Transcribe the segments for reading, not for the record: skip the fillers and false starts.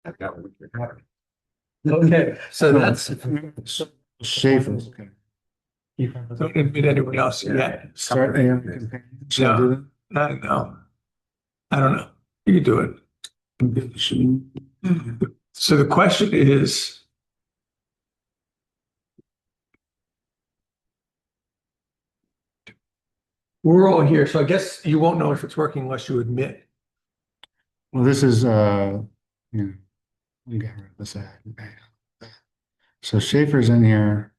I've got what you're having. Okay, so that's, Schaefer. don't admit anyone else yet. Start AM campaign. Should I do No, I don't know. You can do it. that? So the question is, we're all here, so I guess you won't know if it's working unless you admit. Well, this is, you know, we got rid of this ad. So Schaefer's in here.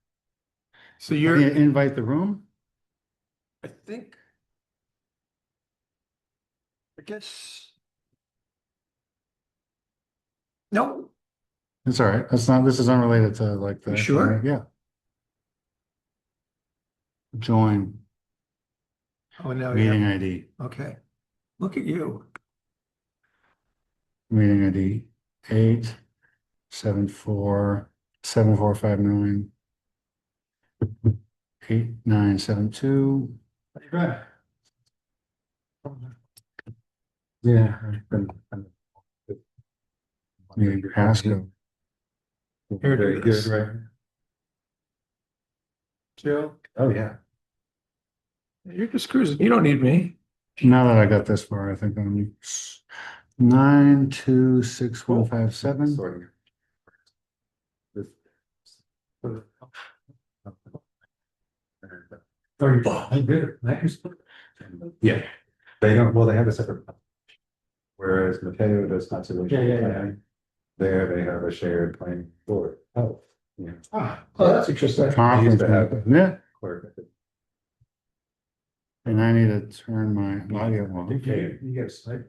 So Can you're, you invite the room? I think, I guess. No, It's all right. That's not, this is unrelated to like the. You sure? Yeah. Join oh, no, meeting yeah, ID, okay. Look at you. meeting ID 8747459 8972. Yeah. Meeting passcode. Here, do Very good, this. right? Joe, Oh, yeah. you're just cruising. You don't need me. Now that I got this far, I think I'm 926157. Sorting. This- Oh, good. Yeah, they don't, well, they have a separate. Whereas Mateo does conservation. Yeah. planning. There, they have a shared planning board. Oh. Yeah. Oh, that's interesting. Conference, to have- yeah, Clerk. and I need to turn my audio on. Okay, you guys, like.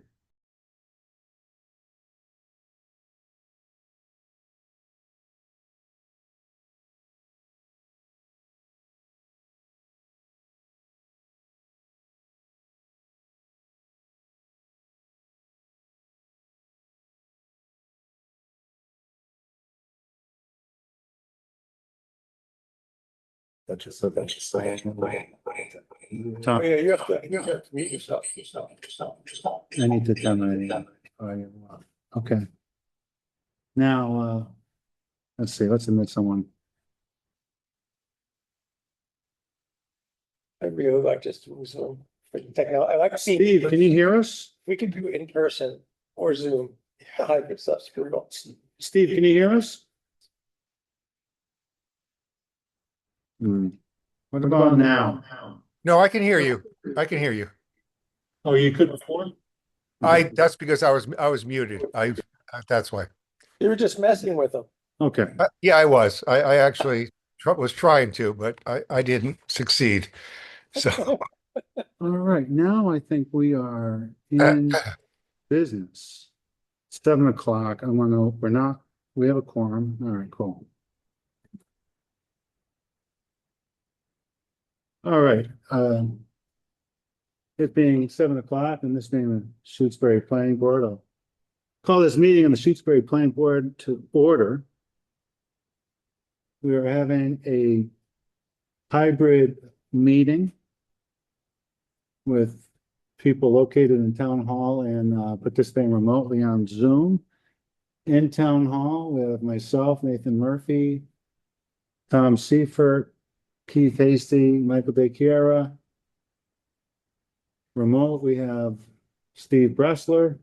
That's just so. Oh, yeah, you have to mute yourself. I need to turn my audio on. Okay. Now, let's see, let's admit someone. I really like just doing Zoom for the technology. I like to see. Steve, can you hear us? We can do it in person or Zoom. The hybrid stuff's brutal. Steve, can you hear us? What about now? No, I can hear you. I can hear you. Oh, you could before? That's because I was muted. That's why. You were just messing with them. Okay, Yeah, I was. I actually was trying to, but I didn't succeed. So, all right, now I think we are in business. 7 o'clock, we have a quorum, all right, cool. All right, it being 7 o'clock and this being the Shutesbury Planning Board, I'll call this meeting on the Shutesbury Planning Board to order. We are having a hybrid meeting with people located in Town Hall and participating remotely on Zoom. In Town Hall, we have myself, Nathan Murphy, Tom Seifert, Keith Hasty, Michael DeChiara. Remote, we have Steve Bressler.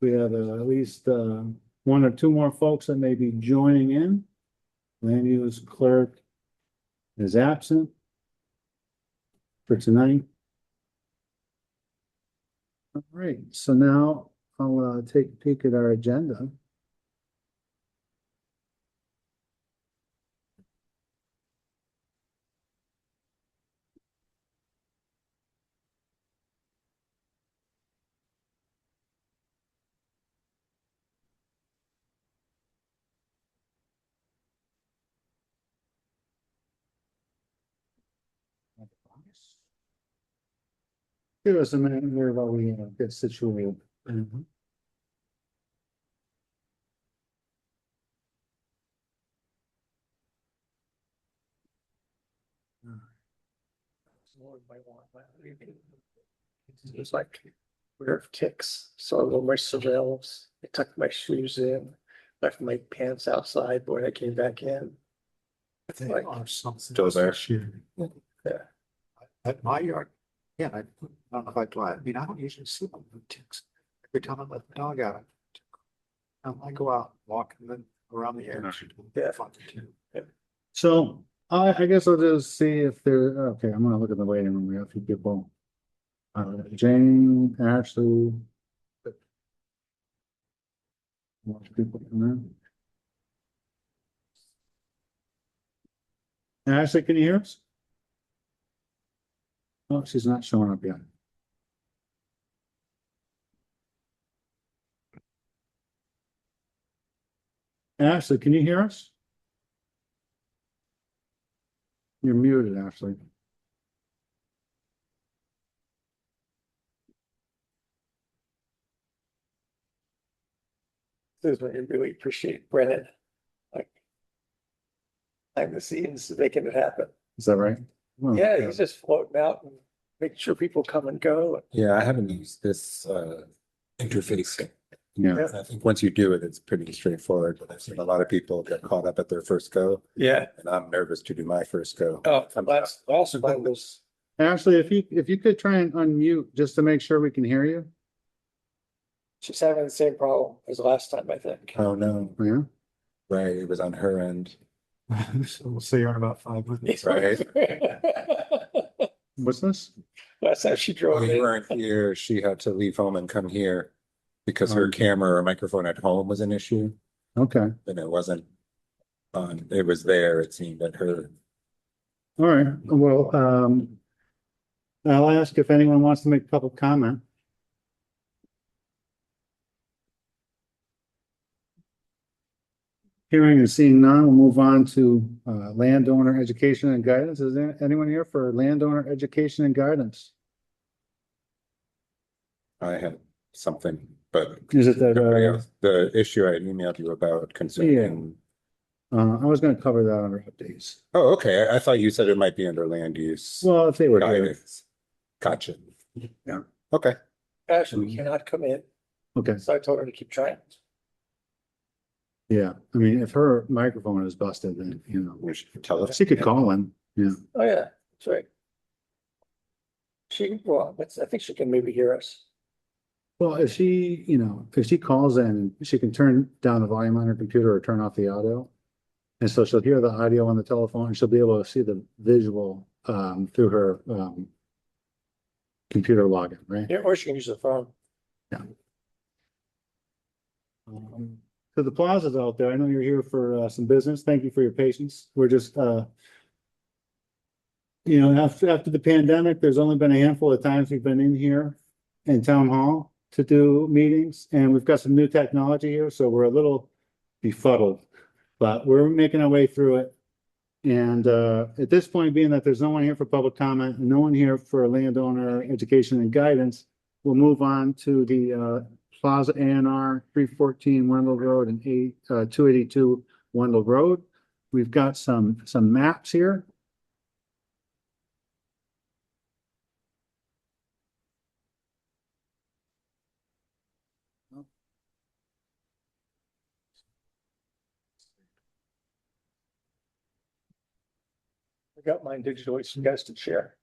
We have at least one or two more folks that may be joining in. Land use clerk is absent for tonight. All right, so now I'll take a peek at our agenda. Give us a minute here while we get situated. It's like aware of ticks, so I wore my surveillance. I tucked my shoes in, left my pants outside when I came back in. They Like- are something. Still there. Yeah. At my yard, yeah, I don't know if I drive, I mean, I don't usually see them with ticks. Every time I let the dog out. I go out, walk and then around the edge. Yeah. Fun too. So I guess I'll just see if there, okay, I'm gonna look at the waiting room. We have a few people. Jane, Ashley. More people come in. Ashley, can you hear us? Oh, she's not showing up yet. Ashley, can you hear us? You're muted, Ashley. This is what I really appreciate Brennan. Like. Behind the scenes making it happen. Is that right? Well, Yeah, he's just floating out and making sure people come and go. Yeah, I haven't used this interface. Yeah, I think once you do it, it's pretty straightforward, but I've seen a lot of people get caught up at their first go, Yeah. and I'm nervous to do my first go. Oh, last one was, Ashley, if you could try and unmute just to make sure we can hear you. she's having the same problem as last time, I think. Oh, no, Yeah, right, it was on her end, So we'll see her in about 5 minutes. right? what's this? Last time she drove We in. weren't here, she had to leave home and come here because her Um, camera or microphone at home was an issue, Okay, and it wasn't on, it was there, it seemed at her. all right, well, I'll ask if anyone wants to make public comment. Hearing and seeing none, we'll move on to landowner education and guidance. Is there anyone here for landowner education and guidance? I had something, but Is it that, the issue I emailed you about concerning. I was gonna cover that under updates. Oh, okay. I thought you said it might be under land use. Well, if they were here, Guidance. Gotcha. Yeah. Okay. Actually, we cannot come in, okay, so I told her to keep trying. yeah, I mean, if her microphone is busted, then, you know, We should tell us. she could call in, yeah. Oh, yeah, that's right. I think she can maybe hear us. Well, if she, you know, if she calls in, she can turn down the volume on her computer or turn off the audio. And so she'll hear the audio on the telephone and she'll be able to see the visual through her computer login, right? Yeah, or she can use the phone. To the plazas out there, I know you're here for some business. Thank you for your patience. We're just you know, after the pandemic, there's only been a handful of times we've been in here in town hall to do meetings, and we've got some new technology here, so we're a little befuddled, but we're making our way through it. And at this point, being that there's no one here for public comment and no one here for landowner education and guidance, we'll move on to the Plaza A&R 314 Wendell Road and 282 Wendell Road. We've got some maps here. I got mine digitally, so you guys can share.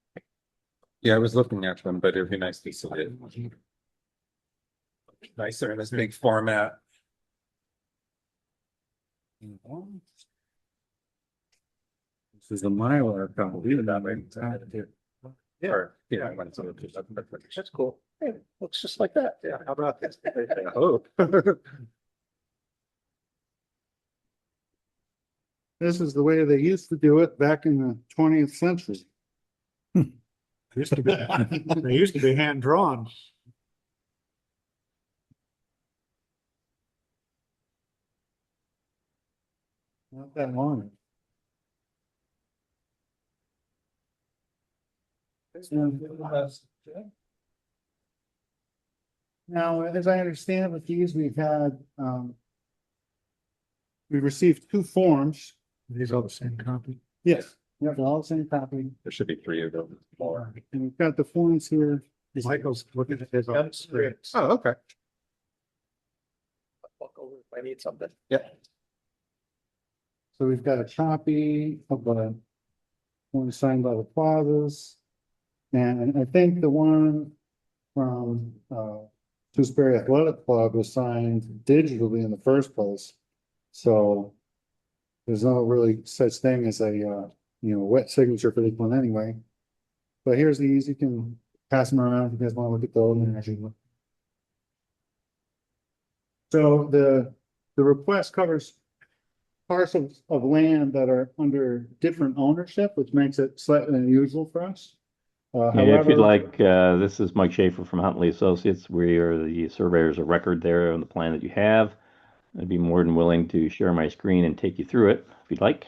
Yeah, I was looking at them, but it'd be nice to see it. Nicer in this big format. This is a Mylar copy. Or, yeah. That's cool. Hey, looks just like that. Yeah, how about this? Oh. This is the way they used to do it back in the 20th century. They used to be hand drawn. Not that long. Now, as I understand with these, we've had, we received two forms. These are the same copy. Yes. They're all the same copy. There should be three of them more. And we've got the forms here Michael's looking at his. Got scripts. Oh, okay. Walk over if I need something. So we've got a copy of the one signed by the plazas. And I think the one from Tewksbury Athletic Club was signed digitally in the first place. So there's no really such thing as a wet signature for this one anyway. But here's these, you can pass them around if you guys want to look at those. So the request covers parcels of land that are under different ownership, which makes it slightly unusual for us. Yeah, if However, you'd like, this is Mike Schaefer from Huntley Associates. We are the surveyors of record there on the plan that you have. I'd be more than willing to share my screen and take you through it if you'd like.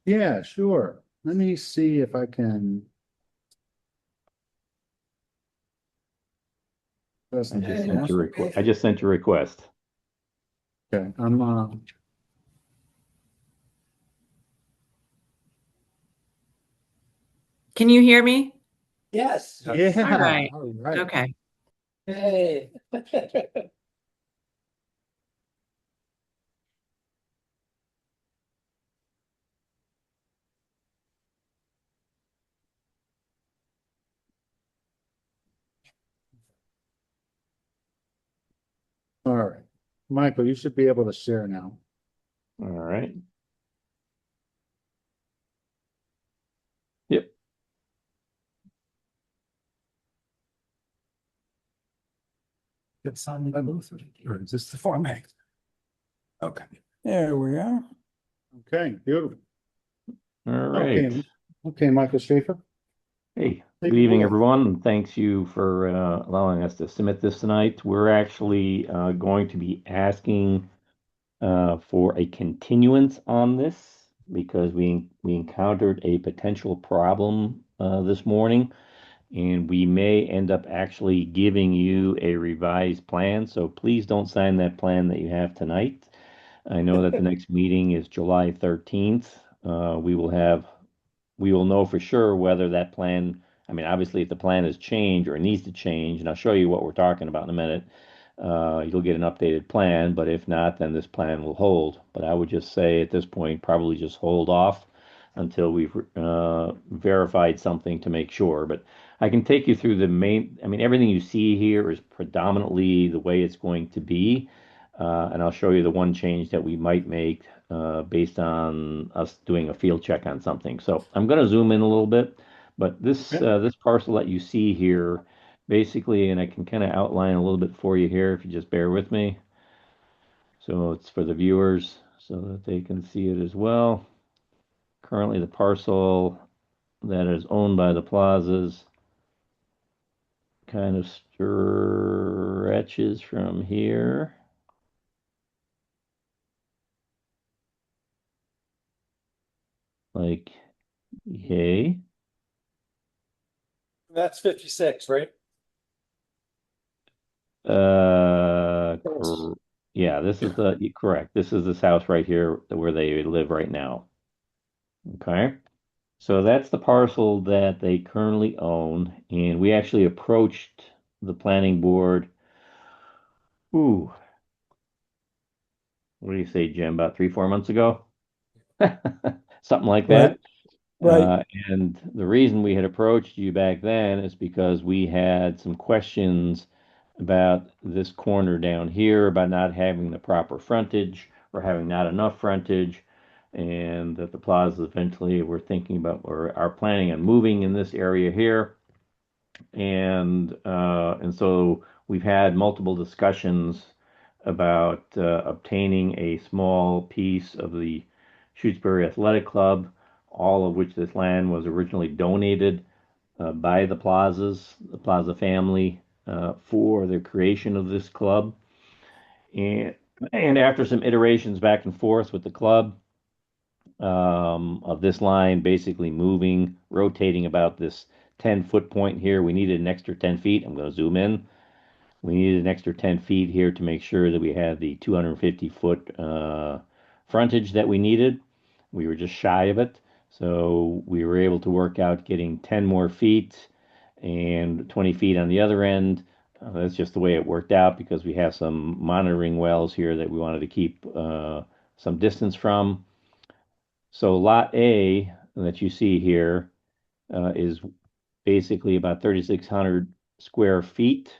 yeah, sure. Let me see if I can. I just sent your request. I just sent your request. Okay, I'm Can you hear me? Yes. yeah. All right. All right. Okay. Hey. All right. Michael, you should be able to share now. All right. Yep. It's on the booth, or is this the Form A? Okay. There we are. Okay, beautiful. All Okay. right. Okay, Michael Schaefer. Hey, Take good it evening, away. everyone, and thanks you for allowing us to submit this tonight. We're actually going to be asking for a continuance on this because we encountered a potential problem this morning, and we may end up actually giving you a revised plan. So please don't sign that plan that you have tonight. I know that the next meeting is July 13th. We will know for sure whether that plan, I mean, obviously, if the plan has changed or needs to change, and I'll show you what we're talking about in a minute, you'll get an updated plan, but if not, then this plan will hold. But I would just say at this point, probably just hold off until we've verified something to make sure. But I can take you through the main, I mean, everything you see here is predominantly the way it's going to be. And I'll show you the one change that we might make based on us doing a field check on something. So I'm going to zoom in a little bit, but this parcel that you see here, basically, and I can kind of outline a little bit for you here if you just bear with me. So it's for the viewers so that they can see it as well. Currently, the parcel that is owned by the plazas kind of stretches from here. Like, yay. That's 56, right? Yeah, this is correct. This is this house right here where they live right now. Okay. So that's the parcel that they currently own, and we actually approached the planning board. Ooh, what do you say, Jim? About 3-4 months ago? Something like that. And the reason we had approached you back then is because we had some questions about this corner down here, about not having the proper frontage or having not enough frontage, and that the plaza eventually were thinking about or are planning on moving in this area here. And so we've had multiple discussions about obtaining a small piece of the Shutesbury Athletic Club, all of which this land was originally donated by the Plaza family, for the creation of this club. And after some iterations back and forth with the club, of this line basically moving, rotating about this 10-foot point here, we needed an extra 10 feet. I'm going to zoom in. We needed an extra 10 feet here to make sure that we had the 250-foot frontage that we needed. We were just shy of it. So we were able to work out getting 10 more feet and 20 feet on the other end. That's just the way it worked out because we have some monitoring wells here that we wanted to keep some distance from. So lot A that you see here is basically about 3,600 square feet.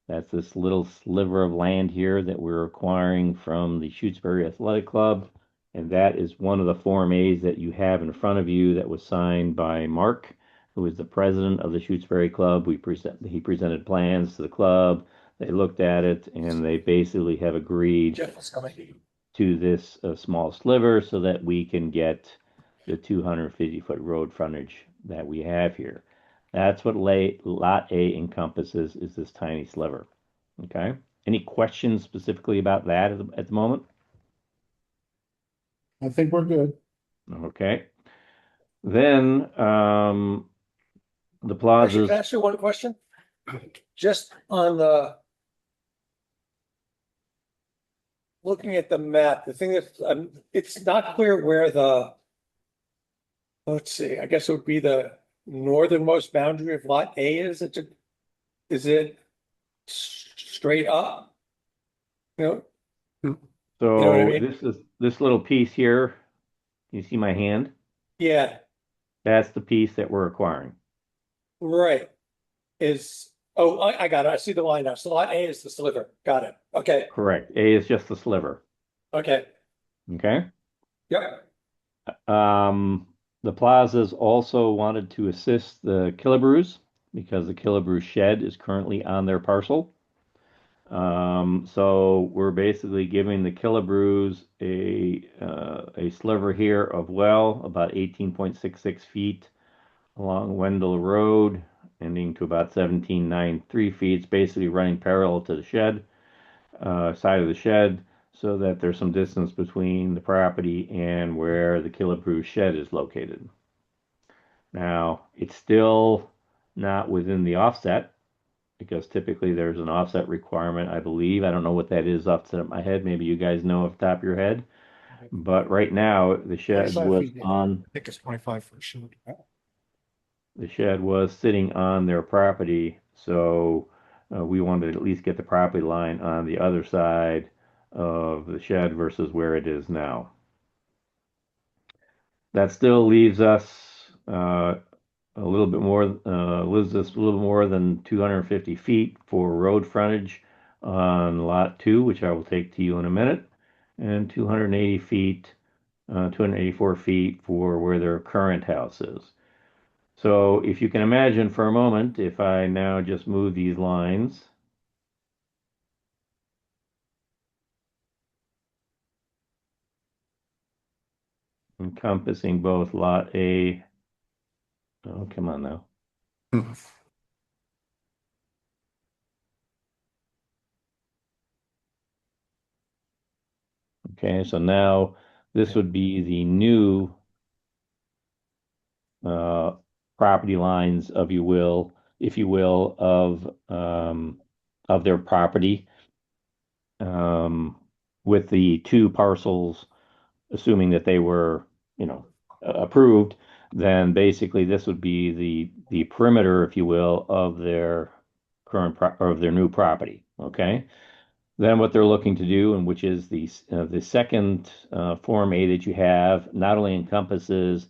That's this little sliver of land here that we're acquiring from the Shutesbury Athletic Club. And that is one of the Form As that you have in front of you that was signed by Mark, who is the president of the Shutesbury Club. He presented plans to the club. They looked at it and they basically have agreed Jeff was coming. to this small sliver so that we can get the 250-foot road frontage that we have here. That's what lot A encompasses, is this tiny sliver. Okay. Any questions specifically about that at the moment? I think we're good. Okay. Then the Actually, plazas. can I ask you one question? Just on the looking at the map, the thing that it's not clear where let's see, I guess it would be the northernmost boundary of lot A is. Is it straight up? You know, So know what I mean? this little piece here. You see my hand? yeah, That's the piece that we're acquiring. right. I got it. I see the line now. So lot A is the sliver. Got it. Okay. Correct. A is just the sliver. Okay. Okay. Yep. The plazas also wanted to assist the Killebrews because the Killebrew shed is currently on their parcel. So we're basically giving the Killebrews a sliver here of well, about 18.66 feet along Wendell Road, ending to about 17.93 feet. It's basically running parallel to the shed, side of the shed, so that there's some distance between the property and where the Killebrew shed is located. Now, it's still not within the offset because typically there's an offset requirement, I believe. I don't know what that is off the top of my head. Maybe you guys know off the top of your head. But right now, the shed 25 was feet, yeah. on, I think it's 25 for sure. the shed was sitting on their property, so we wanted to at least get the property line on the other side of the shed versus where it is now. That still leaves us a little bit more, leaves us a little more than 250 feet for road frontage on lot 2, which I will take to you in a minute, and 280 feet, 284 feet for where their current house is. So if you can imagine for a moment, if I now just move these lines, encompassing both lot A, oh, come on now. Okay, so now this would be the new property lines of you will, if you will, of their property. With the two parcels, assuming that they were, approved, then basically this would be the perimeter, if you will, of their or of their new property. Okay. Then what they're looking to do, and which is the second Form A that you have, not only encompasses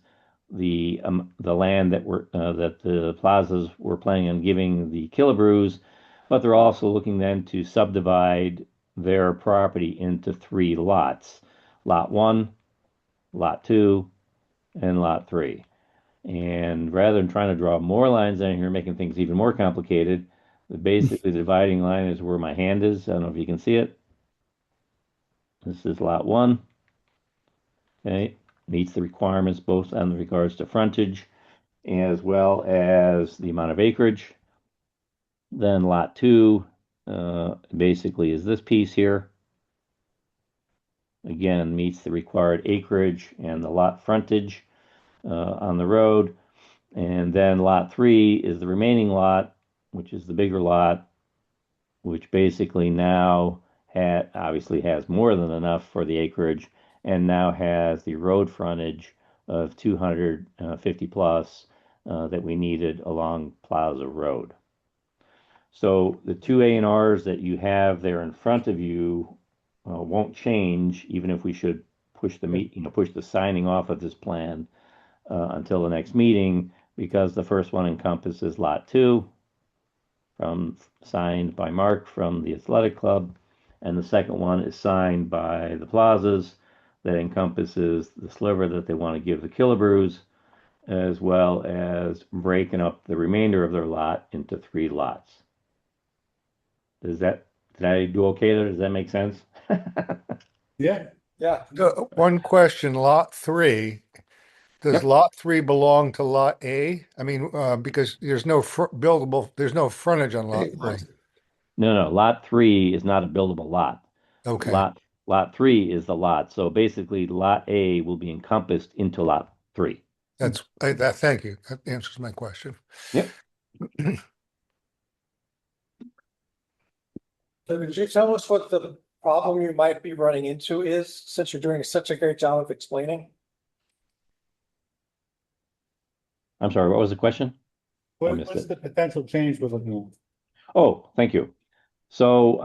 the land that the plazas were planning on giving the Killebrews, but they're also looking then to subdivide their property into 3 lots: Lot 1, Lot 2, and Lot 3. And rather than trying to draw more lines down here, making things even more complicated, basically the dividing line is where my hand is. I don't know if you can see it. This is lot 1. Okay, meets the requirements both on regards to frontage as well as the amount of acreage. Then lot 2 basically is this piece here. Again, meets the required acreage and the lot frontage on the road. And then lot 3 is the remaining lot, which is the bigger lot, which basically now obviously has more than enough for the acreage and now has the road frontage of 250 plus that we needed along Plaza Road. So the two A&Rs that you have there in front of you won't change, even if we should push push the signing off of this plan until the next meeting, because the first one encompasses Lot 2, signed by Mark from the Athletic Club, and the second one is signed by the Plazas, that encompasses the sliver that they want to give the Killebrews, as well as breaking up the remainder of their lot into 3 lots. Did I do okay there? Does that make sense? Yeah. Yeah, One question, lot 3. Does Yep. lot 3 belong to lot A? I mean, because there's no there's no frontage on lot 3. No, lot 3 is not a buildable lot. Okay, Lot 3 is the lot. So basically, lot A will be encompassed into lot 3. thank you. That answers my question. Yep. so could you tell us what the problem you might be running into is, since you're doing such a great job of explaining? I'm sorry, what was the question? I missed What's it. the potential change we're looking at? Oh, thank you. So,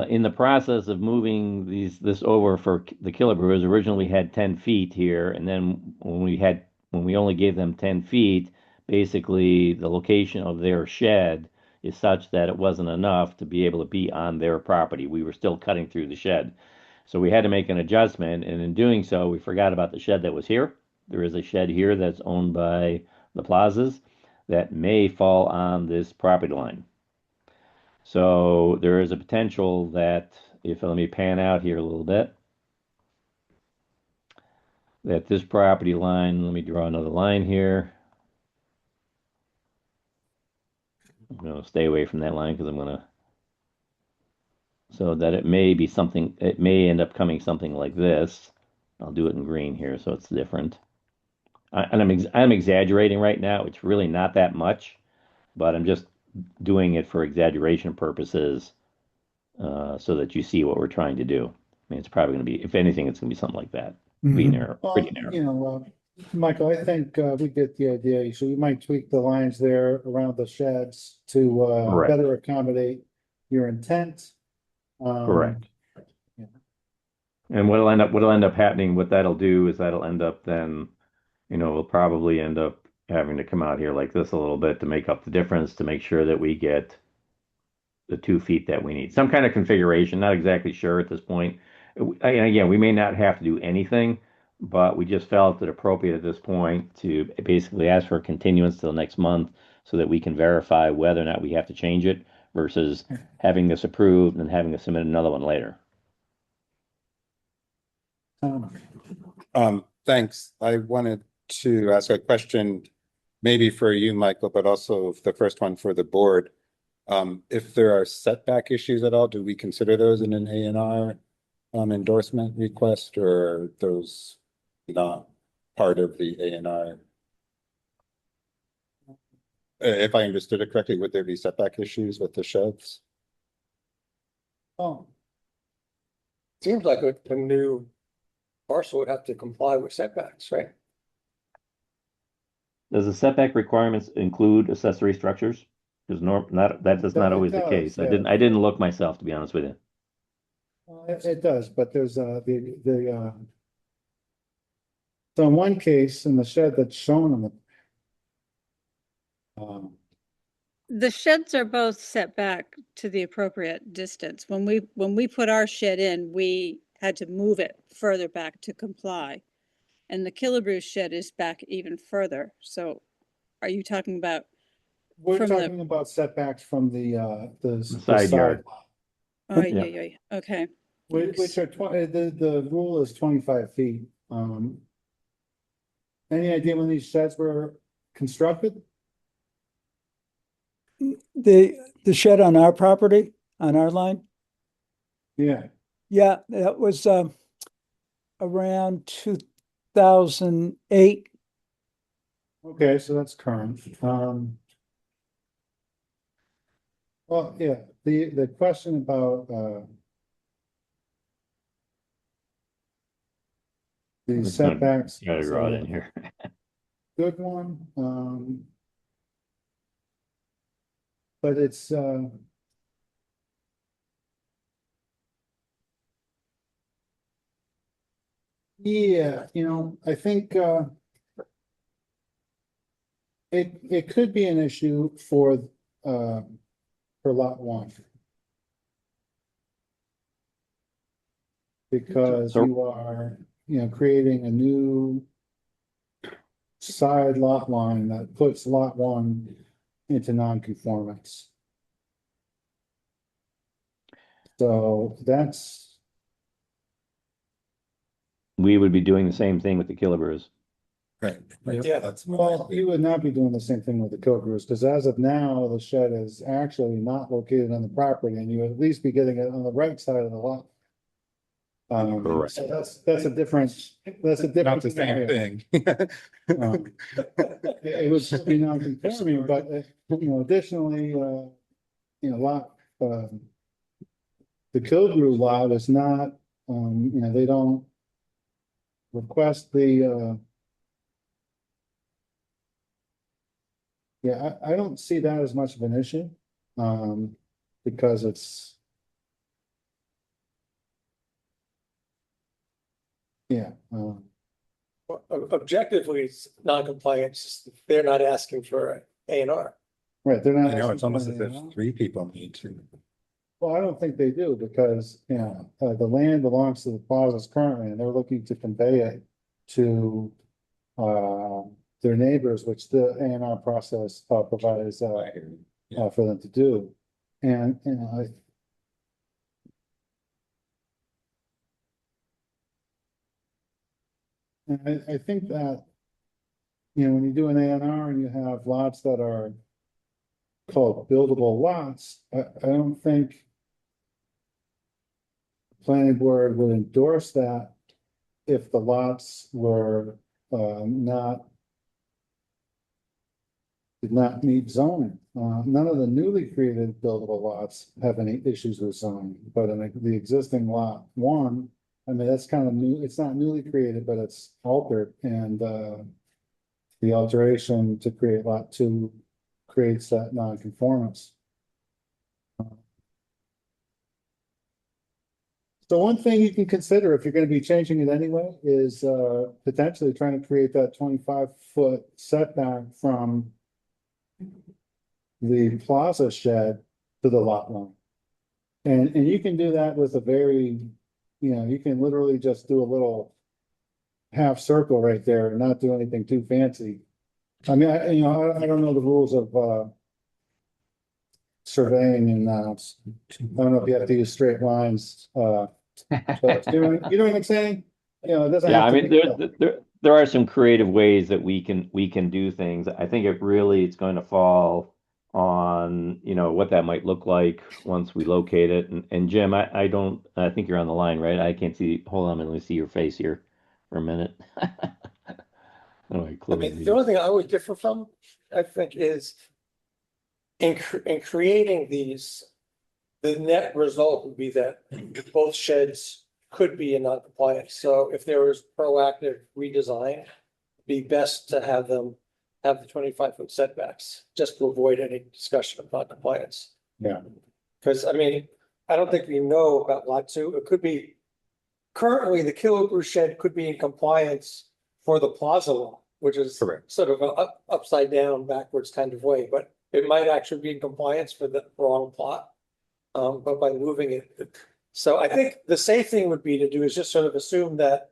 in the process of moving this over for the Killebrewers, originally we had 10 feet here, and then when we only gave them 10 feet, basically the location of their shed is such that it wasn't enough to be able to be on their property. We were still cutting through the shed. So we had to make an adjustment, and in doing so, we forgot about the shed that was here. There is a shed here that's owned by the Plazas that may fall on this property line. So there is a potential that, let me pan out here a little bit, that this property line, let me draw another line here. I'm going to stay away from that line because so that it may end up coming something like this. I'll do it in green here so it's different. And I'm exaggerating right now. It's really not that much, but I'm just doing it for exaggeration purposes so that you see what we're trying to do. I mean, it's probably going to be, if anything, it's going to be something like that. Be narrow, pretty narrow. You know, Michael, I think we get the idea. So you might tweak the lines there around the sheds to Correct. better accommodate your intent. Correct. Yeah. And what'll end up happening, what that'll do is that'll end up then, we'll probably end up having to come out here like this a little bit to make up the difference, to make sure that we get the 2 feet that we need. Some kind of configuration, not exactly sure at this point. And again, we may not have to do anything, but we just felt it appropriate at this point to basically ask for a continuance till next month so that we can verify whether or not we have to change it versus having this approved and having to submit another one later. Thanks. I wanted to ask a question, maybe for you, Michael, but also the first one for the board. If there are setback issues at all, do we consider those in an A&R endorsement request, or are those not part of the A&R? If I understood it correctly, would there be setback issues with the sheds? Oh, Seems like a new parcel would have to comply with setbacks, right? Does the setback requirements include accessory structures? Because that's not always the does, case. yeah. I didn't look myself, to be honest with you. it does, but there's so in one case, in the shed that's shown on the The sheds are both set back to the appropriate distance. When we put our shed in, we had to move it further back to comply. And the Killebrew shed is back even further. So are you talking about, we're from the- talking about setbacks from the side yard. lot. oh, Yeah. yeah, okay. Which are the rule is 25 feet. Any idea when these sheds were constructed? The shed on our property, on our line? Yeah, Yeah, that was around 2008. okay, so that's current. Well, yeah, the question about The It's gonna- setbacks. Gotta draw it in here. Good one, but it's, yeah, I think, it could be an issue for lot one. Because So- you are, creating a new side lot line that puts lot one into non-conformance. So that's, We would be doing the same thing with the Killebrews. Right. Yeah. That's. well, you would not be doing the same thing with the Kilgrews, because as of now, the shed is actually not located on the property, and you would at least be getting it on the right side of the lot. Correct. So that's a different, that's a different. Not the same scenario. thing. It would be non-conforming, but, additionally, lot, the Kilgrew lot is not, they don't request the, yeah, I don't see that as much of an issue, because it's, yeah, Objectively, it's non-compliance. They're not asking for A and R. right, they're not. I know, it's asking almost for as anything if else. three people need to. Well, I don't think they do, because, the land belongs to the plazas currently, and they're looking to convey it to their neighbors, which the A and R process provides for them to do. And, I think that, when you do an A and R and you have lots that are called buildable lots, I don't think the planning board would endorse that if the lots were, did not meet zoning. None of the newly created buildable lots have any issues with zoning, but in the existing lot one, I mean, that's kind of new, it's not newly created, but it's altered, and the alteration to create lot two creates that non-conformance. So one thing you can consider if you're gonna be changing it anyway is potentially trying to create that 25-foot setback from the plaza shed to the lot line. And you can do that with a very, you can literally just do a little half circle right there and not do anything too fancy. I mean, I don't know the rules of surveying, and I don't know if you have to use straight lines. But you know what I'm saying? It doesn't Yeah, have I to mean, be. there are some creative ways that we can do things. I think it's going to fall on, what that might look like once we locate it. And Jim, I think you're on the line, right? I can't see, hold on, let me see your face here for a minute. Oh, I mean, the only thing I would differ from, I think, is in creating these, the net result would be that both sheds could be in non-compliance. So if there was proactive redesign, it'd be best to have them have the 25-foot setbacks, just to avoid any discussion of non-compliance. Yeah. Because, I mean, I don't think we know about lot two. It could be, currently, the Killebrew shed could be in compliance for the plaza lot, which is Correct. sort of a upside down, backwards kind of way, but it might actually be in compliance for the wrong plot. But by moving it, so I think the safe thing would be to do is just sort of assume that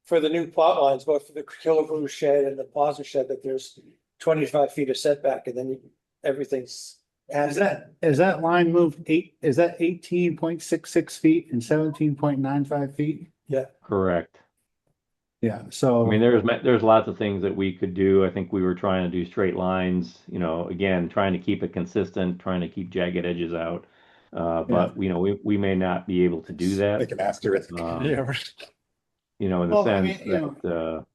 for the new plot lines, both for the Killebrew shed and the plaza shed, that there's 25 feet of setback, and then everything's. Is that line moved is that 18.66 feet and 17.95 feet? Yeah. Correct. Yeah, so. I mean, there's lots of things that we could do. I think we were trying to do straight lines, again, trying to keep it consistent, trying to keep jagged edges out. But we may not be able to do that. Like an asterisk. In the Well, I sense mean, that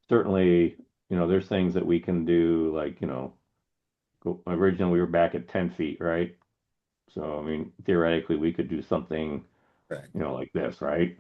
certainly, there's things that we can do, like, originally we were back at 10 feet, right? So, I mean, theoretically, we could do something, Right. like this, right?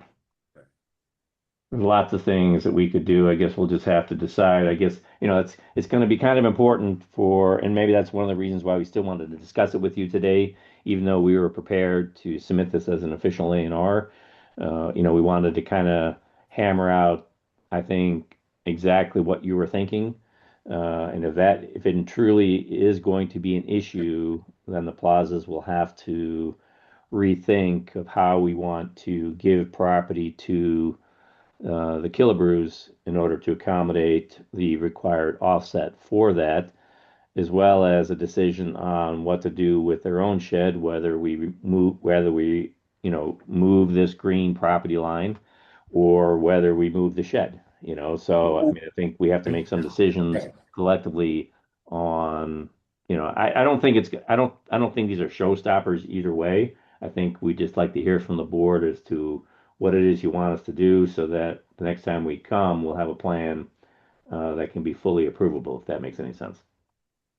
There's lots of things that we could do. I guess we'll just have to decide. I guess, it's going to be kind of important for, and maybe that's one of the reasons why we still wanted to discuss it with you today, even though we were prepared to submit this as an official A&R. We wanted to kind of hammer out, I think, exactly what you were thinking. And if it truly is going to be an issue, then the plazas will have to rethink of how we want to give property to the Killebrews in order to accommodate the required offset for that, as well as a decision on what to do with their own shed, whether we move this green property line or whether we move the shed, So, I mean, I think we have to make some decisions collectively on, I don't think these are showstoppers either way. I think we just like to hear from the board as to what it is you want us to do so that the next time we come, we'll have a plan that can be fully approvable, if that makes any sense.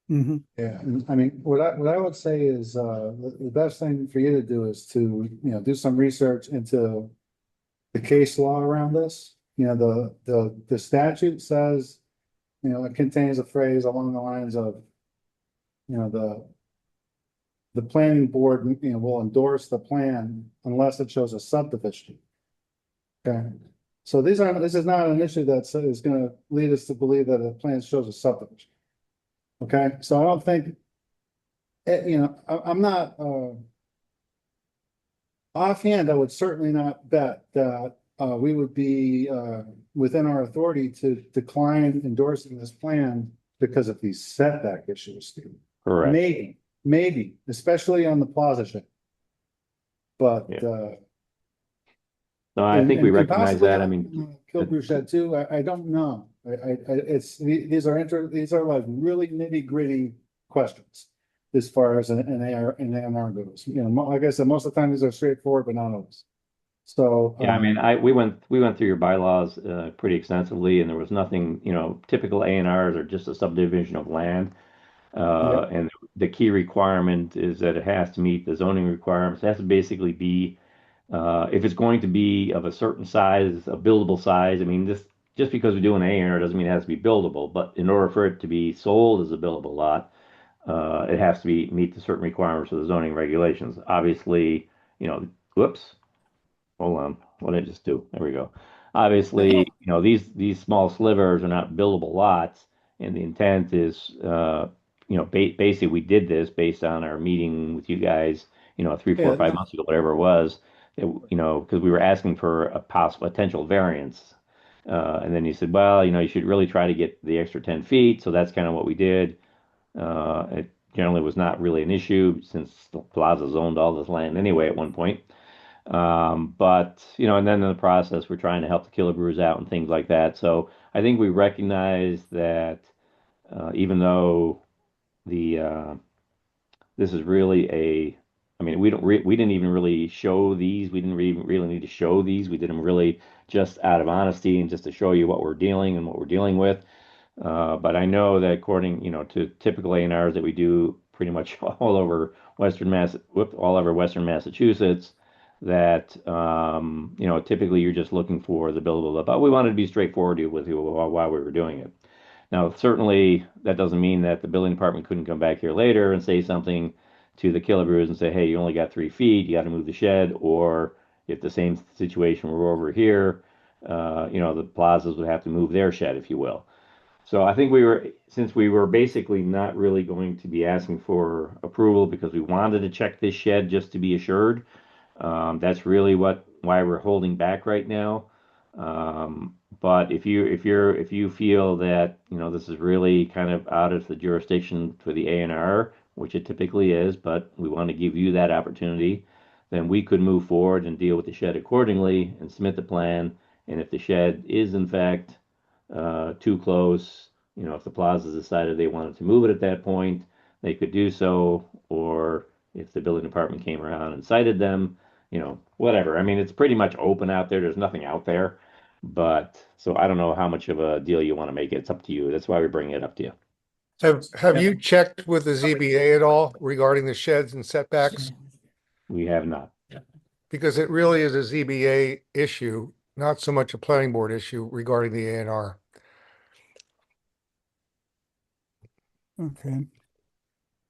Mhm. Yeah, and I mean, what I would say is, the best thing for you to do is to, do some research into the case law around this. The statute says, it contains a phrase along the lines of, the planning board, will endorse the plan unless it shows a subdivision. Okay, so this is not an issue that is gonna lead us to believe that the plan shows a subdivision. Okay, so I don't think, I'm not, offhand, I would certainly not bet that, we would be, within our authority to decline endorsing this plan because of these setback issues, Steve. Correct. Maybe, especially on the plaza shed. But, Yeah. No, I think we and recognize possibly that. I on mean, Kilbrew shed too, I don't know. These are like really nitty gritty questions. As far as an A&R goes, like I said, most of the time these are straightforward, but not always. So. yeah, I mean, we went through your bylaws pretty extensively, and there was nothing, typical A&Rs are just a subdivision of land. And the key requirement is that it has to meet the zoning requirements. It has to basically be, if it's going to be of a certain size, a buildable size. I mean, just because we do an A&R doesn't mean it has to be buildable, but in order for it to be sold as a buildable lot, it has to meet the certain requirements of the zoning regulations. Obviously, whoops, hold on, what did I just do? There we go. Obviously, these small slivers are not buildable lots, and the intent is, basically we did this based on our meeting with you guys, 3, 4, 5 months ago, whatever it was, because we were asking for a possible potential variance. And then you said, well, you should really try to get the extra 10 feet. So that's kind of what we did. It generally was not really an issue since the Plaza's owned all this land anyway at one point. But, and then in the process, we're trying to help the Killebrews out and things like that. So I think we recognize that even though this is really I mean, we didn't even really show these. We didn't really need to show these. We did them really just out of honesty and just to show you what we're dealing with. But I know that according, to typical A&Rs that we do pretty much all over Western Massachusetts, that, typically you're just looking for the buildable, but we wanted to be straightforward with you while we were doing it. Now, certainly that doesn't mean that the building department couldn't come back here later and say something to the Killebrews and say, hey, you only got 3 feet, you got to move the shed, or if the same situation were over here, the plazas would have to move their shed, if you will. So I think since we were basically not really going to be asking for approval because we wanted to check this shed just to be assured, that's really why we're holding back right now. But if you feel that, this is really kind of out of the jurisdiction for the A&R, which it typically is, but we want to give you that opportunity, then we could move forward and deal with the shed accordingly and submit the plan. And if the shed is in fact too close, if the plaza decided they wanted to move it at that point, they could do so. Or if the building department came around and cited them, whatever. I mean, it's pretty much open out there. There's nothing out there. But so I don't know how much of a deal you want to make it. It's up to you. That's why we bring it up to you. Have you checked with the ZBA at all regarding the sheds and setbacks? We have not. Because it really is a ZBA issue, not so much a planning board issue regarding the A and R. Okay.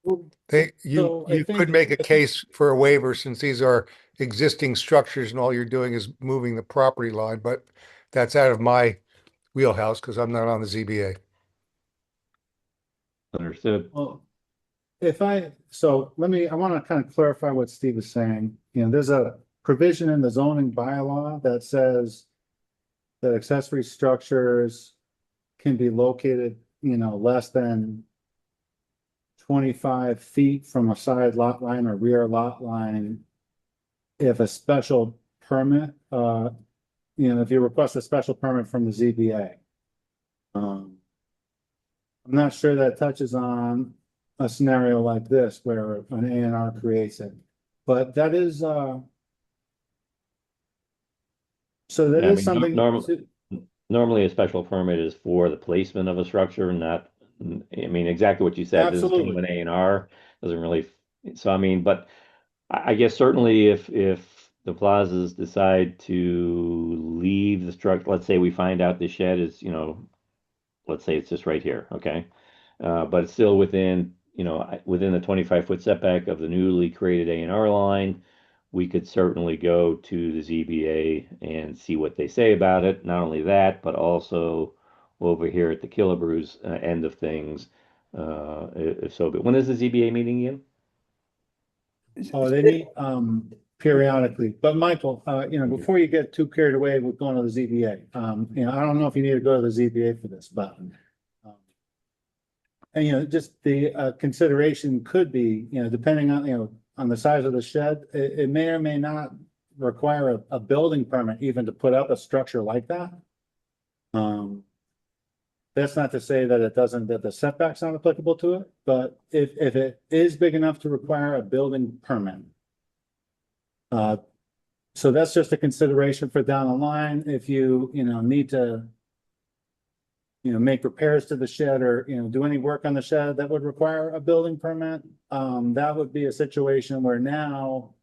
So I You think- could make a case for a waiver since these are existing structures and all you're doing is moving the property line, but that's out of my wheelhouse because I'm not on the ZBA. Understood. Well, I want to kind of clarify what Steve is saying. You know, there's a provision in the zoning bylaw that says that accessory structures can be located, you know, less than 25 feet from a side lot line or rear lot line if a special permit, if you request a special permit from the ZBA. I'm not sure that touches on a scenario like this where an A and R creates it, but that is, so that Yeah, I is mean, something. Normally, a special permit is for the placement of a structure, not, I mean, exactly what you said. This is kind of Absolutely. an A and R, doesn't really, so I mean, but I guess certainly if the plazas decide to leave the structure, let's say we find out the shed is, let's say it's just right here, okay? But it's still within, within the 25-foot setback of the newly created A and R line, we could certainly go to the ZBA and see what they say about it. Not only that, but also over here at the Killebrews end of things. If so, but when is the ZBA meeting again? Oh, they meet periodically, but Michael, before you get too carried away with going to the ZBA, I don't know if you need to go to the ZBA for this, but and just the consideration could be, depending on the size of the shed, it may or may not require a building permit even to put up a structure like that. That's not to say that that the setback's not applicable to it, but if it is big enough to require a building permit. So that's just a consideration for down the line, if you need to make repairs to the shed or, do any work on the shed that would require a building permit. That would be a situation where now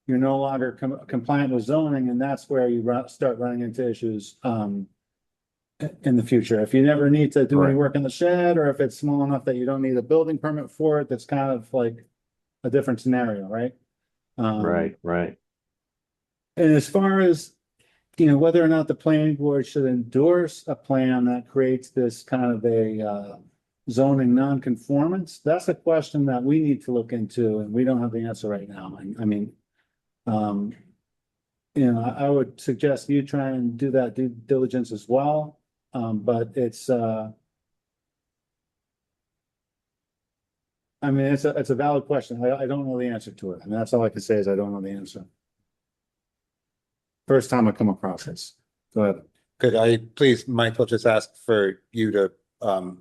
you're no longer compliant with zoning, and that's where you start running into issues, in the future. If you never need to do any Right. work in the shed, or if it's small enough that you don't need a building permit for it, that's kind of like a different scenario, right? Right. And as far as, whether or not the planning board should endorse a plan that creates this kind of a zoning nonconformance, that's a question that we need to look into, and we don't have the answer right now. I mean, I would suggest you try and do that due diligence as well. But it's, it's a valid question. I don't know the answer to it. I mean, that's all I can say is I don't know the answer. First time I come across this. Go ahead. Could I please, Michael, just ask for you to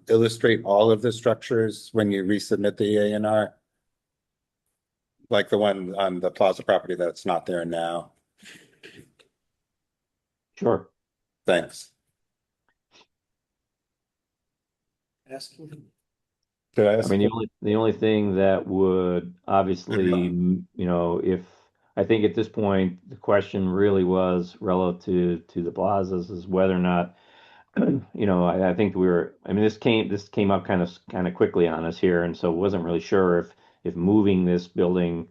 illustrate all of the structures when you resubmit the A and R? Like the one on the Plaza property that's not there now. Sure. Thanks. Did I I ask? mean, the only thing that would obviously, if I think at this point, the question really was relative to the plazas is whether or not, I think this came up kind of quickly on us here, and so wasn't really sure if moving this building,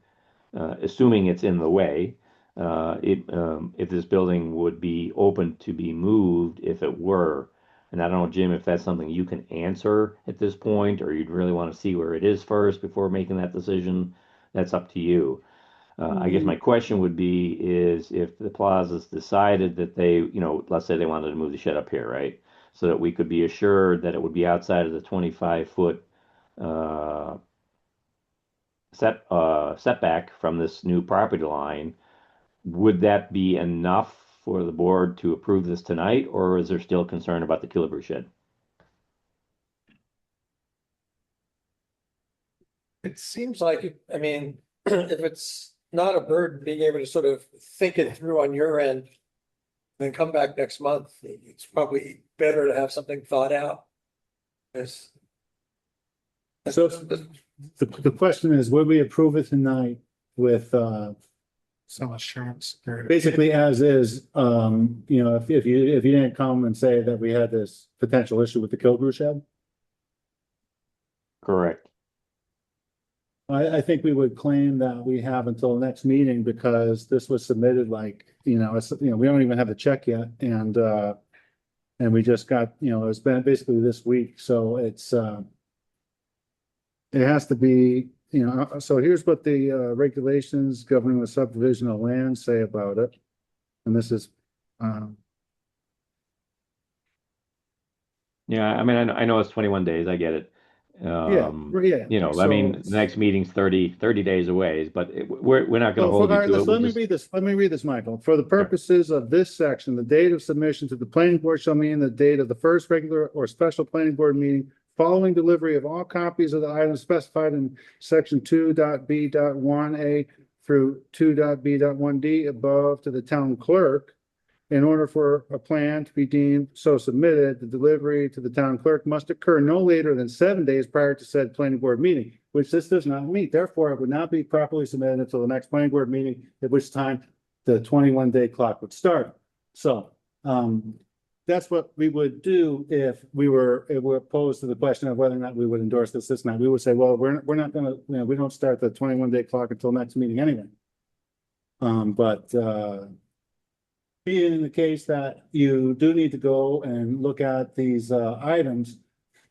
assuming it's in the way, if this building would be open to be moved if it were. And I don't know, Jim, if that's something you can answer at this point, or you'd really want to see where it is first before making that decision. That's up to you. I guess my question would be is if the plazas decided that they, let's say they wanted to move the shed up here, right? So that we could be assured that it would be outside of the 25-foot setback from this new property line. Would that be enough for the board to approve this tonight, or is there still concern about the Killebrew shed? It seems like, if it's not a burden, being able to sort of think it through on your end, then come back next month, it's probably better to have something thought out. Yes. So the question is, would we approve it tonight with Some assurance. Basically as is, you know, if you didn't come and say that we had this potential issue with the Kilgrew shed, Correct. I think we would claim that we have until the next meeting because this was submitted like, you know, it's, you know, we don't even have the check yet and we just got, you know, it's been basically this week, so it's, it has to be, you know, so here's what the regulations governing the subdivision of land say about it. And this is, Yeah, I mean, I know it's 21 days, I get it. yeah. You know, I mean, the next meeting's 30 days away, but we're not gonna So hold all you right, to it. let me read this, Michael. For the purposes of this section, the date of submission to the planning board shall mean the date of the first regular or special planning board meeting following delivery of all copies of the items specified in section 2.b.1a through 2.b.1d above to the town clerk. In order for a plan to be deemed so submitted, the delivery to the town clerk must occur no later than 7 days prior to said planning board meeting, which this does not meet. Therefore, it would not be properly submitted until the next planning board meeting, at which time the 21-day clock would start. So, that's what we would do if we were opposed to the question of whether or not we would endorse this night. We would say, well, we're not gonna, you know, we don't start the 21-day clock until next meeting anyway. Being in the case that you do need to go and look at these items,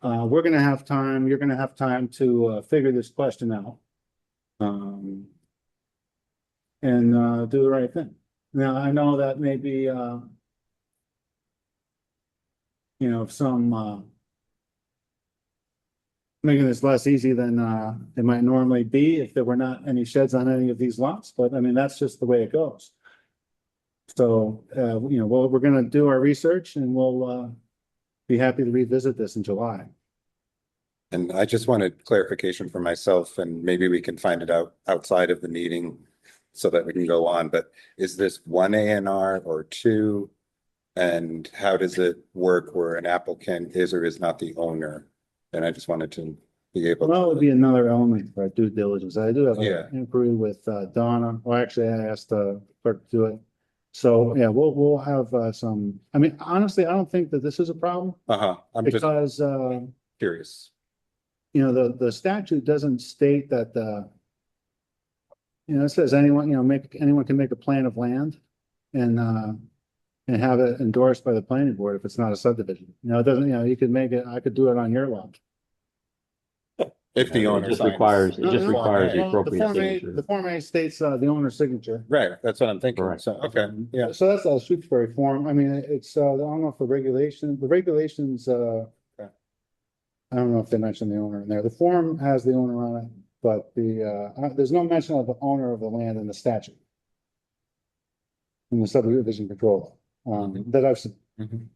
we're gonna have time, you're gonna have time to figure this question out. And do the right thing. Now, I know that maybe you know, some making this less easy than it might normally be if there were not any sheds on any of these lots, but I mean, that's just the way it goes. So, you know, well, we're gonna do our research and we'll be happy to revisit this in July. And I just wanted clarification for myself, and maybe we can find it out outside of the meeting so that we can go on, but is this one A&R or two? And how does it work where an applicant is or is not the owner? And I just wanted to be able. Well, it would be another element for due diligence. I do have Yeah. an inquiry with Donna, well, actually, I asked clerk to do it. So, yeah, we'll have some, I mean, honestly, I don't think that this is a problem I'm just because curious. you know, the statute doesn't state that you know, it says anyone, you know, anyone can make a plan of land and have it endorsed by the planning board if it's not a subdivision. You know, it doesn't, you know, you could make it, I could do it on your lot. If the owner It just signs. requires the Well, appropriate Form A signature. The Form A states the owner's signature. Right, that's what I'm thinking. Correct. So, okay, yeah. So that's a Shutesbury form. I mean, it's, I don't know if the regulations, I don't know if they mentioned the owner in there. The form has the owner on it, but there's no mention of the owner of the land in the statute. In the subdivision control, that I've seen,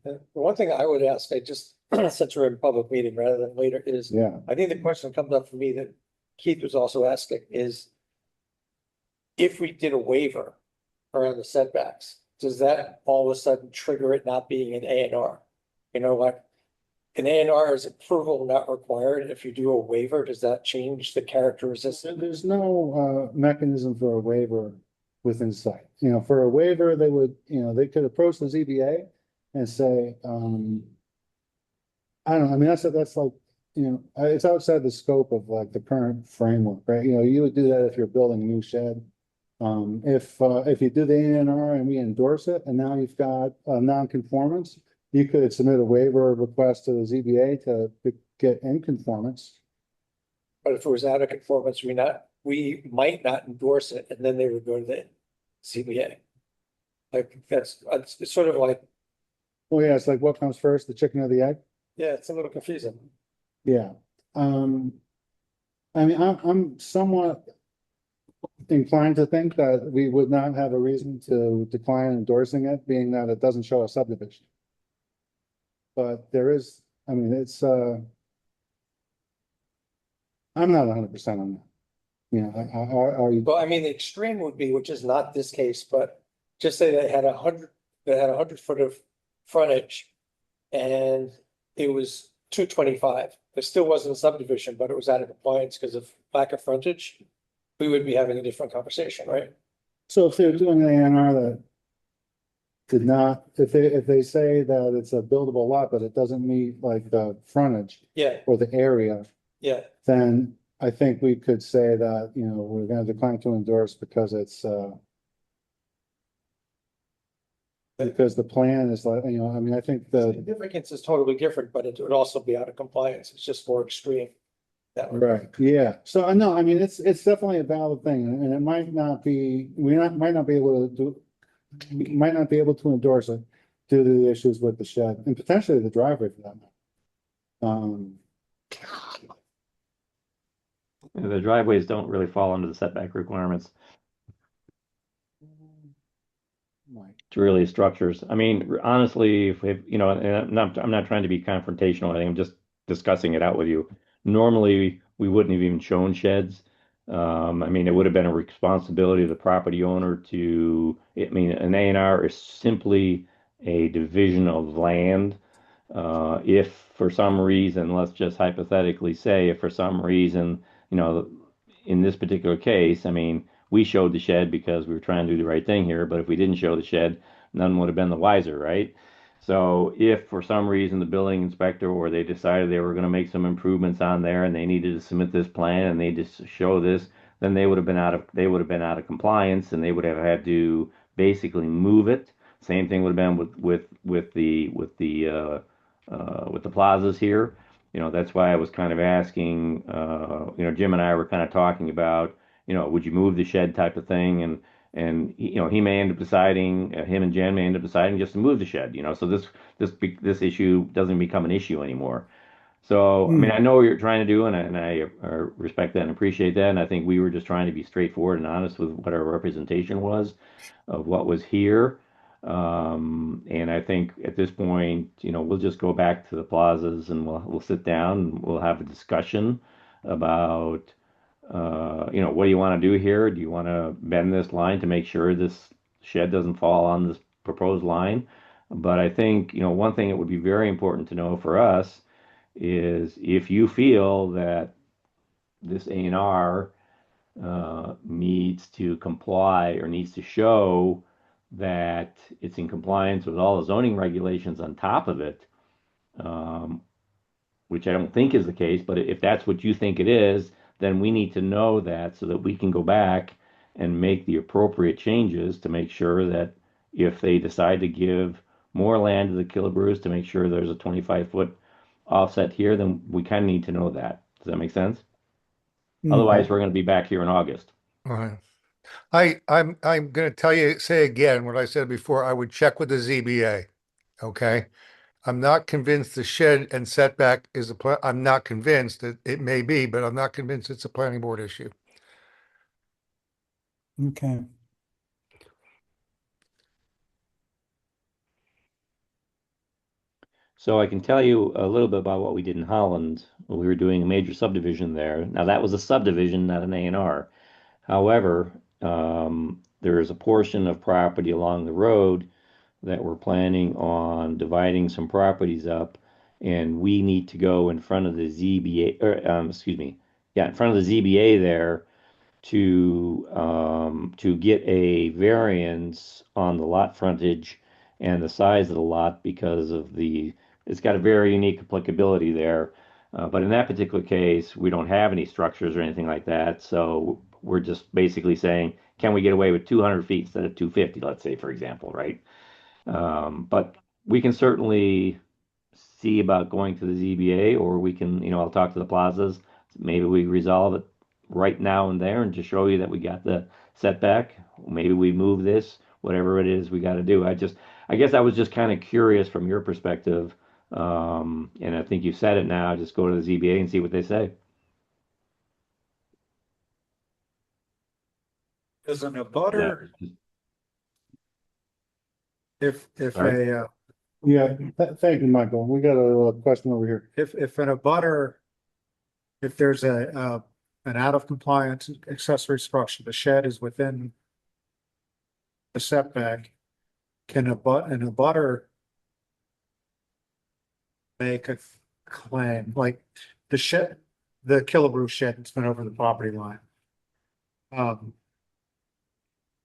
The one thing I would ask, I just, since we're in public meeting rather than later, is yeah. I think the question that comes up for me that Keith was also asking is if we did a waiver around the setbacks, does that all of a sudden trigger it not being an A&R? You know, like an A&R is approval not required. If you do a waiver, does that change the characteristics? There's no mechanism for a waiver within sight. You know, for a waiver, they would, you know, they could approach the ZBA and say, I don't know, I mean, that's like, you know, it's outside the scope of like the current framework, right? You know, you would do that if you're building a new shed. If you do the A&R and we endorse it, and now you've got a non-conformance, you could submit a waiver request to the ZBA to get in conformance. But if it was out of conformance, we might not endorse it, and then they would go to the CBA. Like, it's sort of like, Well, yeah, it's like what comes first, the chicken or the egg? yeah, it's a little confusing. Yeah. I mean, I'm somewhat inclined to think that we would not have a reason to decline endorsing it, being that it doesn't show a subdivision. But there is, I mean, it's, I'm not 100% on that. You know, are you? Well, I mean, the extreme would be, which is not this case, but just say they had 100 foot of frontage and it was 225. It still wasn't a subdivision, but it was out of compliance because of lack of frontage. We would be having a different conversation, right? So if they're doing an A&R that did not, if they say that it's a buildable lot, but it doesn't meet like the frontage Yeah, or the area, yeah, then I think we could say that, you know, we're gonna decline to endorse because it's, because the plan is like, you know, I mean, I think the, significance is totally different, but it would also be out of compliance. It's just more extreme. That way. right, yeah. So I know, I mean, it's definitely a valid thing and it might not be, might not be able to do, might not be able to endorse it due to the issues with the shed and potentially the driveway for that matter. The driveways don't really fall under the setback requirements. Right. It's really structures. I mean, honestly, if, you know, and I'm not trying to be confrontational. I think I'm just discussing it out with you. Normally, we wouldn't have even shown sheds. I mean, it would have been a responsibility of the property owner to, I mean, an A&R is simply a division of land. If for some reason, let's just hypothetically say, if for some reason, you know, in this particular case, I mean, we showed the shed because we were trying to do the right thing here, but if we didn't show the shed, none would have been the wiser, right? So if for some reason the building inspector or they decided they were going to make some improvements on there and they needed to submit this plan and they just show this, then they would have been out of compliance and they would have had to basically move it. Same thing would have been with the plazas here. You know, that's why I was kind of asking, you know, Jim and I were kind of talking about, you know, would you move the shed type of thing? And you know, he may end up deciding, him and Jen may end up deciding just to move the shed, you know, so this issue doesn't become an issue anymore. So, I mean, I know what you're trying to do, and I respect that and appreciate that. And I think we were just trying to be straightforward and honest with what our representation was of what was here. And I think at this point, you know, we'll just go back to the plazas and we'll sit down and we'll have a discussion about, you know, what do you want to do here? Do you want to bend this line to make sure this shed doesn't fall on this proposed line? But I think, you know, one thing that would be very important to know for us is if you feel that this A&R needs to comply or needs to show that it's in compliance with all the zoning regulations on top of it, which I don't think is the case, but if that's what you think it is, then we need to know that so that we can go back and make the appropriate changes to make sure that if they decide to give more land to the Killebrews to make sure there's a 25-foot offset here, then we kind of need to know that. Does that make sense? Otherwise, we're going to be back here in August. All right. I'm going to say again what I said before. I would check with the ZBA. Okay. I'm not convinced the shed and setback is I'm not convinced that it may be, but I'm not convinced it's a planning board issue. Okay. So I can tell you a little bit about what we did in Holland. We were doing a major subdivision there. Now that was a subdivision, not an A&R. However, there is a portion of property along the road that we're planning on dividing some properties up, and we need to go in front of the ZBA, in front of the ZBA there to get a variance on the lot frontage and the size of the lot because of it's got a very unique applicability there. But in that particular case, we don't have any structures or anything like that. So we're just basically saying, can we get away with 200 feet instead of 250, let's say, for example, right? But we can certainly see about going to the ZBA, or we can, you know, I'll talk to the plazas. Maybe we resolve it right now and there and just show you that we got the setback. Maybe we move this, whatever it is we got to do. I guess I was just kind of curious from your perspective. And I think you said it now, just go to the ZBA and see what they say. As an abutter, if Sorry? a, Yeah, thank you, Michael. We got a question over here. if an abutter, if there's an out of compliance accessory structure, the shed is within the setback, can an abutter make a claim, like the shed, the Killebrew shed that's been over the property line?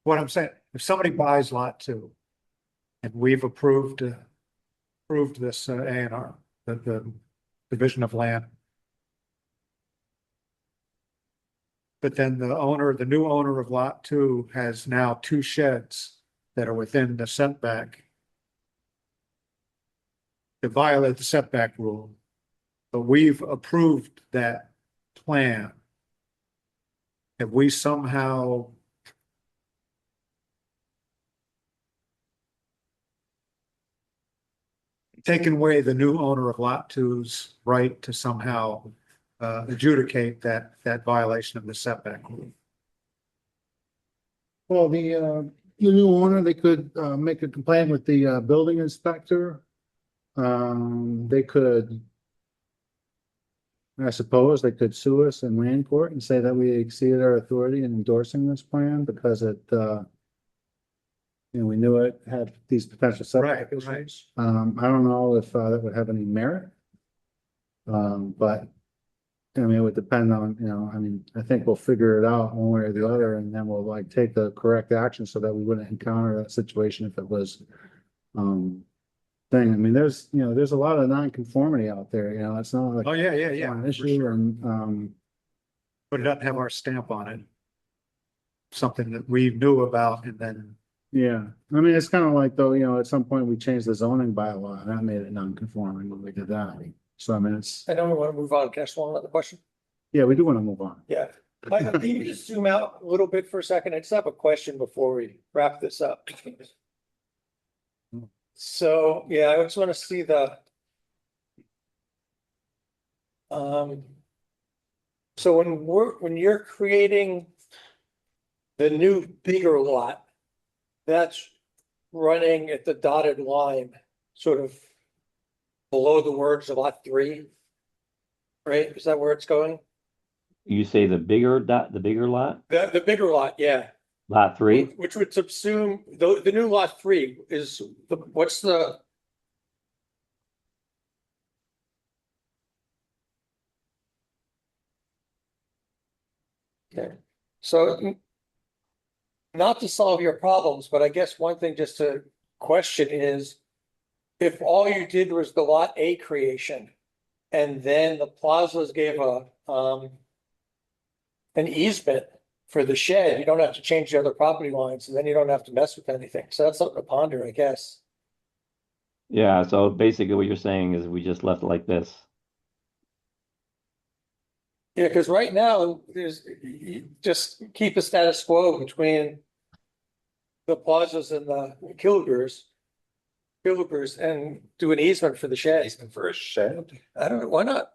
what I'm saying, if somebody buys lot 2 and we've approved this A&R, the division of land. But then the new owner of lot 2 has now 2 sheds that are within the setback. They violate the setback rule, but we've approved that plan. Have we somehow taken away the new owner of lot 2's right to somehow adjudicate that violation of the setback rule? Well, the new owner, they could make a complaint with the building inspector. They could, I suppose, they could sue us in land court and say that we exceeded our authority in endorsing this plan because it, we knew it had these potential setback Right, right. issues. I don't know if that would have any merit. But I mean, it would depend on, I think we'll figure it out one way or the other, and then we'll like take the correct action so that we wouldn't encounter that situation if it was thing. I mean, there's a lot of non-conformity out there, it's not like Oh, yeah, an for issue sure. and But it doesn't have our stamp on it. Something that we knew about and then, yeah, I mean, it's kind of like though, at some point we changed the zoning bylaw and that made it non-conforming when we did that. So I mean, I know we want to move on. Can I ask one other question? yeah, we do want to move on. Yeah. Can you just zoom out a little bit for a second? I just have a question before we wrap this up. So, yeah, I just want to see so when you're creating the new bigger lot, that's running at the dotted line, sort of below the words of lot 3, right? Is that where it's going? You say the bigger lot, The bigger lot, yeah. lot 3? Which would subsume, the new lot 3 is what's the? Okay, so not to solve your problems, but I guess one thing just to question is if all you did was the lot A creation and then the plazas gave an easement for the shed, you don't have to change the other property lines and then you don't have to mess with anything. So that's something to ponder, I guess. Yeah, so basically what you're saying is we just left it like this. Yeah, because right now you just keep a status quo between the plazas and the Kilgers and do an easement for the shed. Easement for a shed? I don't know, why not?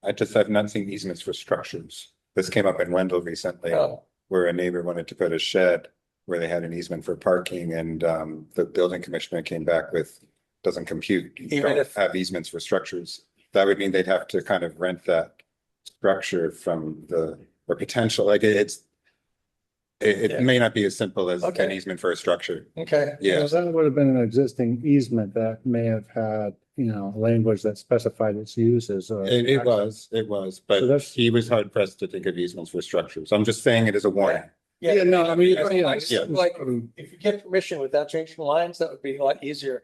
I've not seen easements for structures. This came up in Wendell recently, Oh, where a neighbor wanted to put a shed where they had an easement for parking and the building commissioner came back with, doesn't compute. You Even don't if- have easements for structures. That would mean they'd have to kind of rent that structure from or potential, like it Yeah. may not be as simple as an Okay. easement for a structure. okay. Yeah. So that would have been an existing easement that may have had, language that specified its uses or. It was, So but that's- he was hard pressed to think of easements for structures. I'm just saying it as a warning. Yeah, no, I mean, Like, if you get permission without changing the lines, that would be a lot easier.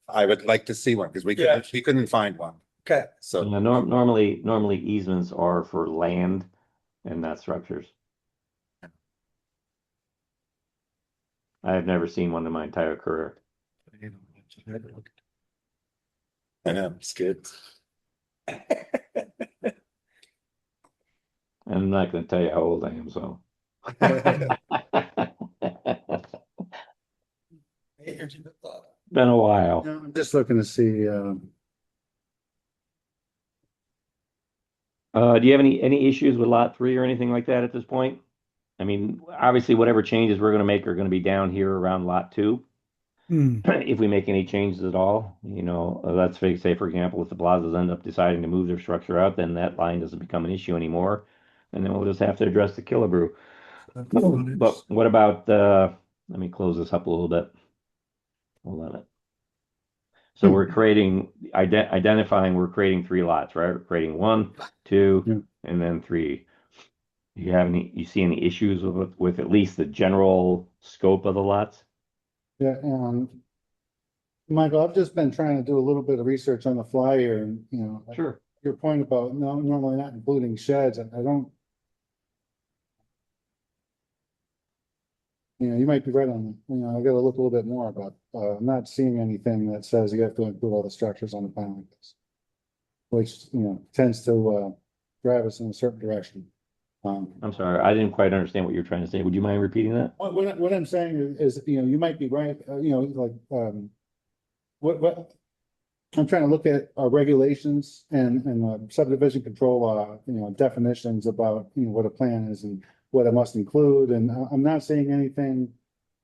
I would like to see one because we Yeah. couldn't find one. Okay, So Yeah, normally easements are for land and not structures. I have never seen one in my entire career. I know, it's good. I'm not gonna tell you how old I am, so. Been a while. I'm just looking to see, Do you have any issues with lot 3 or anything like that at this point? I mean, obviously, whatever changes we're gonna make are gonna be down here around lot 2. If we make any changes at all, let's say, for example, if the plazas end up deciding to move their structure out, then that line doesn't become an issue anymore. And then we'll just have to address the Killebrew. But what about, let me close this up a little bit. Hold on. So we're identifying, we're creating 3 lots, right? We're creating 1, 2, and then 3. You see any issues with at least the general scope of the lots? Yeah, Michael, I've just been trying to do a little bit of research on the fly here and, you know. Sure. Your point about normally not including sheds, I don't. You know, you might be right on, you know, I gotta look a little bit more, but, I'm not seeing anything that says you have to include all the structures on the plan like this. Which, you know, tends to, drive us in a certain direction. I'm sorry, I didn't quite understand what you're trying to say. Would you mind repeating that? What I'm saying is, you know, you might be right, you know, like, what. I'm trying to look at regulations and subdivision control law, you know, definitions about, you know, what a plan is and what it must include, and I'm not saying anything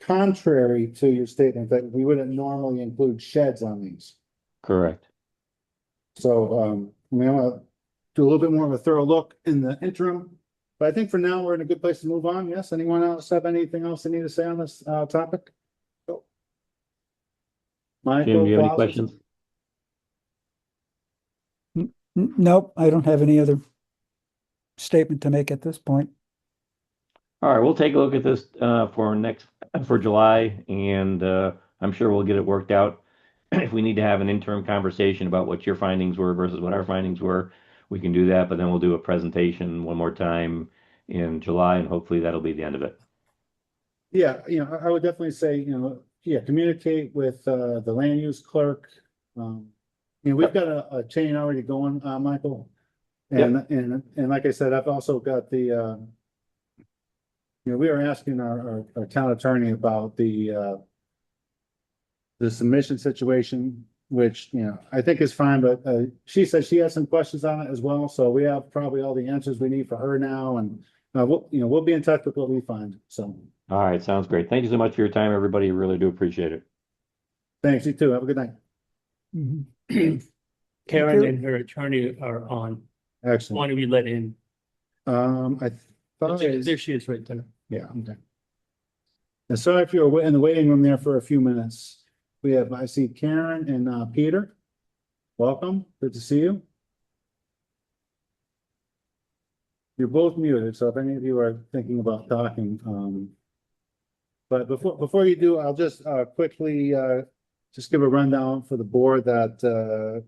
contrary to your statement that we wouldn't normally include sheds on these. Correct. So, I mean, I'm gonna do a little bit more of a thorough look in the interim. But I think for now, we're in a good place to move on. Yes, anyone else have anything else they need to say on this topic? Michael, Jim, do you have any Klaus? questions? Nope, I don't have any other statement to make at this point. All right, we'll take a look at this for July, and I'm sure we'll get it worked out. If we need to have an interim conversation about what your findings were versus what our findings were, we can do that, but then we'll do a presentation one more time in July, and hopefully that'll be the end of it. Yeah, you know, I would definitely say, you know, yeah, communicate with the land use clerk. You know, we've got a chain already going, Michael. And like I said, I've also got the you know, we were asking our town attorney about the submission situation, which, you know, I think is fine, but she said she has some questions on it as well, so we have probably all the answers we need for her now, and we'll be in touch with what we find, so. All right, sounds great. Thank you so much for your time, everybody. Really do appreciate it. Thanks, you too. Have a good night. Mhm. Karen you. and her attorney are on. Excellent. Why don't we let in? I thought, There she is right there. yeah, okay. And sorry if you're in the waiting room there for a few minutes. I see Karen and Peter. Welcome, good to see you. You're both muted, so if any of you are thinking about talking, but before you do, I'll just quickly just give a rundown for the board that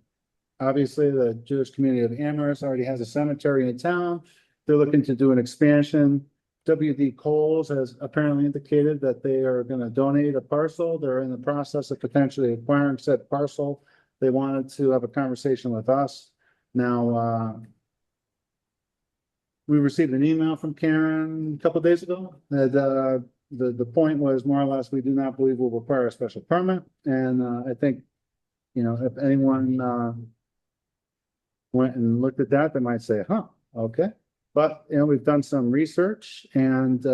obviously the Jewish community of Amherst already has a cemetery in town. They're looking to do an expansion. WD Coles has apparently indicated that they are going to donate a parcel. They're in the process of potentially acquiring said parcel. They wanted to have a conversation with us. Now, we received an email from Karen a couple of days ago that the point was more or less, we do not believe will require a special permit. And I think, you know, if anyone went and looked at that, they might say, huh, okay. But, you know, we've done some research, and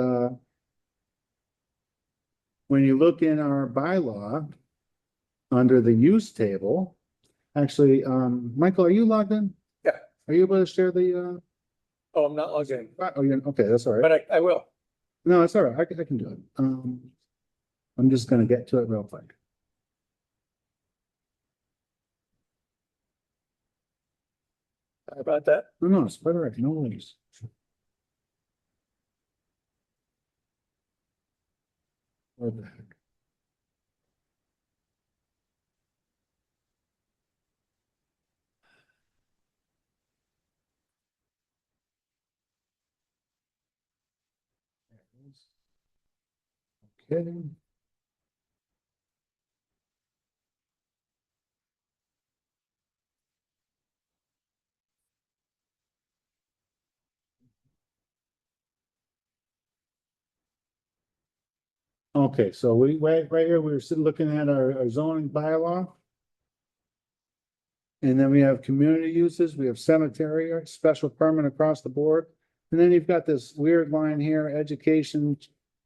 when you look in our bylaw under the use table, actually, Michael, are you logged in? Yeah. Are you able to share the Oh, I'm not logged in, oh, you're okay, that's all right. but I will. No, it's all right. I can do it. I'm just gonna get to it real quick. Sorry about that. No, it's quite all right. No worries. Where the heck? Okay. Okay, so right here, we were sitting looking at our zoning bylaw. And then we have community uses, we have cemetery, or special permit across the board. And then you've got this weird line here, education,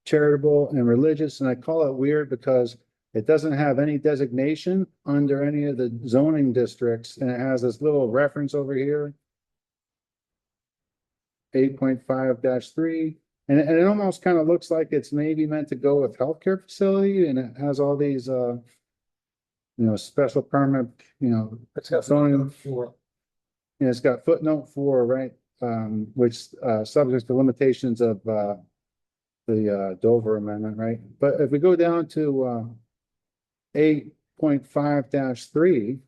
charitable and religious, and I call it weird because it doesn't have any designation under any of the zoning districts, and it has this little reference over here. 8.5-3, and it almost kind of looks like it's maybe meant to go with healthcare facility, and it has all these you know, special permit, you know, It's got zoning. four. And it's got footnote 4 right which, subject to limitations of, the Dover Amendment, right? But if we go down to, 8.5-3.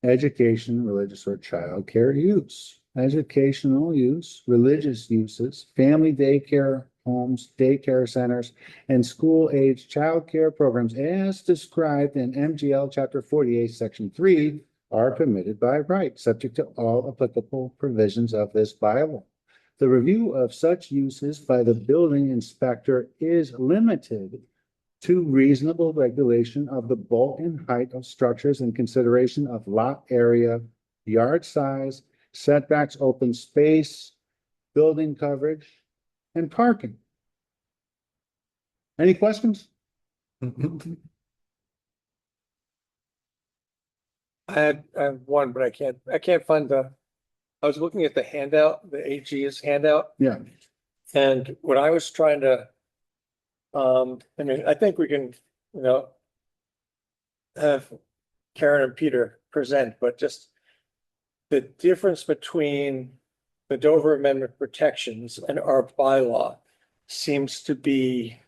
Education, religious or childcare use, educational use, religious uses, family daycare homes, daycare centers, and school-age childcare programs as described in MGL Chapter 48, Section 3 are permitted by right, subject to all applicable provisions of this bylaw. The review of such uses by the building inspector is limited to reasonable regulation of the bulk and height of structures in consideration of lot area, yard size, setbacks, open space, building coverage, and parking. Any questions? I have one, but I can't find I was looking at the handout, the AG's handout, Yeah, and when I was trying to, I mean, I think we can, have Karen and Peter present, but just the difference between the Dover Amendment protections and our bylaw seems to be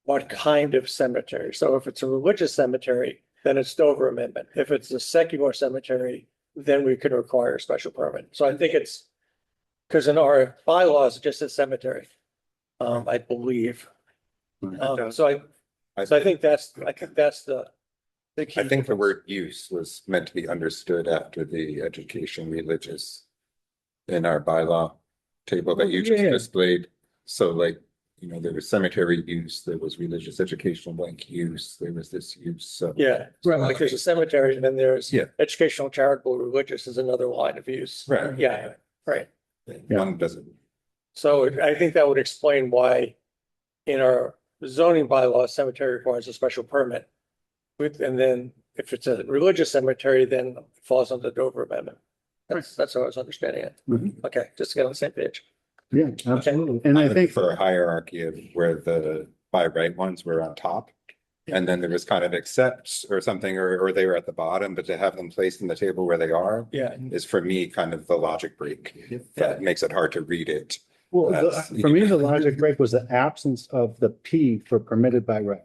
what kind of cemetery. So if it's a religious cemetery, then it's Dover Amendment. If it's a secular cemetery, then we can require a special permit. So I think it's, because in our bylaws, it just says cemetery, I believe. So I think that's the key. I think the difference. word use was meant to be understood after the education religious in our bylaw table that you just Yeah. displayed. So like, there was cemetery use, there was religious educational blank use, there was this use, so. Yeah, Right. like there's a cemetery and then there's Yeah. educational, charitable, religious is another line of use. Right. Yeah, right. One doesn't. So I think that would explain why in our zoning bylaw, cemetery requires a special permit. And then if it's a religious cemetery, then it falls under the Dover Amendment. That's how I was understanding it. Mhm. Okay, just to get on the same page. yeah, absolutely. And I think, For a hierarchy of where the by right ones were on top. And then there was kind of accepts or something, or they were at the bottom, but to have them placed in the table where they are Yeah. is for me kind of the logic break. That makes it hard to read it. well, That's- for me, the logic break was the absence of the P for permitted by right.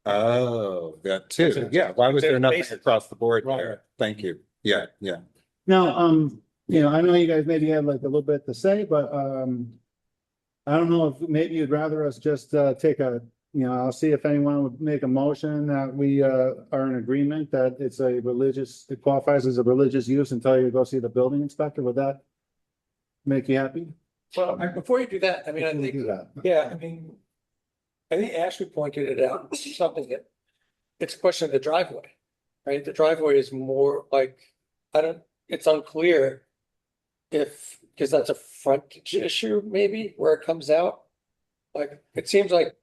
Oh, that too. Yeah, why was there nothing Basic. across the board Right. there? Thank you. Yeah, yeah. Now, I know you guys maybe have like a little bit to say, but, I don't know if maybe you'd rather us just, take I'll see if anyone would make a motion that we, are in agreement that it's it qualifies as a religious use and tell you to go see the building inspector. Would that make you happy? Well, before you do that, I mean, I We think, do that. yeah, I think Ashley pointed it out, something that it's a question of the driveway, right? The driveway is more like, it's unclear because that's a frontage issue maybe where it comes out. Like, it seems like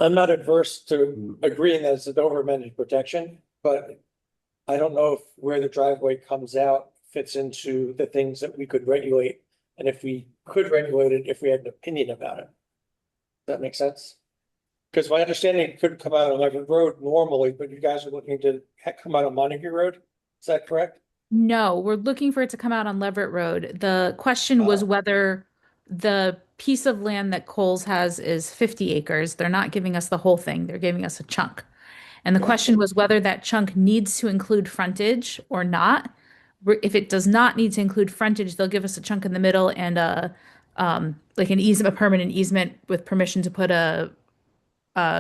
I'm not adverse to agreeing that it's a Dover Amendment protection, but I don't know if where the driveway comes out fits into the things that we could regulate. And if we could regulate it, if we had an opinion about it. Does that make sense? Because my understanding, it couldn't come out on Leavenworth Road normally, but you guys are looking to come out on Montague Road. Is that correct? No, we're looking for it to come out on Leverett Road. The question was whether the piece of land that Coles has is 50 acres. They're not giving us the whole thing. They're giving us a chunk. And the question was whether that chunk needs to include frontage or not. If it does not need to include frontage, they'll give us a chunk in the middle and like an easement, a permanent easement with permission to put a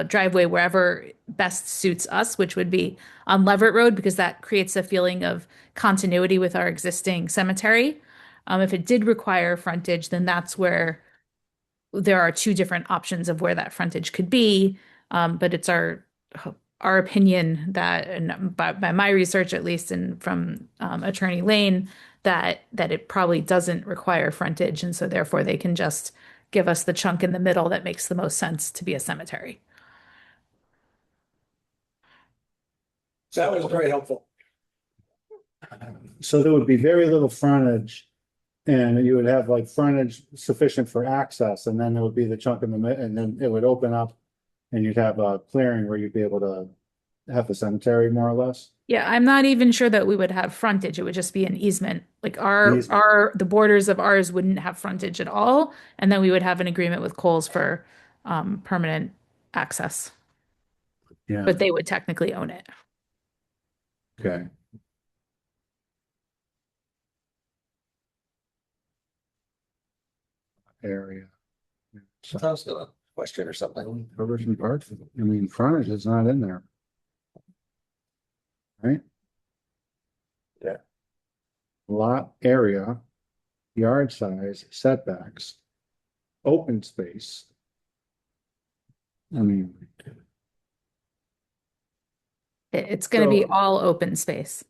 driveway wherever best suits us, which would be on Leverett Road, because that creates a feeling of continuity with our existing cemetery. If it did require frontage, then that's where there are two different options of where that frontage could be. But it's our opinion that, and by my research at least, and from Attorney Lane, that it probably doesn't require frontage, and so therefore they can just give us the chunk in the middle that makes the most sense to be a cemetery. That was very helpful. So there would be very little frontage And you would have like frontage sufficient for access, and then there would be the chunk in the mid, and then it would open up. And you'd have a clearing where you'd be able to have the cemetery more or less. Yeah, I'm not even sure that we would have frontage. It would just be an easement. Like Easement. the borders of ours wouldn't have frontage at all. And then we would have an agreement with Coles for permanent access. Yeah, But they would technically own it. okay. Area. Sounds like a question or something. Provision part, I mean, frontage is not in there. Right? Yeah. Lot area, yard size, setbacks, open space. I mean, It's going to be So- all open space.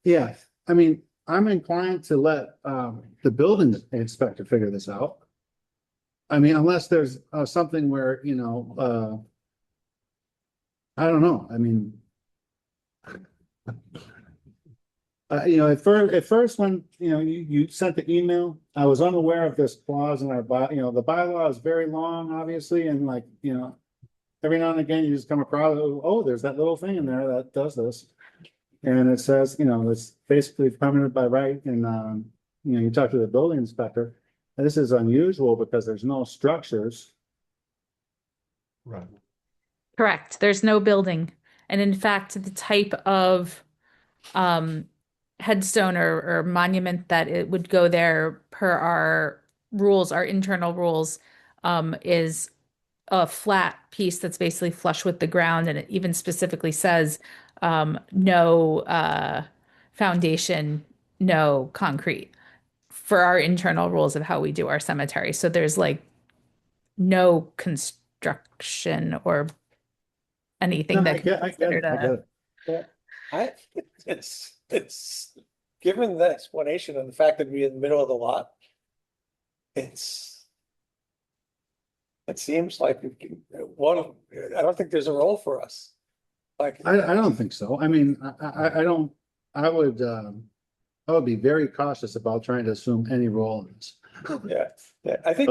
yeah, I mean, I'm inclined to let the building inspector figure this out. I mean, unless there's something where, you know, I don't know, I mean. You know, at first, when, you know, you sent the email, I was unaware of this clause in our you know, the bylaw is very long, obviously, and like, you know. Every now and again, you just come across, oh, there's that little thing in there that does this. And it says, you know, it's basically permitted by right, and you know, you talk to the building inspector. And this is unusual because there's no structures. Right. Correct. There's no building. And in fact, the type of headstone or monument that it would go there per our rules, our internal rules, is a flat piece that's basically flush with the ground. And it even specifically says no foundation, no concrete for our internal rules of how we do our cemetery. So there's like no construction or anything No, that I can get, be I get it, considered I get a. it. It's, given the explanation and the fact that we're in the middle of the lot. It seems like I don't think there's a role for us. Like, I don't think so. I mean, I don't, I would be very cautious about trying to assume any role in this. yeah, I think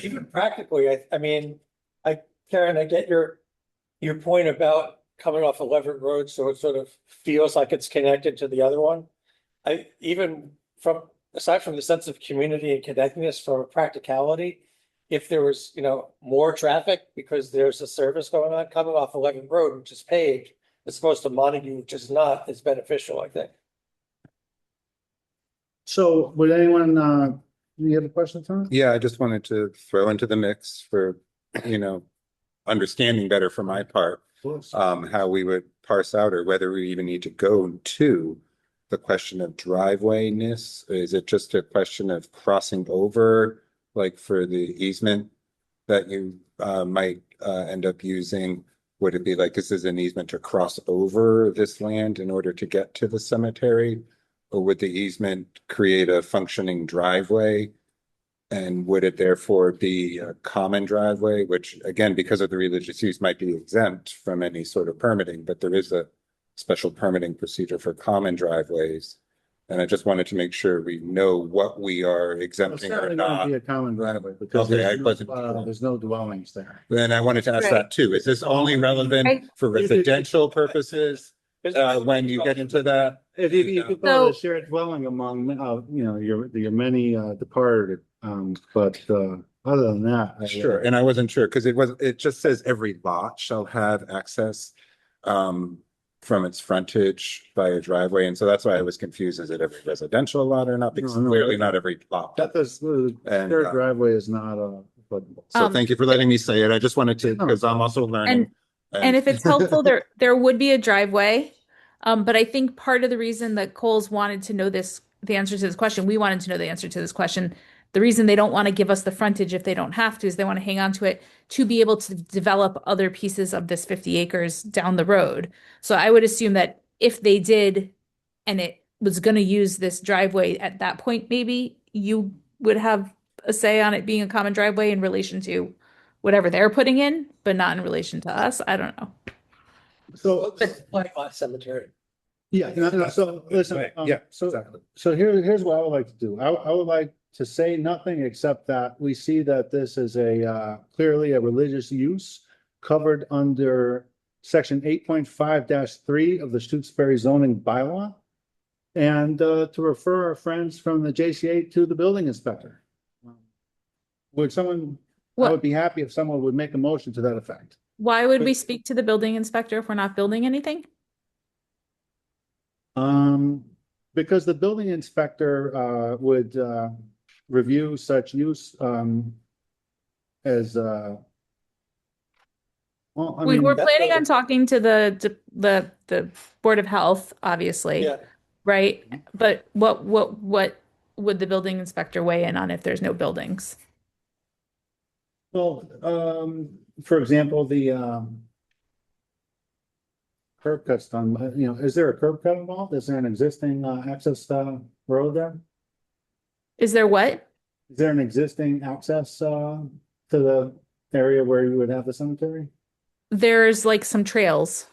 even practically, I mean, Karen, I get your point about coming off of Leverett Road, so it sort of feels like it's connected to the other one. Aside from the sense of community and connectedness for practicality, if there was, you know, more traffic because there's a service going on coming off 11th Road, which is paved, as opposed to Montague, which is not, is beneficial, I think. So would anyone, you have a question, Tom? Yeah, I just wanted to throw into the mix for, you know, understanding better for my part, how we would parse out or whether we even need to go to the question of drivewayness. Is it just a question of crossing over? Like for the easement that you might end up using, would it be like this is an easement to cross over this land in order to get to the cemetery? Or would the easement create a functioning driveway? And would it therefore be a common driveway, which again, because of the religious use might be exempt from any sort of permitting, but there is a special permitting procedure for common driveways. And I just wanted to make sure we know what we are It's exempting or certainly going to not. be a common driveway because Okay, I there's no dwellings there. Then I wanted to ask Right. that too. Is this only relevant Right. for residential purposes? When you get into that? If you could call it a So- shared dwelling among, you know, your many departed, but other than that. Sure, and I wasn't sure, because it just says every lot shall have access from its frontage by a driveway, and so that's why I was confused. Is it every residential lot or not? Because No, clearly not every lot. That is, the And, shared uh, driveway is not applicable. So Um, thank you for letting me say it. I just wanted to, because I'm also learning. And if it's helpful, there would be a driveway. But I think part of the reason that Coles wanted to know the answer to this question, we wanted to know the answer to this question. The reason they don't want to give us the frontage if they don't have to is they want to hang on to it to be able to develop other pieces of this 50 acres down the road. So I would assume that if they did and it was going to use this driveway at that point, maybe you would have a say on it being a common driveway in relation to whatever they're putting in, but not in relation to us. I don't know. So, Like my cemetery. Yeah, so listen, Right, yeah, so, exactly. so here's what I would like to do. I would like to say nothing except that we see that this is a, clearly a religious use covered under section 8.5-3 of the Stutesbury zoning bylaw. And, to refer our friends from the JCA to the building inspector. Would someone, I would be happy if someone would make a motion to that effect. Why would we speak to the building inspector if we're not building anything? Because the building inspector, would, review such use, as, well, I We mean, were planning on talking to the Board of Health, obviously, Yeah, right? But what would the building inspector weigh in on if there's no buildings? well, for example, the, curb cuts done, is there a curb cut involved? Is there an existing, access, road there? Is there what? Is there an existing access, to the area where you would have the cemetery? There's like some trails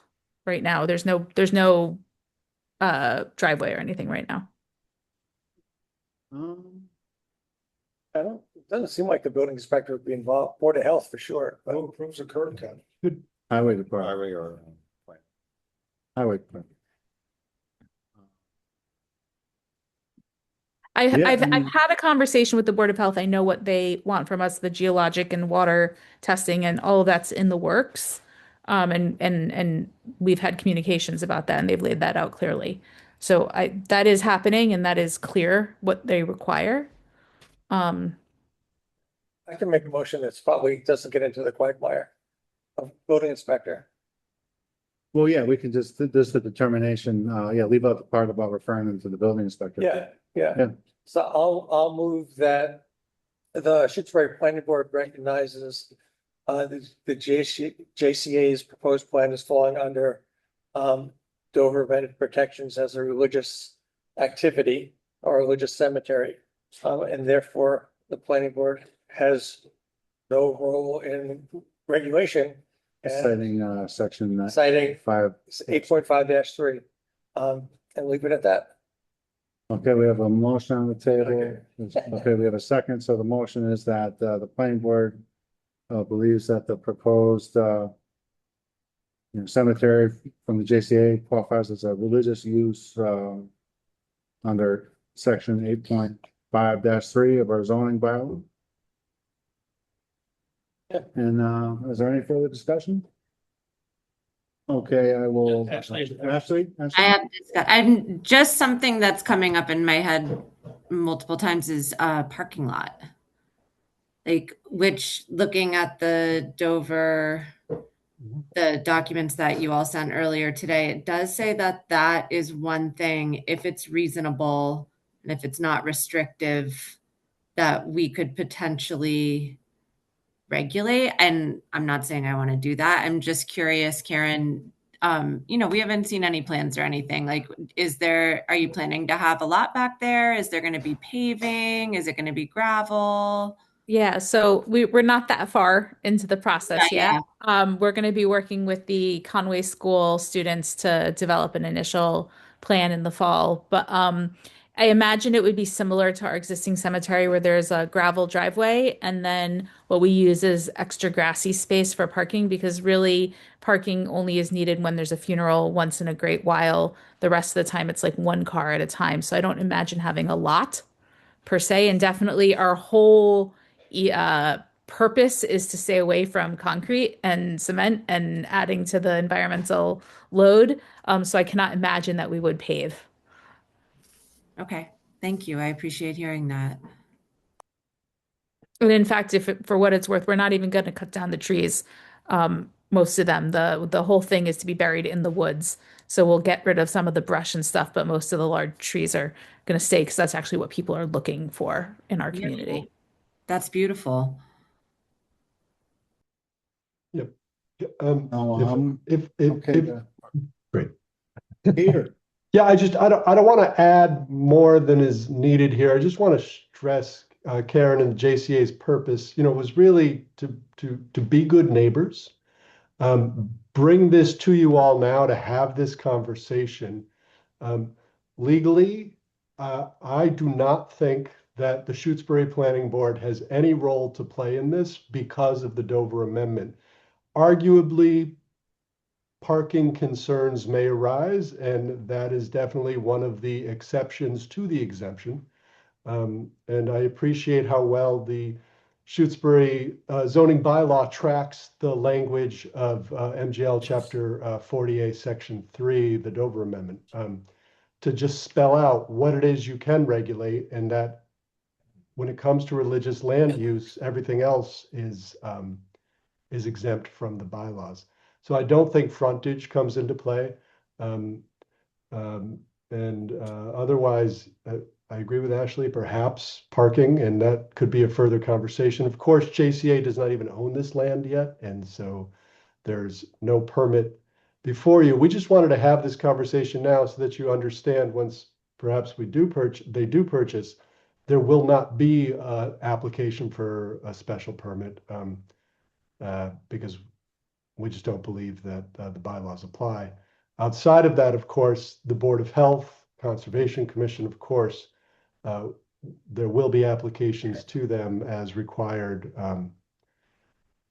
right now. There's no driveway or anything right now. it doesn't seem like the building inspector would be involved, Board of Health for sure, but. Who approves a curb cut? Highway department, Highway or. highway department. I've Yeah, I mean- had a conversation with the Board of Health. I know what they want from us, the geologic and water testing and all of that's in the works. And we've had communications about that and they've laid that out clearly. So that is happening and that is clear what they require. I can make a motion that's probably doesn't get into the quagmire of building inspector. Well, yeah, we can just, this the determination, leave out the part about referring them to the building inspector. Yeah. Yeah. So I'll move that the Shutesbury Planning Board recognizes the JCA's proposed plan is falling under Dover Vented Protections as a religious activity or religious cemetery. And therefore, the planning board has no role in regulation. Citing, section Citing 5. 8.5-3. And leave it at that. Okay, we have a motion on the table. Okay, we have a second. So the motion is that, the planning board, believes that the proposed, cemetery from the JCA qualifies as a religious use, under section 8.5-3 of our zoning bylaw. Yeah. And, is there any further discussion? Okay, I will. Ashley. Ashley? I'm just something that's coming up in my head multiple times is parking lot. Like, which looking at the Dover, the documents that you all sent earlier today, it does say that that is one thing, if it's reasonable and if it's not restrictive, that we could potentially regulate. And I'm not saying I want to do that. I'm just curious, Karen, we haven't seen any plans or anything. Like, are you planning to have a lot back there? Is there going to be paving? Is it going to be gravel? Yeah, so we're not that far into the process yet. We're going to be working with the Conway School students to develop an initial plan in the fall. But I imagine it would be similar to our existing cemetery where there's a gravel driveway and then what we use is extra grassy space for parking because really parking only is needed when there's a funeral once in a great while. The rest of the time it's like one car at a time. So I don't imagine having a lot per se. And definitely our whole purpose is to stay away from concrete and cement and adding to the environmental load. So I cannot imagine that we would pave. Okay, thank you. I appreciate hearing that. And in fact, for what it's worth, we're not even going to cut down the trees. Most of them, the whole thing is to be buried in the woods. So we'll get rid of some of the brush and stuff, but most of the large trees are going to stay because that's actually what people are looking for in our community. That's beautiful. Okay. Great. Peter. Yeah, I don't want to add more than is needed here. I just want to stress Karen and the JCA's purpose. It was really to be good neighbors. Bring this to you all now to have this conversation. Legally, I do not think that the Shutesbury Planning Board has any role to play in this because of the Dover Amendment. Arguably, parking concerns may arise, and that is definitely one of the exceptions to the exemption. And I appreciate how well the Shutesbury zoning bylaw tracks the language of MGL Chapter 40A, Section 3, the Dover Amendment, to just spell out what it is you can regulate, and that when it comes to religious land use, everything else is exempt from the bylaws. So I don't think frontage comes into play. Otherwise, I agree with Ashley, perhaps parking, and that could be a further conversation. Of course, JCA does not even own this land yet, and so there's no permit before you. We just wanted to have this conversation now so that you understand once perhaps they do purchase, there will not be an application for a special permit because we just don't believe that the bylaws apply. Outside of that, of course, the Board of Health, Conservation Commission, of course, there will be applications to them as required.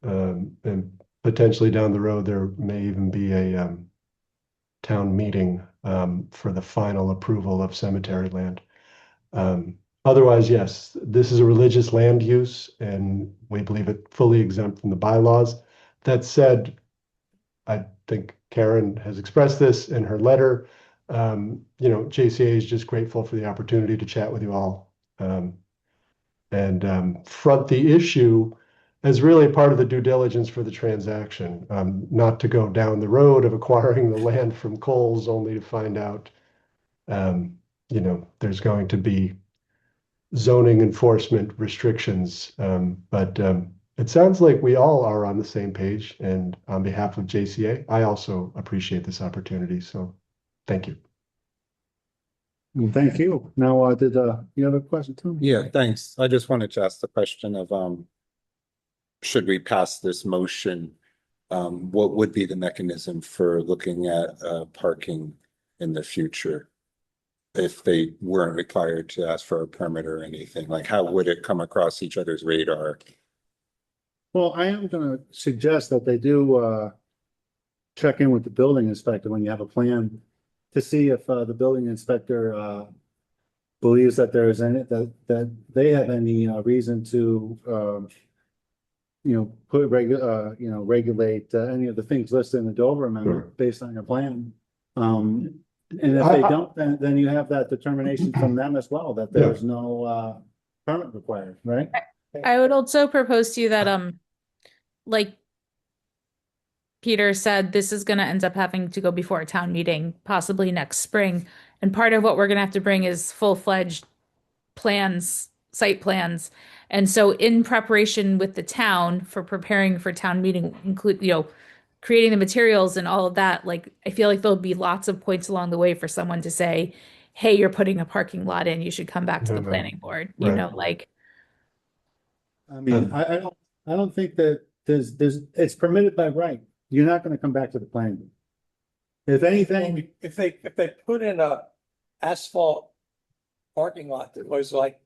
And potentially down the road, there may even be a town meeting for the final approval of cemetery land. Otherwise, yes, this is a religious land use, and we believe it fully exempt from the bylaws. That said, I think Karen has expressed this in her letter. JCA is just grateful for the opportunity to chat with you all and front the issue as really part of the due diligence for the transaction, not to go down the road of acquiring the land from Kohl's only to find out, there's going to be zoning enforcement restrictions. But it sounds like we all are on the same page, and on behalf of JCA, I also appreciate this opportunity. So thank you. Well, thank you. Now, did you have a question too? Yeah, thanks. I just wanted to ask the question of, should we pass this motion, what would be the mechanism for looking at parking in the future? If they weren't required to ask for a permit or anything, like how would it come across each other's radar? Well, I am going to suggest that they do check in with the building inspector when you have a plan to see if the building inspector believes that there is any that they have any reason to regulate any of the things listed in the Dover Amendment based on your plan. And if they don't, then you have that determination from them as well that there's no permit required, right? I would also propose to you that, like Peter said, this is going to end up having to go before a town meeting, possibly next spring. And part of what we're going to have to bring is full-fledged plans, site plans. And so in preparation with the town for preparing for town meeting, creating the materials and all of that, like, I feel like there'll be lots of points along the way for someone to say, hey, you're putting a parking lot in, you should come back to the planning board, I mean, I don't think that it's permitted by right. You're not going to come back to the planning board. If anything, if they put in a asphalt parking lot that was like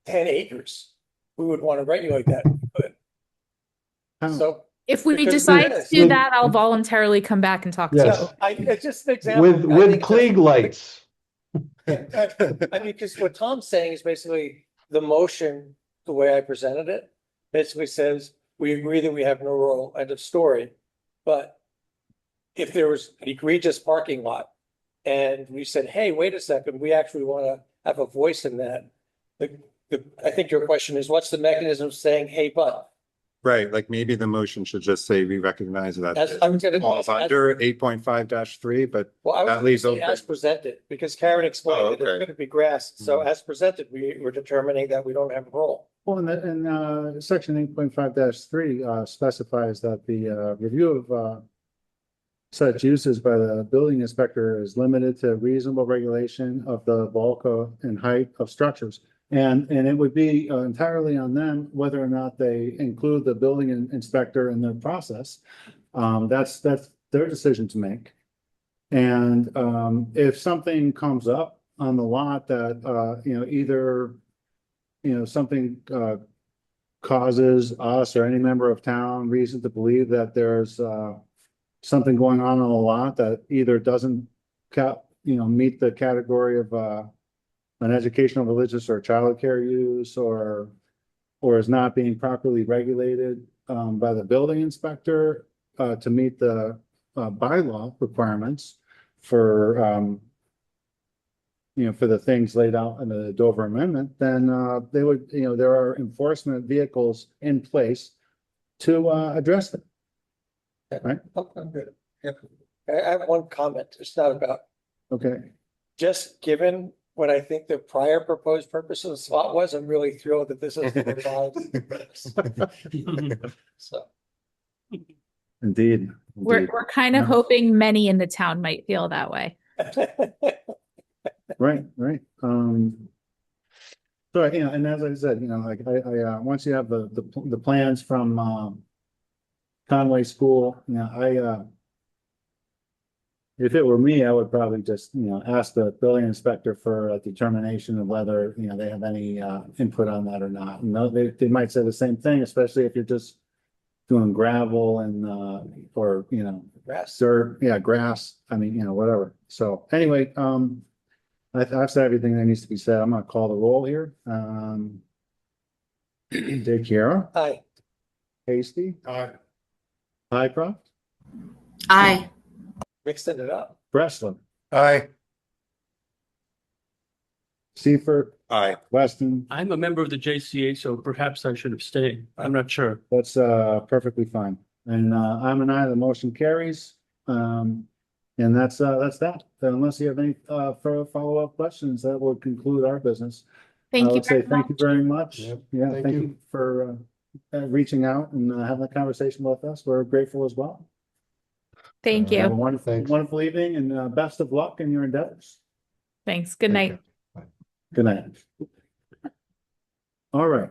10 acres, we would want to regulate that. So if we decide to do that, I'll voluntarily come back and talk to you. It's just an example. With Klieg lights. I mean, because what Tom's saying is basically the motion, the way I presented it, basically says we agree that we have no role, end of story. But if there was an egregious parking lot and we said, hey, wait a second, we actually want to have a voice in that. I think your question is, what's the mechanism of saying, hey, but? Right, like maybe the motion should just say we recognize that It falls under 8.5-3, but that leaves open. As presented, because Karen explained that it's going to be grass. So as presented, we're determining that we don't have a role. well, in section 8.5-3 specifies that the review of such uses by the building inspector is limited to reasonable regulation of the bulk and height of structures. And it would be entirely on them whether or not they include the building inspector in their process. That's their decision to make. And if something comes up on the lot that either something causes us or any member of town reason to believe that there's something going on the lot that either doesn't meet the category of an educational, religious, or childcare use, or is not being properly regulated by the building inspector to meet the bylaw requirements for for the things laid out in the Dover Amendment, then they would, there are enforcement vehicles in place to address it. Right? I'm good. I have one comment. It's not about, Okay. just given what I think the prior proposed purpose of the slot was, I'm really thrilled that this is. So. Indeed. We're kind of hoping many in the town might feel that way. Right. So, and as I said, like I once you have the plans from Conway School, if it were me, I would probably just, ask the building inspector for a determination of whether, they have any input on that or not. They might say the same thing, especially if you're just doing gravel and or Grass. dirt, grass. I mean, whatever. So anyway, I've said everything that needs to be said. I'm gonna call the roll here. Dick Chiara, Aye. Hasty, Aye. Hycroft, Aye. Mixing it up. Breslin, Aye. Seifert, Aye. Weston. I'm a member of the JCA, so perhaps I should abstain. I'm not sure. That's perfectly fine. And I'm an aye, the motion carries. And that's that. Unless you have any further follow-up questions, that would conclude our business. Thank I you would say very thank you much. very much. Yep, Yeah, thank thank you. you for reaching out and having a conversation with us. We're grateful as well. Thank Have a you. wonderful, Thanks. wonderful evening and best of luck in your endeavors. Thanks. Good night. Good night. All right.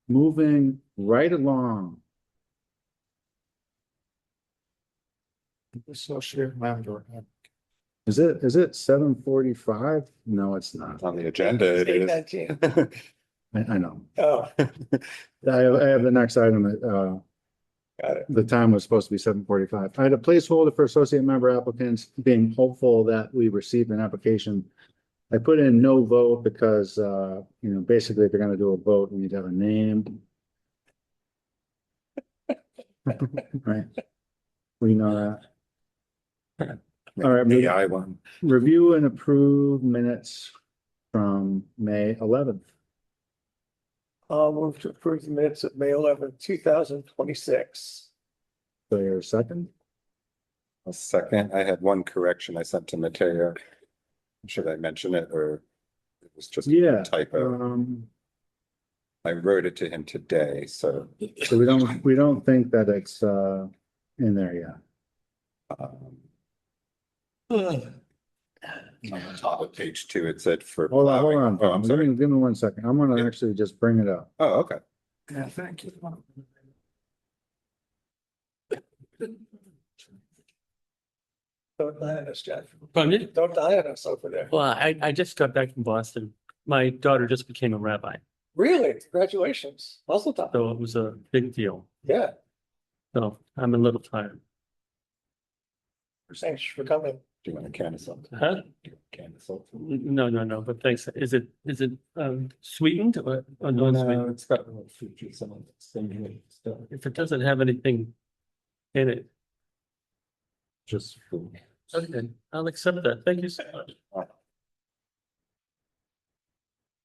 Moving right along. Associate member. Is it 7:45? No, it's not. On the agenda, it is. 8:19. I know. Oh, I have the next item. got it. The time was supposed to be 7:45. I had a placeholder for associate member applicants, being hopeful that we received an application. I put in no vote because, basically if you're gonna do a vote, we need to have a name. Right? We know that. All right, The I one. review and approve minutes from May 11th. I'll move to approve the minutes of May 11th, 2026. So your second? A second, I had one correction I sent to Mateo. Should I mention it or it was just Yeah. a typo? I wrote it to him today, so So we don't think that it's in there yet. um, on the top of page 2, it said for. Hold on. plowing. Oh, I'm sorry. Give me 1 second. I'm gonna Yeah. actually just bring it up. Oh, okay. Yeah, thank you. Don't die on us, Jeff. Pardon me? Don't die on us over there. Well, I just got back from Boston. My daughter just became a rabbi, Really? Congratulations. Mazel tov. so it was a big deal. Yeah, So I'm a little tired. thanks for coming. Do you want a can of salt? Huh? Can of salt? No, but thanks. Is it sweetened or non-sweetened? It's got a little fruit, some of it's same stuff. If it doesn't have anything in it, Just food. okay, I'll accept that. Thank you so much.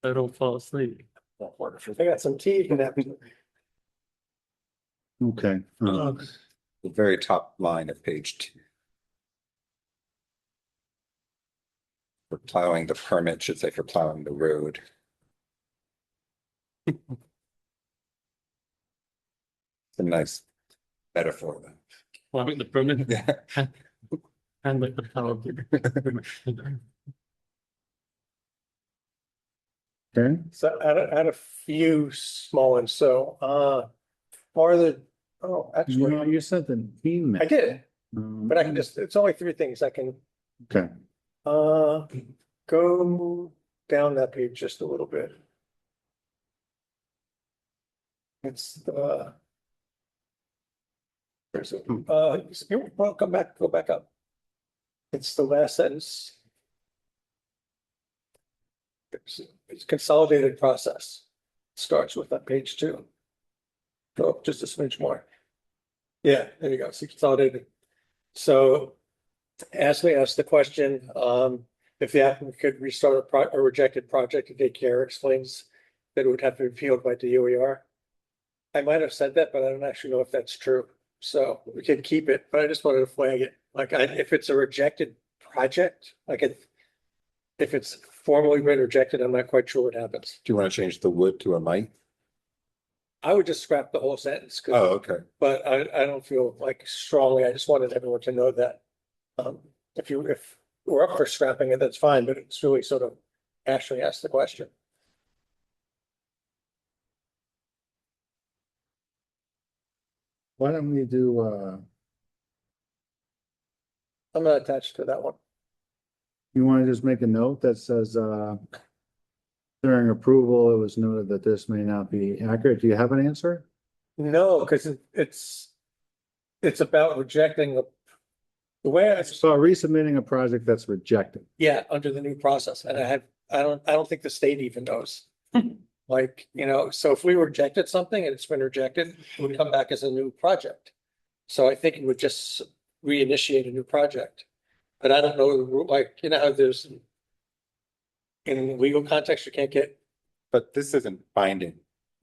I don't fall asleep. I got some tea you can have. Okay. The very top line of page 2. For plowing the permit, should say for plowing the road. It's a nice metaphor then. Plowing the permit Yeah. and like the power. Okay. So I had a few small ones, so, for the, oh, You actually, sent an email. I did. But I can just, it's only three things I can, Okay, go down that page just a little bit. It's, there's well, go back up. It's the last sentence. It's consolidated process. Starts with that page 2. Go up just a smidge more. Yeah, there you go. See, consolidated. So as we asked the question, if the applicant could restart a rejected project, the daycare explains that it would have to be appealed by DOER. I might have said that, but I don't actually know if that's true. So we can keep it, but I just wanted to flag it. Like, if it's a rejected project, like if it's formally been rejected, I'm not quite sure what happens. Do you want to change the would to a might? I would just scrap the whole sentence. Oh, okay. But I don't feel like strongly, I just wanted everyone to know that. If we're up for scrapping it, that's fine, but it's really sort of actually asked the question. why don't we do, I'm not attached to that one. you wanna just make a note that says, during approval, it was noted that this may not be accurate. Do you have an answer? No, because it's about rejecting the way I, So resubmitting a project that's rejected. yeah, under the new process, and I don't think the state even knows. Like, so if we rejected something and it's been rejected, it would come back as a new project. So I think it would just reinitiate a new project. But I don't know, like, how there's in legal context, you can't get. But this isn't binding.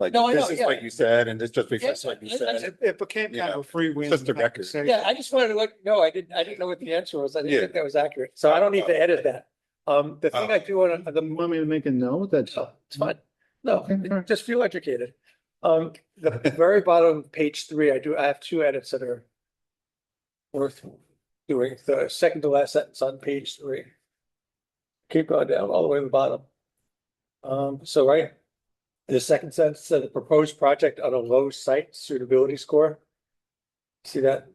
Like, No, I this know, is yeah. what you said, and this just reflects Yeah, what you said. It became kind of a freewheeling. Just a record. conversation. Yeah, I just wanted to no, I didn't know what the answer was. I didn't Yeah. think that was accurate. So I don't need to edit that. The thing I do on You want me to make a note that, no, it's fine. No, Okay, all right. just feel educated. The very bottom, page 3, I have 2 edits that are worth doing. The second to last sentence on page 3. Keep going down all the way to the bottom. So right, the second sentence said the proposed project on a low site suitability score. See that?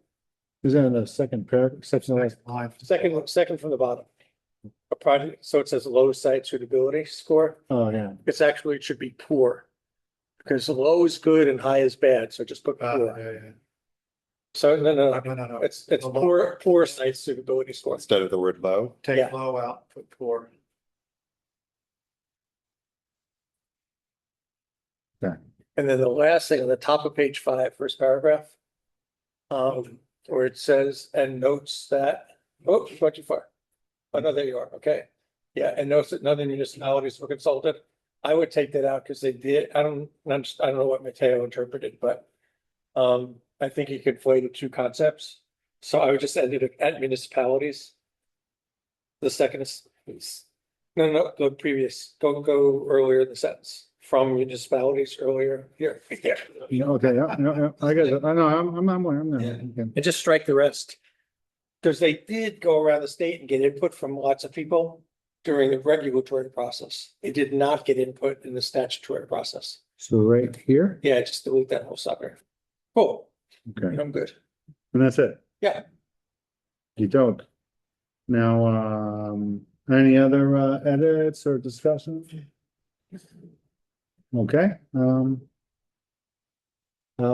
is that in the second paragraph, section of Live. Second from the bottom. A project, so it says low site suitability score. Oh, yeah. It's actually, it should be poor. Because low is good and high is bad, so just put poor. Yeah. So no, No. it's The low- poor site suitability score. Instead of the word low. Take Yeah. low out, put poor. And then the last thing on the top of page 5, first paragraph. Where it says, and notes that, oh, you went too far. Oh, no, there you are, okay. Yeah, and notes that none of the municipalities were consulted. I would take that out because they did, I don't know what Mateo interpreted, but. I think he conflated 2 concepts. So I would just end it at municipalities. The second is, no, the previous, go earlier in the sentence. From municipalities earlier, here. Okay, yeah, I got it. I know, I'm there. Yeah. Okay. And just strike the rest. Because they did go around the state and get input from lots of people during the regulatory process. They did not get input in the statutory process. So right here, Yeah, just delete that whole sucker. Cool, okay, I'm good. and that's it. Yeah. You don't. Now, any other edits or discussions? Okay, I'll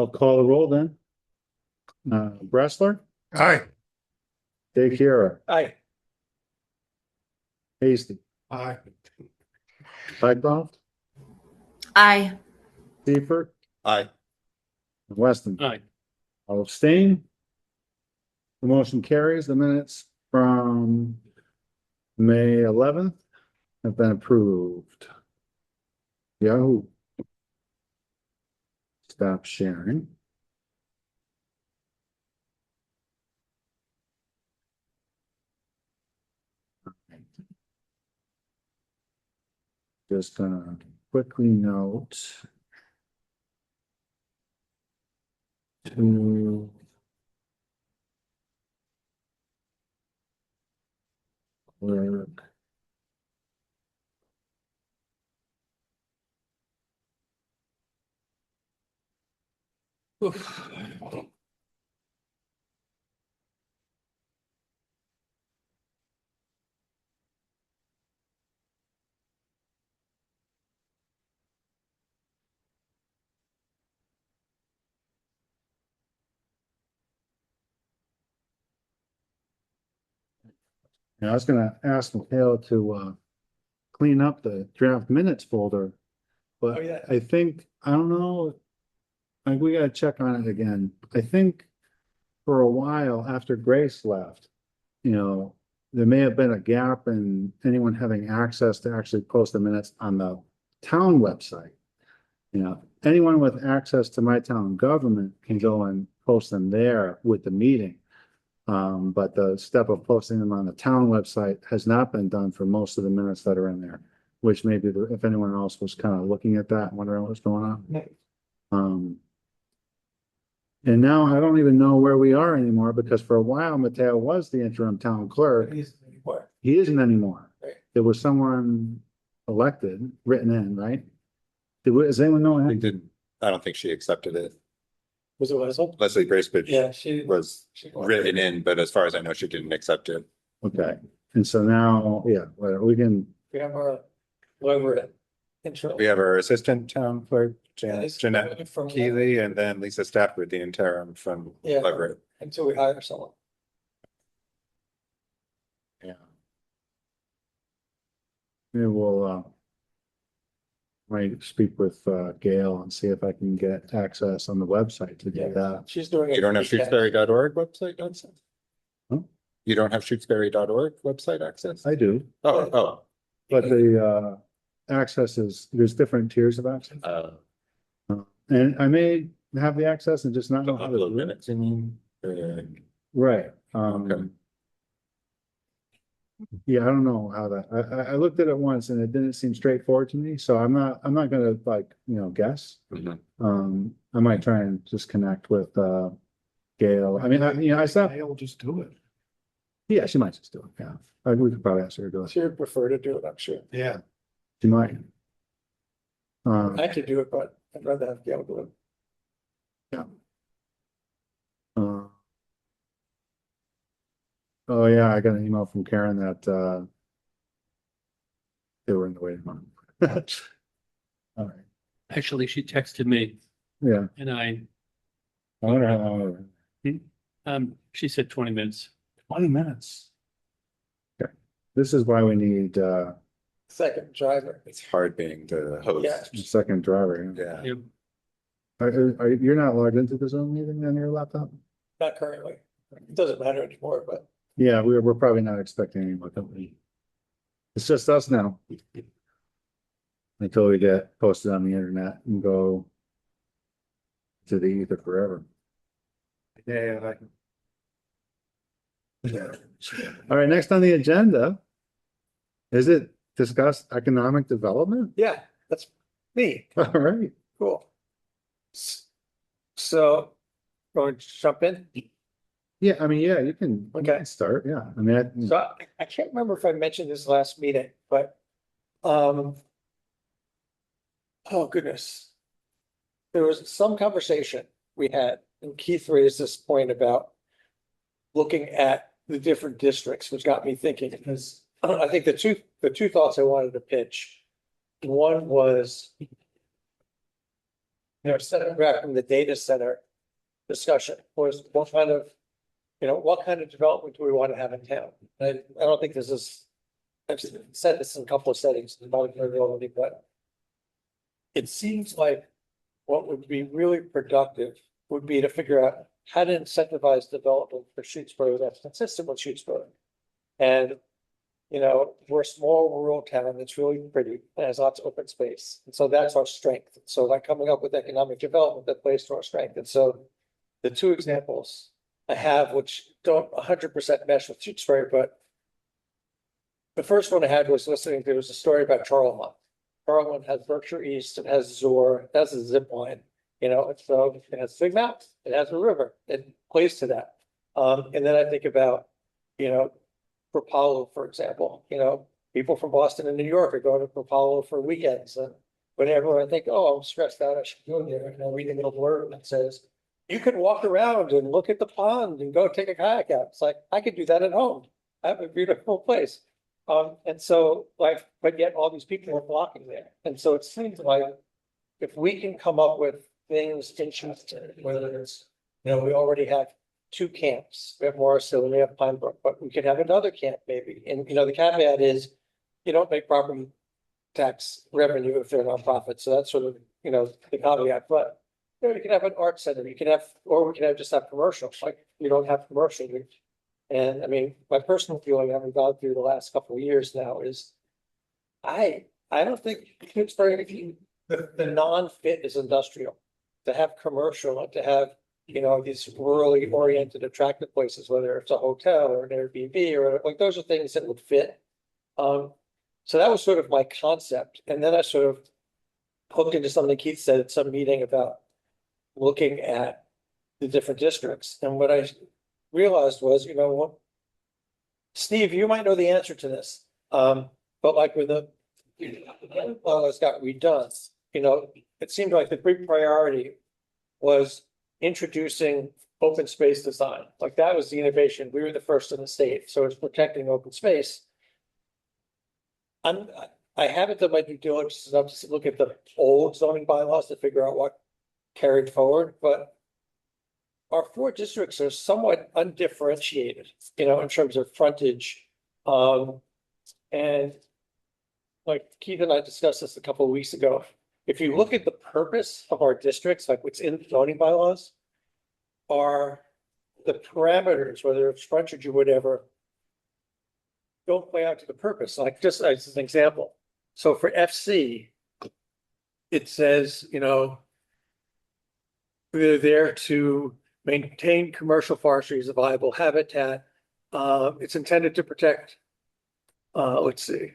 call the roll then. Bressler, Aye. Dave Kira, Aye. Hasty, Aye. Pycroft, Aye. Seifert, Aye. Weston. Aye. I'll abstain. The motion carries. The minutes from May 11th have been approved. Yahoo. Stop sharing. Just gonna quickly note to clerk. And I was gonna ask Mikhail to clean up the draft minutes folder. Oh, But yeah. I think, I don't know. I think we gotta check on it again. I think for a while after Grace left, you know, there may have been a gap in anyone having access to actually post the minutes on the town website. You know, anyone with access to My Town Government can go and post them there with the meeting. But the step of posting them on the town website has not been done for most of the minutes that are in there, which maybe if anyone else was kind of looking at that, and wondering what's going on. And now I don't even know where we are anymore, because for a while Mateo was the interim town clerk. He isn't anymore. Right. There was someone elected, written in, right? Does anyone know? He didn't, I don't think she accepted it. Was it Leslie? Leslie Bracebridge Yeah, she was written in, but as far as I know, she didn't accept it. Okay, and so now, yeah, well, we can, We have our, whoever, intro. We have our assistant town clerk, Jeanette From Keeley, and then Lisa Stafford, the interim from Yeah. Leverett. Until we hire someone. yeah. We will, might speak with Gail and see if I can get access on the website to do Yeah. that. She's doing it. You don't have Shutesbury.org website access? Huh? You don't have Shutesbury.org website access? I do, Oh, but the access is, there's different tiers of access. And I may have the access and just not know how to upload do it. minutes, you mean? Right, Okay. yeah, I don't know how that, I looked at it once and it didn't seem straightforward to me, so I'm not gonna like, guess. Mhm. I might try and just connect with Gail. I mean, I saw, They'll just do it. yeah, she might just do it, yeah. We could probably ask her to do it. She would prefer to do it, I'm sure. Yeah. She might. I could do it, but I'd rather have Gail do it. Oh, yeah, I got an email from Karen that they were in the waiting room. All right, Actually, she texted me yeah, and I wonder how long. she said 20 minutes. 20 minutes. Okay, this is why we need Second driver. It's hard being the host. Yeah. a second driver. Yeah. Yep. You're not logged into the Zoom meeting on your laptop? Not currently. It doesn't matter anymore, but Yeah, we're probably not expecting any more company. It's just us now. Until we get posted on the internet and go to the ether forever. Yeah, All right, next on the agenda. Is it discuss economic development? yeah, that's me. All right. Cool. So, going to jump in? Yeah, I mean, yeah, you can Okay. start, yeah. I mean, So I can't remember if I mentioned this last meeting, but, oh goodness. There was some conversation we had, and Keith raised this point about looking at the different districts, which got me thinking, because I think the two thoughts I wanted to pitch. One was, stepping back from the data center discussion, was what kind of development do we want to have in town? I don't think this is, I've said this in a couple of settings, but it seems like what would be really productive would be to figure out how to incentivize development for Shutesbury that's consistent with Shutesbury. And, we're a small rural town that's really pretty, and has lots of open space. And so that's our strength. So like coming up with economic development that plays to our strength. And so the two examples I have, which don't 100% mesh with Shutesbury, but the first one I had was listening, there was a story about Charlemont. Charlemont has Berkshire East, it has Zor, it has a zip line, so it has big maps, it has a river, it plays to that. And then I think about, Rapallo, for example, people from Boston and New York are going to Rapallo for weekends. And whenever I think, oh, I'm stressed out, I should go there, read a little blurb that says, you can walk around and look at the pond and go take a kayak out. It's like, I could do that at home. I have a beautiful place. And so but yet all these people are flocking there. And so it seems like if we can come up with things in Shutesbury, whether it's, we already have two camps. We have Morris Hill and we have Pine Brook, but we could have another camp maybe. And, the caveat is you don't make property tax revenue if they're nonprofit. So that's sort of, the caveat, but you can have an art center, or we can just have commercial, like you don't have commercial. And I mean, my personal feeling, having gone through the last couple of years now is I don't think it's very, the non-fit is industrial. To have commercial and to have, these rurally oriented attractive places, whether it's a hotel or an Airbnb or like, those are things that would fit. So that was sort of my concept. And then I sort of hooked into something Keith said at some meeting about looking at the different districts. And what I realized was, Steve, you might know the answer to this. But like when the bylaws got redone, it seemed like the big priority was introducing open space design. Like that was the innovation. We were the first in the state. So it's protecting open space. I haven't done my due diligence enough to look at the old zoning bylaws to figure out what carried forward, but our four districts are somewhat undifferentiated, in terms of frontage. And like Keith and I discussed this a couple of weeks ago. If you look at the purpose of our districts, like what's in zoning bylaws, are the parameters, whether it's frontage or whatever, don't play out to the purpose. Like just as an example. So for FC, it says, we're there to maintain commercial forestry as a viable habitat. It's intended to protect, let's see,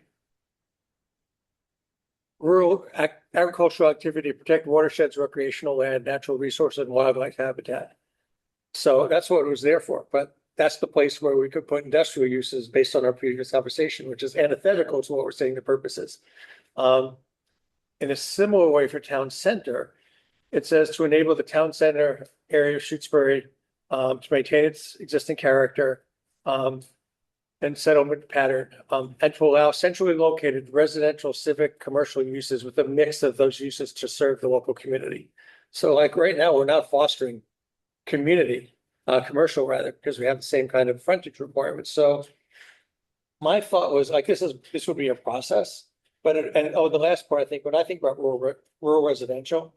rural agricultural activity, protect watersheds, recreational land, natural resources, and wildlife habitat. So that's what it was there for. But that's the place where we could put industrial uses based on our previous conversation, which is antithetical to what we're saying the purpose is. In a similar way for town center, it says to enable the town center area of Shutesbury to maintain its existing character and settlement pattern, and to allow centrally located residential, civic, commercial uses with a mix of those uses to serve the local community. So like right now, we're not fostering community, commercial rather, because we have the same kind of frontage requirements. So my thought was like, this would be a process, but, the last part, I think, when I think about rural residential,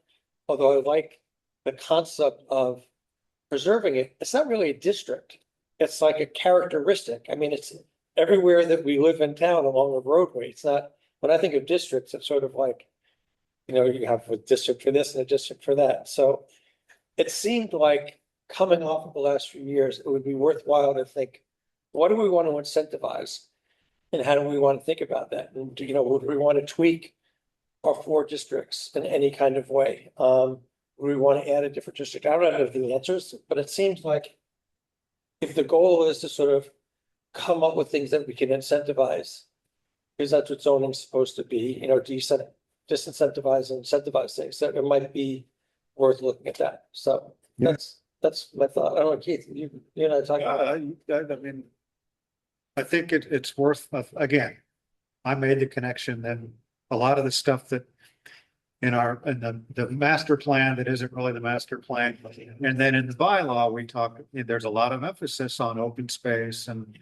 although I like the concept of preserving it, it's not really a district. It's like a characteristic. I mean, it's everywhere that we live in town along a roadway. It's not, when I think of districts, it's sort of like, you have a district for this and a district for that. So it seemed like coming off of the last few years, it would be worthwhile to think, what do we want to incentivize? And how do we want to think about that? And, would we want to tweak our four districts in any kind of way? Would we want to add a different district? I don't have the answers, but it seems like if the goal is to sort of come up with things that we can incentivize, because that's what zoning is supposed to be, disincentivize and incentivize things, that it might be worth looking at that. So that's my thought. I don't know, Keith, you and I talking about. I mean, I think it's worth, again, I made the connection that a lot of the stuff that in the master plan that isn't really the master plan. And then in the bylaw, there's a lot of emphasis on open space and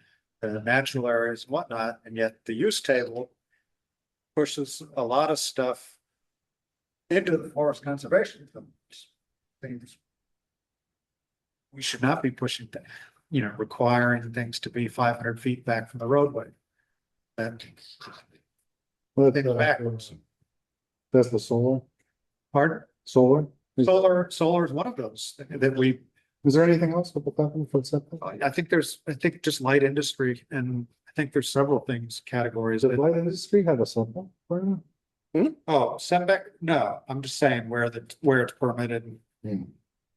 natural areas and whatnot. And yet the use table pushes a lot of stuff into the forest conservation things. We should not be pushing that, requiring things to be 500 feet back from the roadway. That things backwards. That's the solar, Pardon? solar. Solar is one of those that we, Is there anything else with the company for setback? I think just light industry, and I think there's several things, categories. Does light industry have a setback? Oh, setback? No, I'm just saying where it's permitted.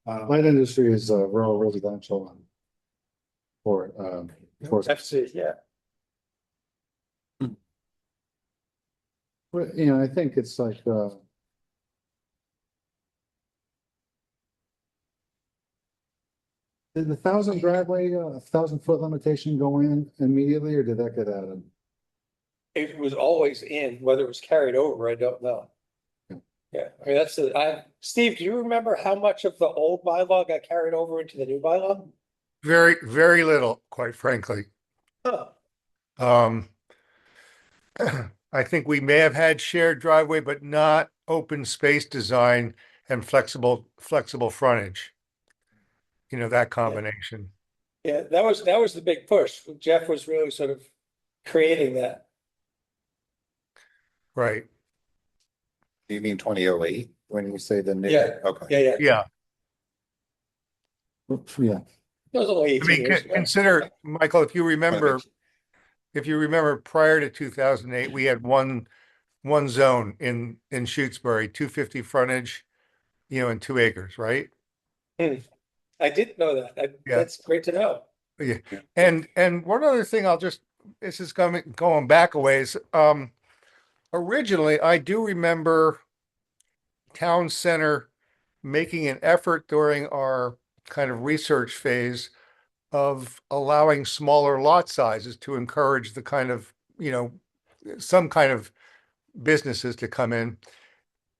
Light industry is rural residential or FC, yeah. But, I think it's like, did the 1,000 driveway, 1,000-foot limitation go in immediately, or did that get added? It was always in, whether it was carried over, I don't know. Yeah, I mean, Steve, do you remember how much of the old bylaw got carried over into the new bylaw? very, very little, quite frankly. Huh. Um, I think we may have had shared driveway, but not open space design and flexible frontage. You know, that combination. Yeah, that was the big push. Jeff was really sort of creating that. Right. Do you mean 2008 when you say the new? Yeah. Okay. Yeah, yeah. Yeah. Yeah, It was only I 18 mean, years ago. consider, Michael, if you remember prior to 2008, we had one zone in Shutesbury, 250 frontage, you know, and 2 acres, right? I didn't know that. Yeah. That's great to know. Yeah. And one other thing this is going back a ways. Originally, I do remember Town Center making an effort during our kind of research phase of allowing smaller lot sizes to encourage the kind of, you know, some kind of businesses to come in.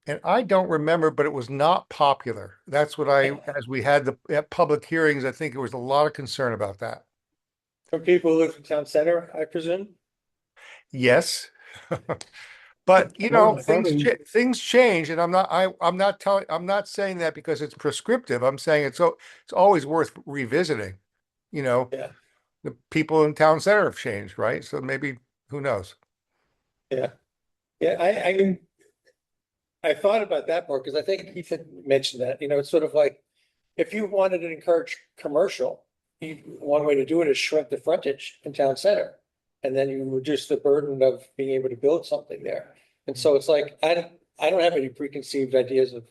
And I don't remember, but it was not popular. That's what as we had the public hearings, I think there was a lot of concern about that. For people who live in town center, I presume. Yes. But you know, Well, things change, and I'm not saying that because it's prescriptive. I'm saying it's always worth revisiting. You know, Yeah. the people in town center have changed, right? So maybe, who knows? Yeah. Yeah, I thought about that more because I think Keith had mentioned that, you know, it's sort of like if you wanted to encourage commercial, one way to do it is shrink the frontage in town center. And then you reduce the burden of being able to build something there. And so it's like, I don't have any preconceived ideas of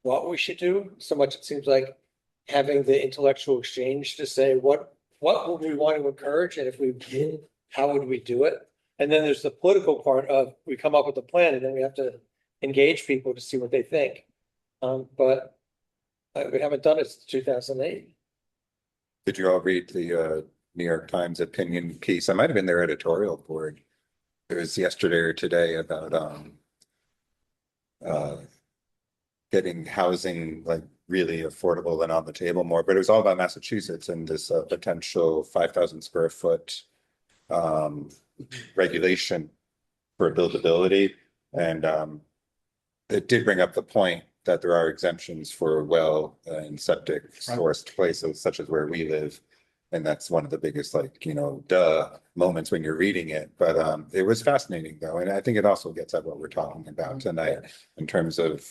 what we should do. So much it seems like having the intellectual exchange to say, what would we want to encourage? And if we did, how would we do it? And then there's the political part of we come up with a plan and then we have to engage people to see what they think. But we haven't done it since 2008. Did you all read the New York Times opinion piece? I might have been their editorial board. It was yesterday or today about getting housing like really affordable and on the table more, but it was all about Massachusetts and this potential 5,000 square foot regulation for buildability. And it did bring up the point that there are exemptions for well and septic sourced places such as where we live. And that's one of the biggest, like, you know, moments when you're reading it. But it was fascinating though. And I think it also gets at what we're talking about tonight in terms of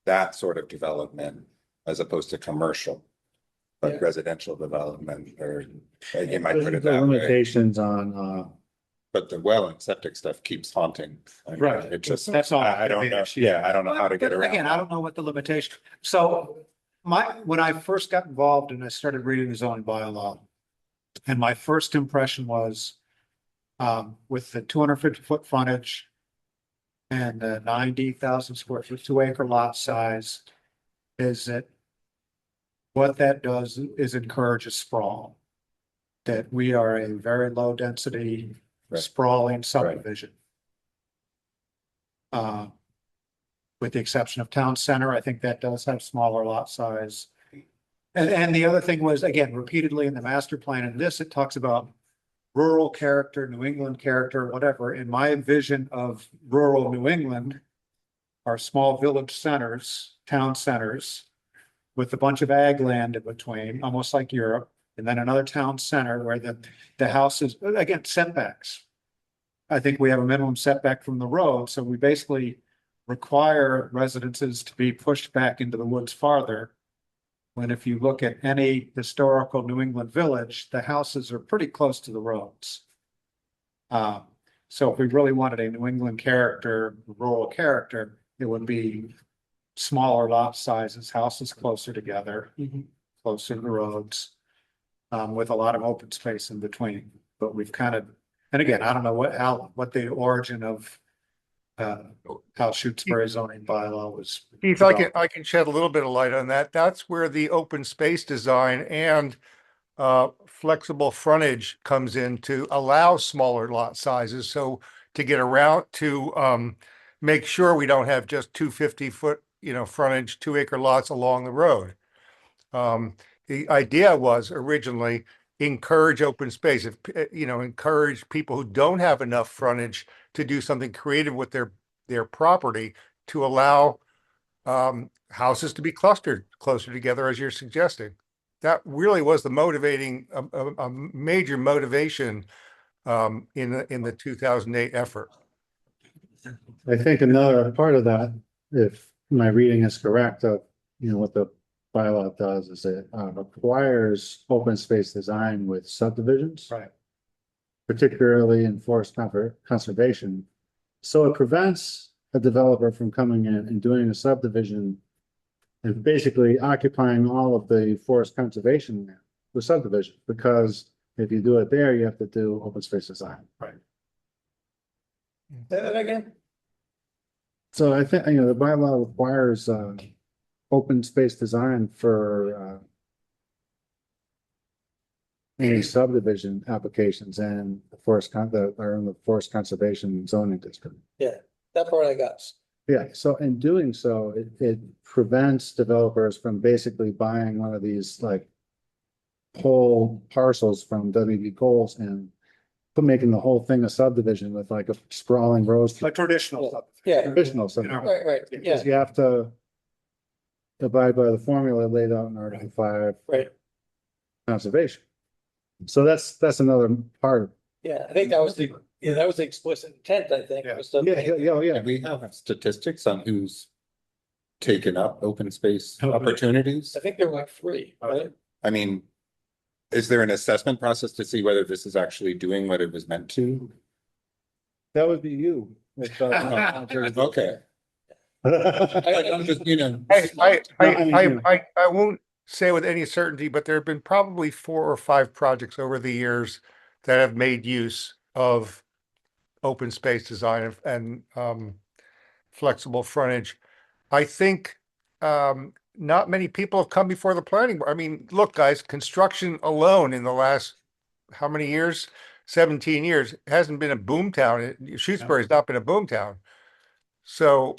that sort of development as opposed to commercial, like residential development, or you might put it the that way. limitations on, But the well and septic stuff keeps haunting. I mean, Right. It just, That's all. I don't know. Yeah, I don't know how to get around. Again, I don't know what the limitation, so when I first got involved and I started reading the zoning bylaw, and my first impression was, with the 250-foot frontage and the 90,000 square foot 2 acre lot size, is that what that does is encourage a sprawl. That we are a very low density Right. sprawling subdivision. With the exception of town center, I think that does have smaller lot size. And the other thing was, again, repeatedly in the master plan, and this, it talks about rural character, New England character, whatever. In my vision of rural New England are small village centers, town centers, with a bunch of ag land in between, almost like Europe. And then another town center where the houses, again, setbacks. I think we have a minimum setback from the road, so we basically require residences to be pushed back into the woods farther. When if you look at any historical New England village, the houses are pretty close to the roads. So if we really wanted a New England character, rural character, it would be smaller lot sizes, houses closer together, closer to the roads, with a lot of open space in between. But we've kind of, and again, I don't know what the origin of how Shutesbury zoning bylaw was. Keith, I can shed a little bit of light on that. That's where the open space design and flexible frontage comes in to allow smaller lot sizes. So to get around to make sure we don't have just 250-foot, you know, frontage, 2 acre lots along the road. the idea was originally encourage open space, if, encourage people who don't have enough frontage to do something creative with their property to allow houses to be clustered closer together, as you're suggesting. That really was the motivating, a major motivation in the 2008 effort. I think another part of that, if my reading is correct, of, what the bylaw does is it requires open space design with subdivisions. Right. Particularly in forest conservation. So it prevents a developer from coming in and doing a subdivision and basically occupying all of the forest conservation land with subdivision, because if you do it there, you have to do open space design. Right. Say that again? So I think, the bylaw requires open space design for any subdivision applications and the that are in the forest conservation zoning district. Yeah, that part I got. Yeah, so in doing so, it prevents developers from basically buying one of these like whole parcels from W.B. Coles and making the whole thing a subdivision with like a sprawling rows. A traditional stuff. Yeah, Traditional subdivision. right, yeah, Because you have to abide by the formula laid out in Article 5. right. Conservation. So that's another part. Yeah, I think that was the explicit intent, I think. Was to- Yeah. We have statistics on who's taken up open space opportunities. I think there were like 3, right? I mean, is there an assessment process to see whether this is actually doing what it was meant to? That would be you. Okay. I'm just, I won't say with any certainty, but there have been probably 4 or 5 projects over the years that have made use of open space design and flexible frontage. I think not many people have come before the planning board. I mean, look, guys, construction alone in the last how many years? 17 years hasn't been a boom town. Shutesbury has not been a boom town. So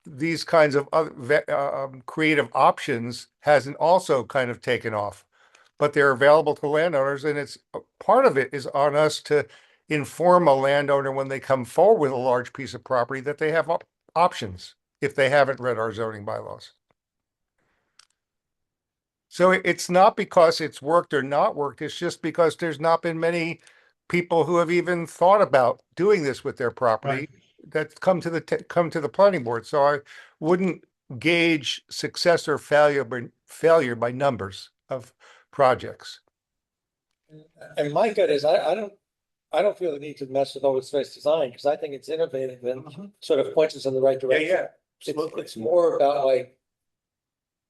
these kinds of creative options hasn't also kind of taken off, but they're available to landowners, and it's part of it is on us to inform a landowner when they come forward with a large piece of property that they have options if they haven't read our zoning bylaws. So it's not because it's worked or not worked, it's just because there's not been many people who have even thought about doing this with their property that come to the planning board. So I wouldn't gauge success or failure by numbers of projects. And my gut is I don't feel the need to mess with open space design because I think it's innovative and sort of points us in the right direction. It's more about like,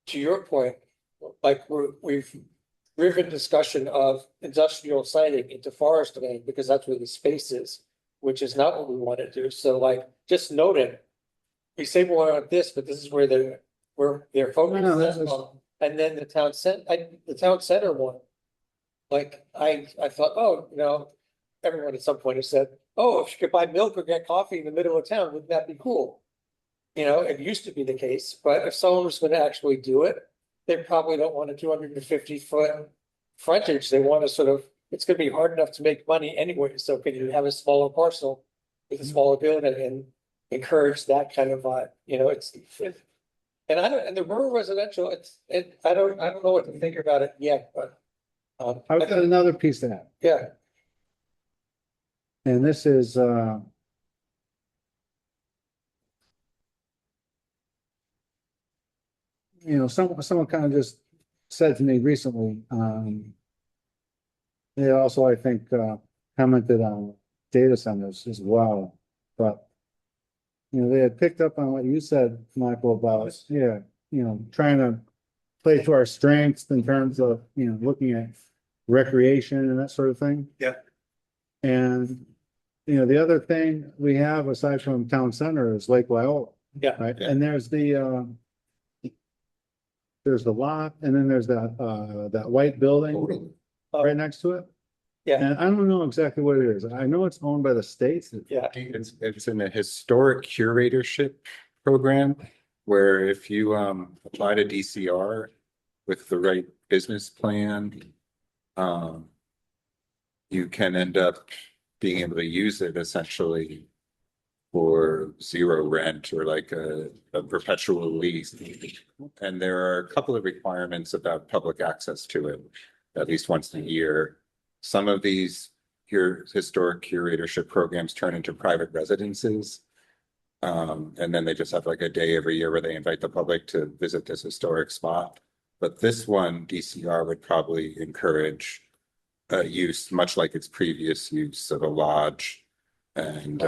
to your point, like we've driven discussion of industrial siting into forest land because that's where the space is, which is not what we want to do. So like just noting, we say we want this, but this is where they're focused. And then the town center one, like I thought, everyone at some point has said, oh, if you could buy milk or get coffee in the middle of town, wouldn't that be cool? It used to be the case, but if someone was going to actually do it, they probably don't want a 250-foot frontage. They want to it's going to be hard enough to make money anyway. So can you have a smaller parcel with a smaller building and encourage that kind of and the rural residential, I don't know what to think about it yet, but I've got another piece to that. Yeah. And this is someone kind of just said to me recently, they also, I think, commented on data centers as well, but they had picked up on what you said, Michael, about, trying to play to our strengths in terms of, looking at recreation and that sort of thing. Yeah. And, the other thing we have aside from town center is Lake Wyola. Yeah. Right. Yeah. And there's the lot, and then there's that white building right next to it. Yeah. And I don't know exactly what it is. I know it's owned by the state. Yeah. It's in a historic curatorship program where if you apply to DCR with the right business plan, you can end up being able to use it essentially for zero rent or like a perpetual lease. And there are a couple of requirements about public access to it, at least once a year. Some of these historic curatorship programs turn into private residences. And then they just have like a day every year where they invite the public to visit this historic spot. But this one, DCR would probably encourage use, much like its previous use of a lodge and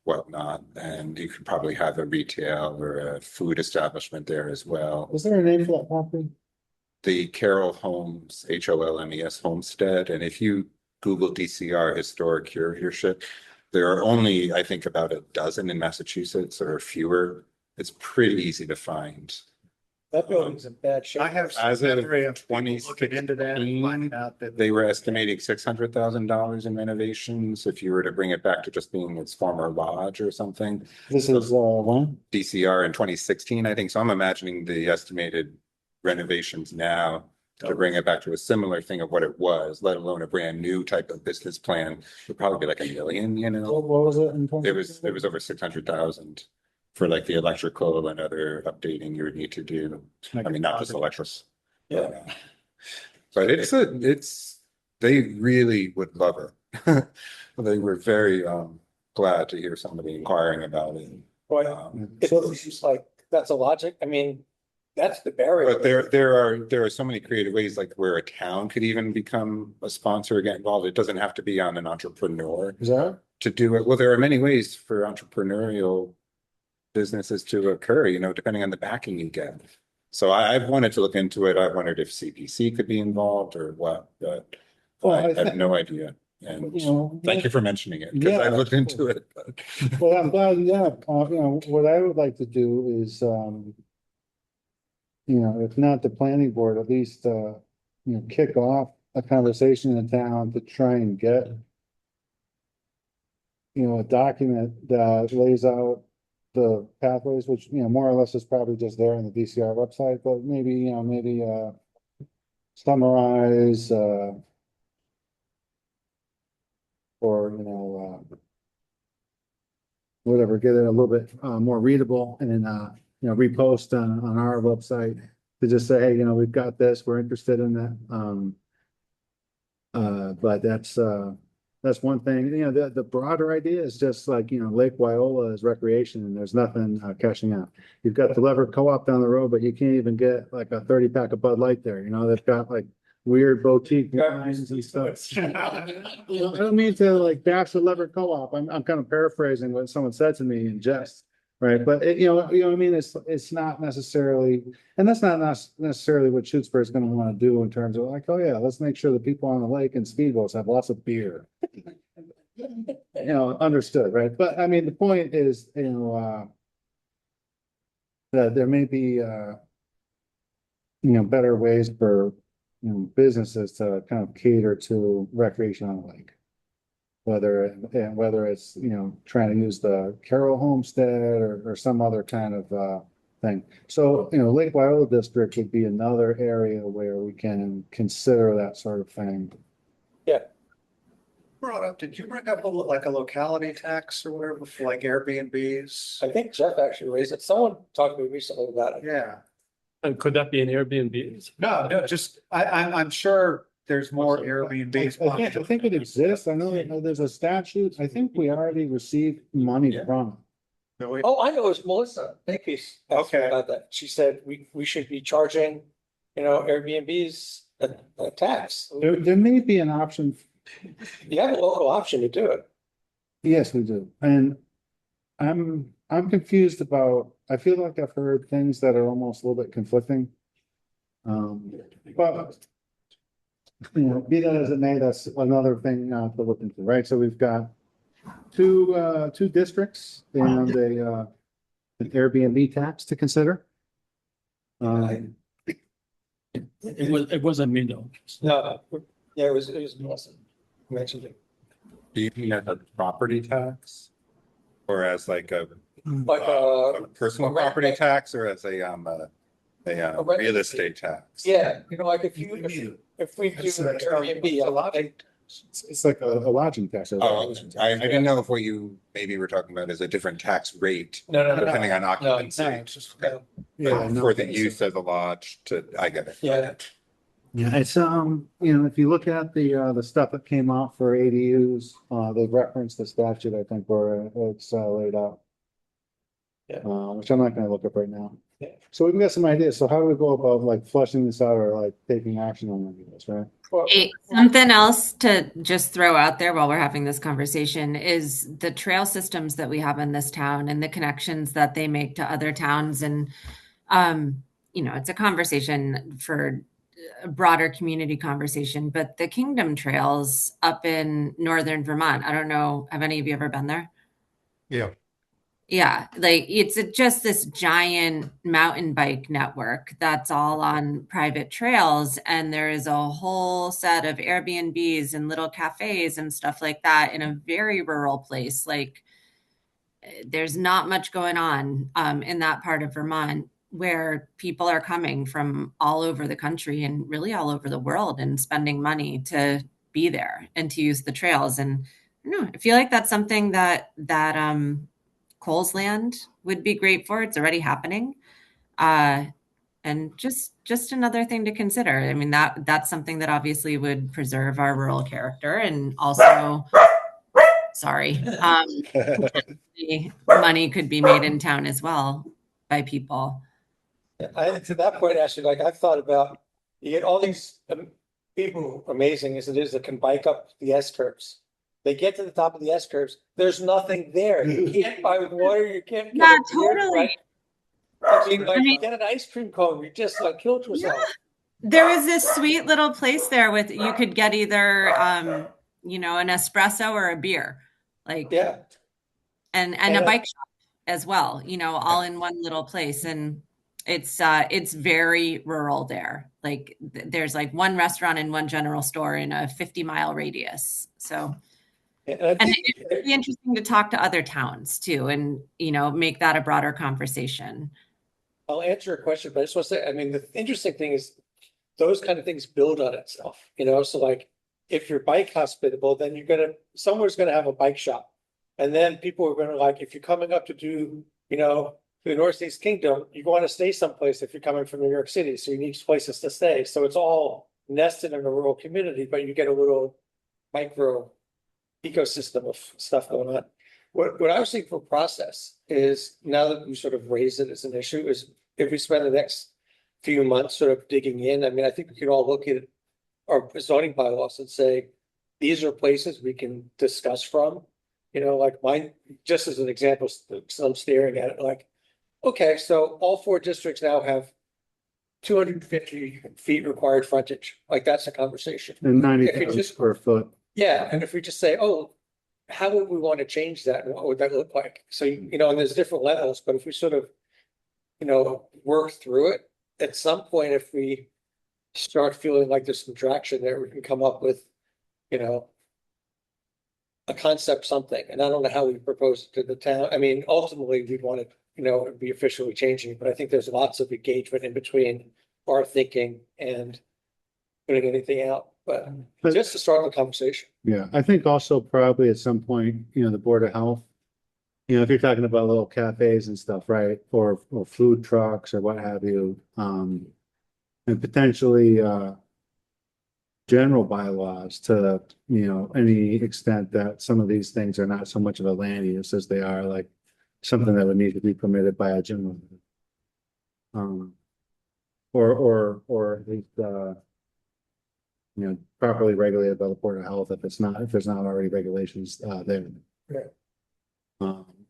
whatnot. And you could probably have a retail or a food establishment there as well. Was there a name for that property? The Carroll Homes, HOLMES Homestead. And if you Google DCR historic curatorship, there are only, I think, about a dozen in Massachusetts or fewer. It's pretty easy to find. That building's in bad shape. I have As some of memory of looking 2016, into that and finding out that. they were estimating $600,000 in renovations if you were to bring it back to just being its former lodge or something. This is, when? DCR in 2016, I think. So I'm imagining the estimated renovations now to bring it back to a similar thing of what it was, let alone a brand new type of business plan, would probably be like $1 million, you know? What was it in? It was over 600,000 for like the electrical and other updating you would need to do. I mean, not just electrics. Yeah. But they really would love it. They were very glad to hear somebody inquiring about it. Boy, it's just like, that's a logic. I mean, that's the barrier. But there are so many creative ways, like where a town could even become a sponsor or get involved. It doesn't have to be on an entrepreneur Is that? to do it. Well, there are many ways for entrepreneurial businesses to occur, you know, depending on the backing you get. So I've wanted to look into it. I wondered if CPC could be involved or what, but I have no idea. And You know, thank you for mentioning it, because Yeah. I've looked into it. but- well, I'm glad, yeah, you know, what I would like to do is, you know, if not the planning board, at least, you know, kick off a conversation in town to try and get, you know, a document that lays out the pathways, which, you know, more or less is probably just there on the DCR website, but maybe, you know, maybe, summarize, or, you know, whatever, get it a little bit, more readable and, you know, repost on our website to just say, hey, you know, we've got this, we're interested in that. But that's one thing, you know, the broader idea is just like, you know, Lake Wyola is recreation and there's nothing cashing out. You've got the Lever Co-op down the road, but you can't even get like a 30 pack of Bud Light there, you know, they've got like weird boutique wines and stuff. You know, I don't mean to like bash the Lever Co-op. I'm kind of paraphrasing what someone said to me in jest. Right, but you know what I mean? It's not necessarily, and that's not necessarily what Shutesbury is gonna wanna do in terms of like, oh yeah, let's make sure the people on the lake and speedboats have lots of beer. You know, understood, right? But I mean, the point is, you know, that there may be, you know, better ways for, you know, businesses to kind of cater to recreation on the lake. Whether it's, you know, trying to use the Carroll Homestead or some other kind of thing. So, you know, Lake Wyola District would be another area where we can consider that sort of thing. Brought up, did you bring up like a locality tax or whatever for like Airbnbs? I think Jeff actually raised it. Someone talked to me recently about it. Yeah, And could that be an Airbnb? no, just, I'm sure there's more Airbnbs. I think it exists. I know there's a statute. I think we already received money from. Oh, I know, it's Melissa Makepeace asked me Okay. about that. She said we should be charging, you know, Airbnbs a tax. There may be an option. You have a local option to do it. Yes, we do. And I'm confused about, I feel like I've heard things that are almost a little bit conflicting. But you know, be that as it may, that's another thing to look into, right? So we've got two districts and an Airbnb tax to consider. It wasn't me though. No, yeah, it was Melissa who mentioned it. Do you mean as a property tax? Or as like a Like personal a rent- property tax or as a a rent- real estate tax. Yeah, you know, like if we do Airbnb, a lot of. It's like a lodging tax. Oh, I didn't know if what you maybe were talking about is a different tax rate. No. Depending on No, occupancy. it's just, no. Yeah, no, For the use of the lodge I get it. Yeah. Yeah, it's, if you look at the stuff that came out for ADUs, they reference the statute, I think, where it's laid out. Yeah. Which I'm not gonna look up right now. Yeah. So we've got some ideas. So how do we go about like flushing this out or like taking action on any of this, right? Well, Something else to just throw out there while we're having this conversation is the trail systems that we have in this town and the connections that they make to other towns. And, it's a conversation for a broader community conversation, but the Kingdom Trails up in northern Vermont, I don't know, have any of you ever been there? Yeah. Yeah, like it's just this giant mountain bike network that's all on private trails. And there is a whole set of Airbnbs and little cafes and stuff like that in a very rural place. Like there's not much going on in that part of Vermont where people are coming from all over the country and really all over the world and spending money to be there and to use the trails. And I feel like that's something that Coles Land would be great for. It's already happening. And just another thing to consider. I mean, that's something that obviously would preserve our rural character and also, money could be made in town as well by people. To that point, actually, like I've thought about, you get all these people, amazing as it is, that can bike up the S curves. They get to the top of the S curves. There's nothing there. You can't buy water. You can't. Yeah, a beer, totally. right? I mean, get an ice cream cone. You just like killed yourself. Yeah. There was this sweet little place there with you could get either an espresso or a beer, and a bike shop as well. All in one little place, and it's very rural there. Like there's like one restaurant and one general store in a 50-mile radius. So. And it would be interesting to talk to other towns too, and make that a broader conversation. I'll answer your question, but I just want to say, I mean, the interesting thing is those kind of things build on itself, so like if you're bike hospitable, then someone's gonna have a bike shop. And then people are gonna like, if you're coming up to do, the Northeast Kingdom, you want to stay someplace if you're coming from New York City. So you need places to stay. So it's all nested in a rural community, but you get a little micro ecosystem of stuff going on. What I was thinking for process is, now that we sort of raised it as an issue, is if we spend the next few months sort of digging in, I mean, I think we can all look at our zoning bylaws and say, these are places we can discuss from, like mine, just as an example, so I'm staring at it like, okay, so all 4 districts now have 250 feet required frontage. Like that's a conversation. And If you 90 square foot. Yeah, and if we just say, oh, how would we want to change that? And what would that look like? So, and there's different levels, but if we sort of, work through it, at some point, if we start feeling like there's some traction there, we can come up with, a concept, something. And I don't know how we propose it to the town. I mean, ultimately, we'd want to, be officially changing, but I think there's lots of engagement in between our thinking and putting anything out. But just to start the conversation. Yeah, I think also probably at some point, the Board of Health, if you're talking about little cafes and stuff, right? Or food trucks or what have you, and potentially general bylaws to, any extent that some of these things are not so much of a land use as they are like something that would need to be permitted by a general. Or at least properly regulated by the Board of Health if there's not already regulations there. Right.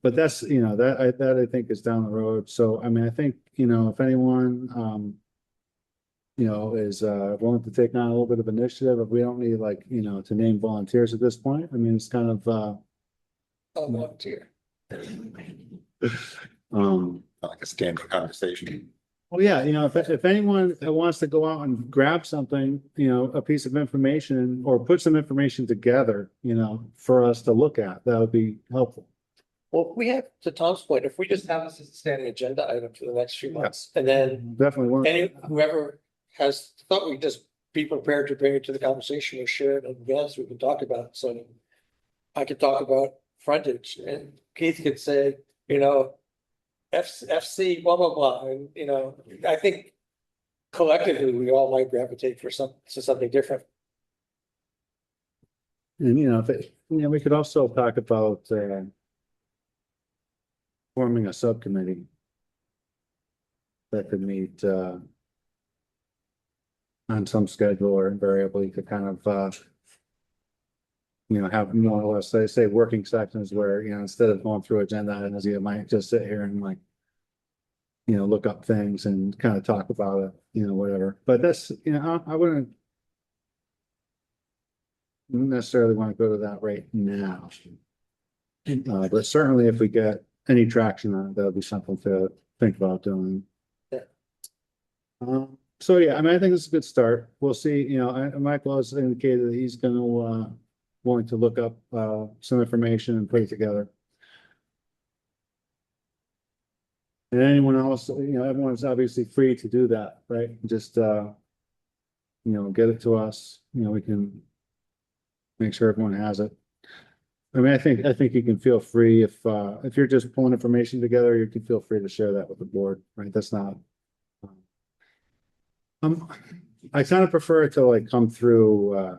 But that's, that I think is down the road. So, I mean, I think, if anyone, is willing to take on a little bit of initiative, if we don't need to name volunteers at this point, I mean, it's kind of, I'll volunteer. Like a standing conversation. well, yeah, if anyone wants to go out and grab something, a piece of information or put some information together, for us to look at, that would be helpful. Well, if we have, to Tom's point, if we just have this as a standing agenda item for the next few months, and then Definitely one. whoever has thought we just be prepared to bring it to the conversation or share it in advance, we can talk about it. So I could talk about frontage and Keith could say, you know, FC, blah, blah, blah. And, you know, I think collectively, we all might gravitate for something different. And, you know, if it, you know, we could also talk about, forming a subcommittee that could meet, on some schedule or invariably to kind of, you know, have more or less, say working sections where, you know, instead of going through agenda items, you might just sit here and like, you know, look up things and kind of talk about it, you know, whatever. But that's, you know, I wouldn't necessarily want to go to that right now. But certainly if we get any traction on it, that'll be something to think about doing. Yeah. So yeah, I mean, I think it's a good start. We'll see, you know, Michael has indicated that he's gonna, willing to look up, some information and put it together. And anyone else, you know, everyone's obviously free to do that, right? Just, you know, get it to us, you know, we can make sure everyone has it. I mean, I think you can feel free if you're just pulling information together, you can feel free to share that with the board, right? That's not. I kind of prefer it to like come through,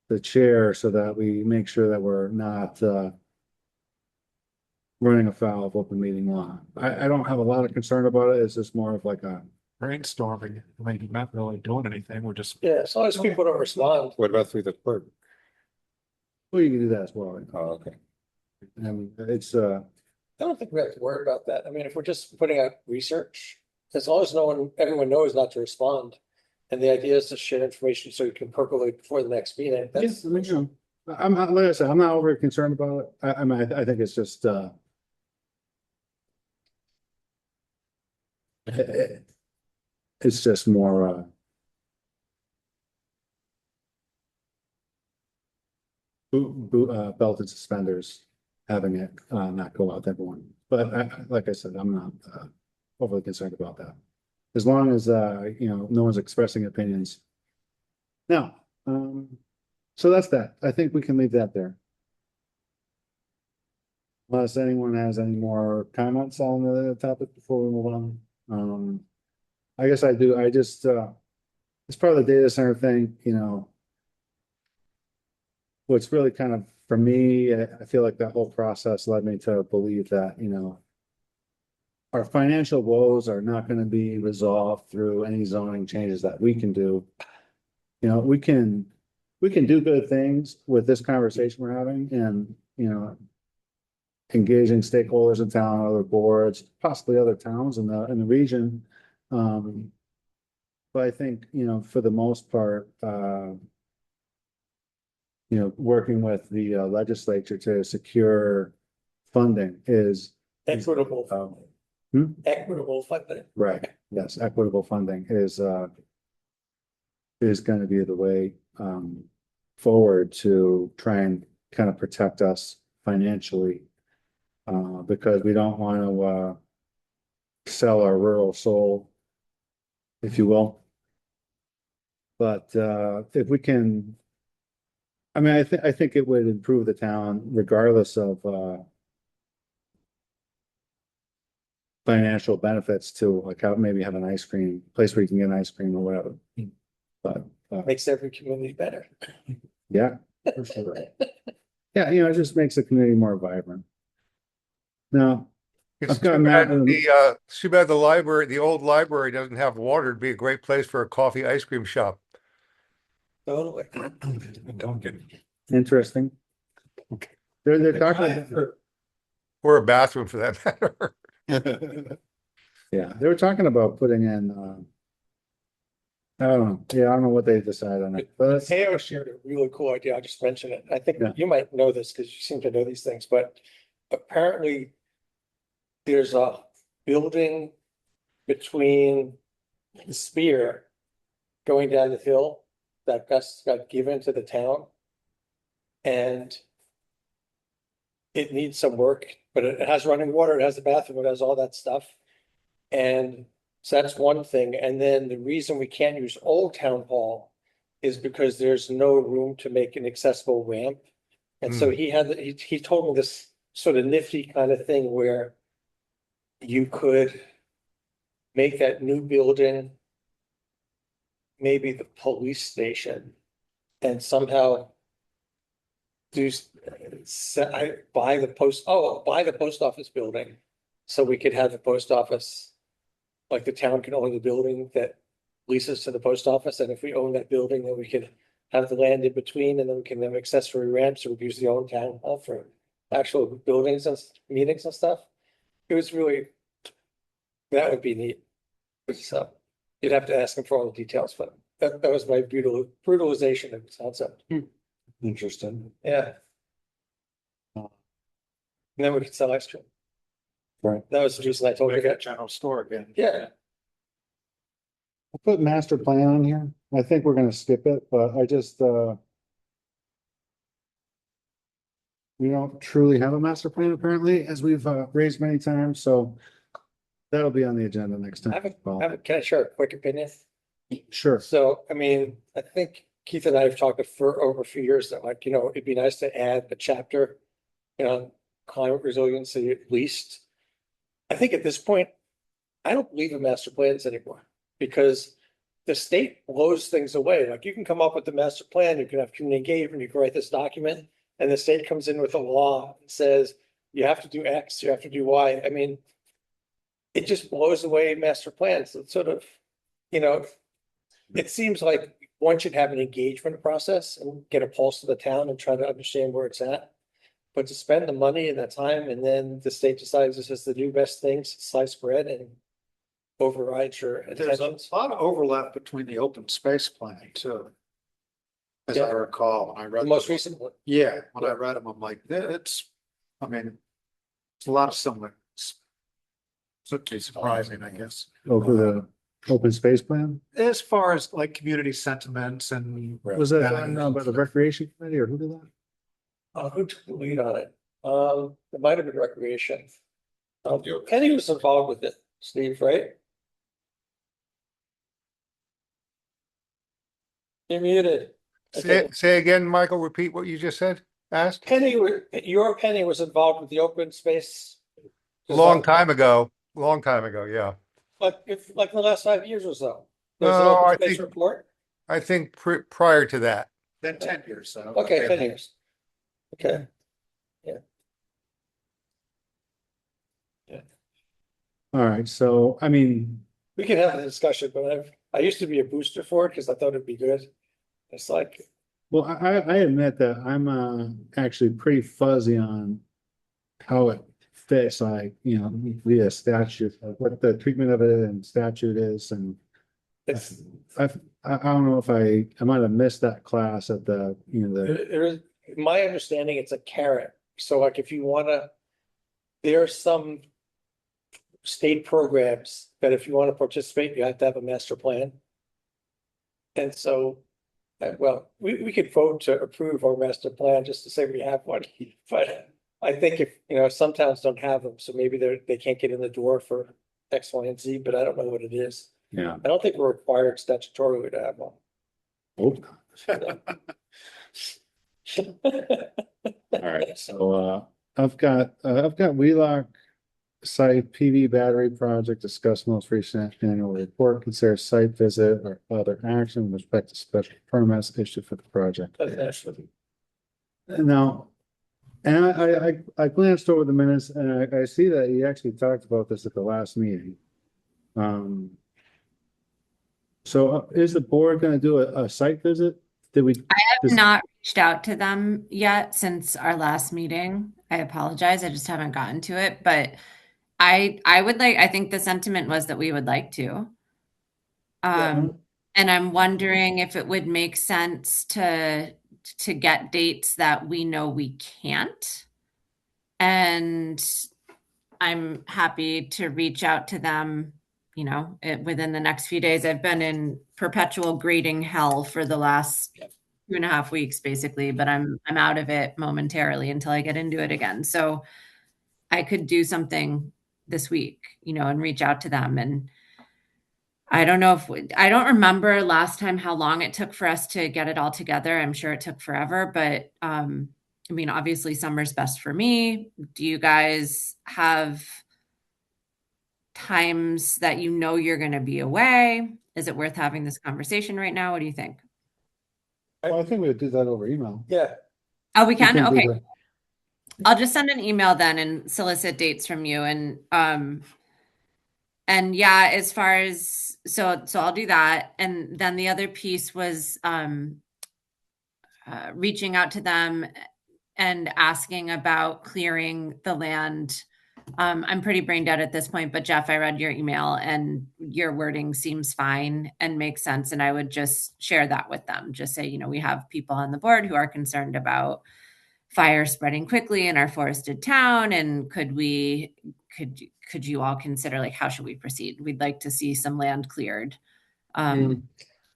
the chair so that we make sure that we're not, running afoul of open meeting law. I don't have a lot of concern about it. It's just more of like a. Brainstorming, maybe not really doing anything, we're just. Yeah, as long as people don't respond. What about through the clerk? Well, you can do that as well. Oh, okay. And it's, I don't think we have to worry about that. I mean, if we're just putting out research, as long as everyone knows not to respond. And the idea is to share information so you can percolate before the next meeting. yes, I mean, you know, I'm not, like I said, I'm not overly concerned about it. I mean, I think it's just, it's just more, belt and suspenders, having it, not go out to everyone. But like I said, I'm not, overly concerned about that. As long as, you know, no one's expressing opinions. Now, so that's that. I think we can leave that there. Unless anyone has any more comments on the topic before we move on. I guess I do. I just, as part of the data center thing, you know, what's really kind of, for me, I feel like that whole process led me to believe that, you know, our financial woes are not going to be resolved through any zoning changes that we can do. You know, we can do good things with this conversation we're having and, you know, engaging stakeholders in town, other boards, possibly other towns in the region. But I think, you know, for the most part, you know, working with the legislature to secure funding is Equitable funding. Equitable funding. right. Yes, equitable funding is going to be the way forward to try and kind of protect us financially, because we don't want to sell our rural soul, if you will. But if we can, I mean, I think it would improve the town regardless of financial benefits to like how maybe have an ice cream place where you can get an ice cream or whatever. But Makes every community better. yeah, for sure. Yeah, you know, it just makes the community more vibrant. Now, It's I've got too bad Matt. too bad the library, the old library doesn't have water. It'd be a great place for a coffee ice cream shop. Totally. Don't get it. Interesting. They're talking. Or a bathroom for that matter. Yeah, they were talking about putting in, I don't know. Yeah, I don't know what they decided on it, but it's- Mateo shared a really cool idea. I'll just mention it. I think Yeah. you might know this because you seem to know these things, but apparently there's a building between the Spear going down the hill that got given to the town. And it needs some work, but it has running water, it has a bathroom, it has all that stuff. And so that's one thing. And then the reason we can't use Old Town Hall is because there's no room to make an accessible ramp. And so he told me this sort of nifty kind of thing where you could make that new building maybe the police station and somehow buy the post office building. So we could have the post office, like the town can own the building that leases to the post office. And if we own that building, then we could have the land in between, and then we can have accessory ramps, or we use the old town hall for actual buildings and meetings and stuff. It was really, that would be neat. So you'd have to ask him for all the details, but that was my brutalization of the concept. Interesting. Yeah. And then we could sell ice cream. Right. That was the reason I told you Make a that. general store again. Yeah. I'll put master plan on here. I think we're gonna skip it, but I just, we don't truly have a master plan apparently, as we've raised many times, so that'll be on the agenda next time. Can I share a quick opinion? Sure. So, I mean, I think Keith and I have talked for over a few years that, like, it'd be nice to add a chapter, climate resiliency at least. I think at this point, I don't believe in master plans anymore, because the state blows things away. Like, you can come up with the master plan, you can have community engagement, you can write this document, and the state comes in with a law and says, you have to do X, you have to do Y. I mean, it just blows away master plans. It's sort of, it seems like one should have an engagement process and get a pulse of the town and try to understand where it's at. But to spend the money and the time, and then the state decides this is the new best thing, sliced bread, and overrides your There's a intentions. lot of overlap between the open space plan too. As I Yeah. recall, when I read. The most recent one. Yeah, when I read them, I'm like, it's a lot of similar. Certainly surprising, I guess. Over the open space plan? As far as like community sentiments and. Was that done by the recreation committee, or who did that? Who took the lead on it? It might have been recreation. Kenny was involved with it, Steve, right? You're muted. Say again, Michael, repeat what you just said, asked? Your Penny was involved with the open space. Long time ago, yeah. Like the last 5 years or so. There's an No, open I space think- report? I think prior to that. Then 10 years, so. Okay, 10 years. Okay. All right, so, I mean, We can have a discussion, but I used to be a booster for it because I thought it'd be good. It's like, well, I admit that I'm actually pretty fuzzy on how it fits, like, via statute, like what the treatment of it and statute is, and it's, I don't know if I might have missed that class at the, my understanding, it's a carrot. So like if you wanna, there are some state programs that if you want to participate, you have to have a master plan. And so, well, we could vote to approve our master plan just to say we have one, but I think if, some towns don't have them, so maybe they can't get in the door for X, Y, and Z, but I don't know what it is. yeah. I don't think we're required statutorily to have one. Hope not. All right, so I've got Wheelock site PV battery project, discuss most recent annual report, consider site visit or other action with respect to special permits issued for the project. Now, and I glanced over the minutes and I see that you actually talked about this at the last meeting. So is the board going to do a site visit? I have not reached out to them yet since our last meeting. I apologize. I just haven't gotten to it, but I would like, I think the sentiment was that we would like to. And I'm wondering if it would make sense to get dates that we know we can't. And I'm happy to reach out to them, within the next few days. I've been in perpetual grading hell for the last 2.5 weeks basically, but I'm out of it momentarily until I get into it again. So I could do something this week, and reach out to them. And I don't know I don't remember last time how long it took for us to get it all together. I'm sure it took forever, but I mean, obviously summer's best for me. Do you guys have times that you're going to be away? Is it worth having this conversation right now? What do you think? Well, I think we would do that over email. Yeah, Oh, we can? do Okay. that. I'll just send an email then and solicit dates from you. And yeah, as far as, so I'll do that. And then the other piece was reaching out to them and asking about clearing the land. I'm pretty brain dead at this point, but Jeff, I read your email and your wording seems fine and makes sense. And I would just share that with them. Just say, we have people on the board who are concerned about fire spreading quickly in our forested town. And could you all consider, like, how should we proceed? We'd like to see some land cleared, a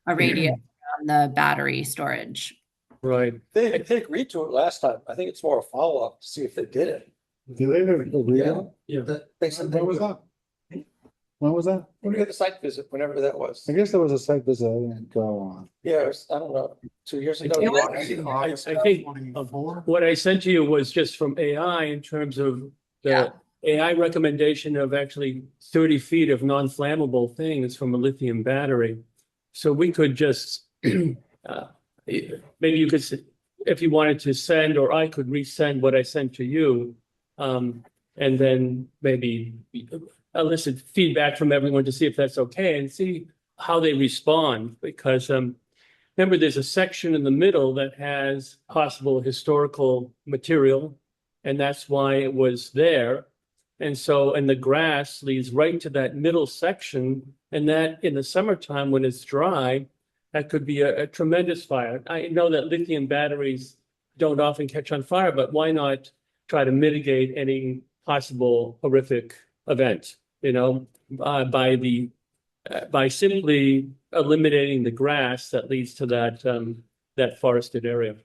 radius around the battery storage. Right. they agreed to it last time. I think it's more a follow-up to see if they did it. Do they agree? Yeah. Yeah. They said they When was would. that? When was that? When we had the site visit, whenever that was. I guess there was a site visit I didn't go on. Yeah, it was, I don't know, 2 years ago. It was- I think what I sent to you was just from AI in terms of the AI recommendation of actually 30 feet of non-flammable things from a lithium battery. So we could just, maybe you could, if you wanted to send, or I could resend what I sent to you. And then maybe elicit feedback from everyone to see if that's okay and see how they respond. Because remember, there's a section in the middle that has possible historical material, and that's why it was there. And so, and the grass leads right to that middle section, and that in the summertime when it's dry, that could be a tremendous fire. I know that lithium batteries don't often catch on fire, but why not try to mitigate any possible horrific event, by simply eliminating the grass that leads to that forested area,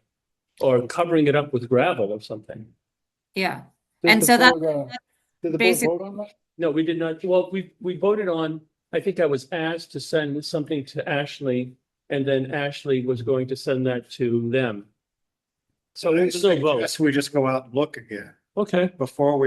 or covering it up with gravel or something. Yeah. Did And the so that- board, did the board basically- vote on that? No, we did not. Well, we voted on, I think I was asked to send something to Ashley, and then Ashley was going to send that to them. So there's no vote. Yes, we just go out and look again Okay. before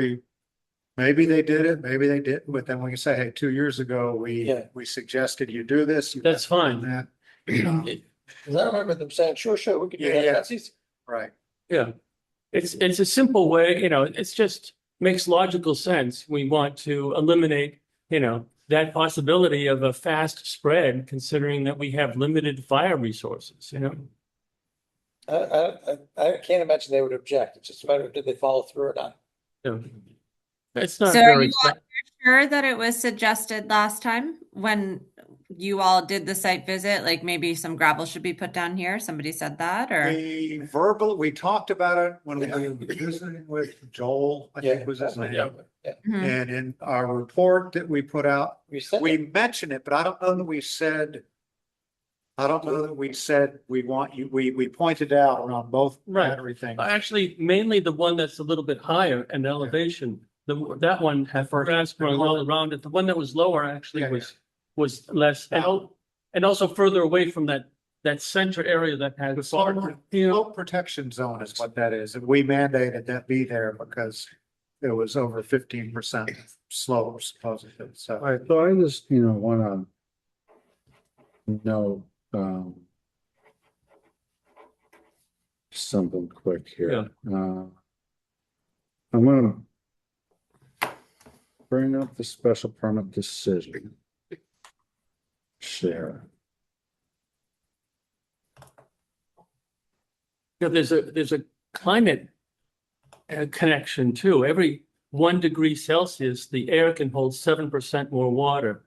maybe they did it, maybe they didn't, but then we can say, hey, 2 years ago, Yeah. we suggested you do this. you That's haven't fine. done that. Cause I remember them saying, sure, we could do Yeah, that. yeah. That's easy. Right. Yeah. It's a simple way, it's just makes logical sense. We want to eliminate, that possibility of a fast spread, considering that we have limited fire resources, I can't imagine they would object. It's just a matter of did they follow through or not. It's not So are very, you all sure that it was suggested last time when you all did the site visit? Like maybe some gravel should be put down here? Somebody said that, or? We talked about it when we were visiting with Joel, I think was his name. Yeah. Mhm. And in our report that we put out, We said, we mentioned it, but I don't know that we said. We want you, we pointed out around both Right. battery things. actually, mainly the one that's a little bit higher in elevation. That one had grass growing all around it. The one that was lower actually Yeah, was less, and also further away from that center area that had. Slope protection zone is what that is, and we mandated that be there because it was over 15% slope supposedly, so. All right, so I just, wanna know, something quick here. I'm gonna bring up the special permit decision. Share. There's a climate connection too. Every 1 degree Celsius, the air can hold 7% more water.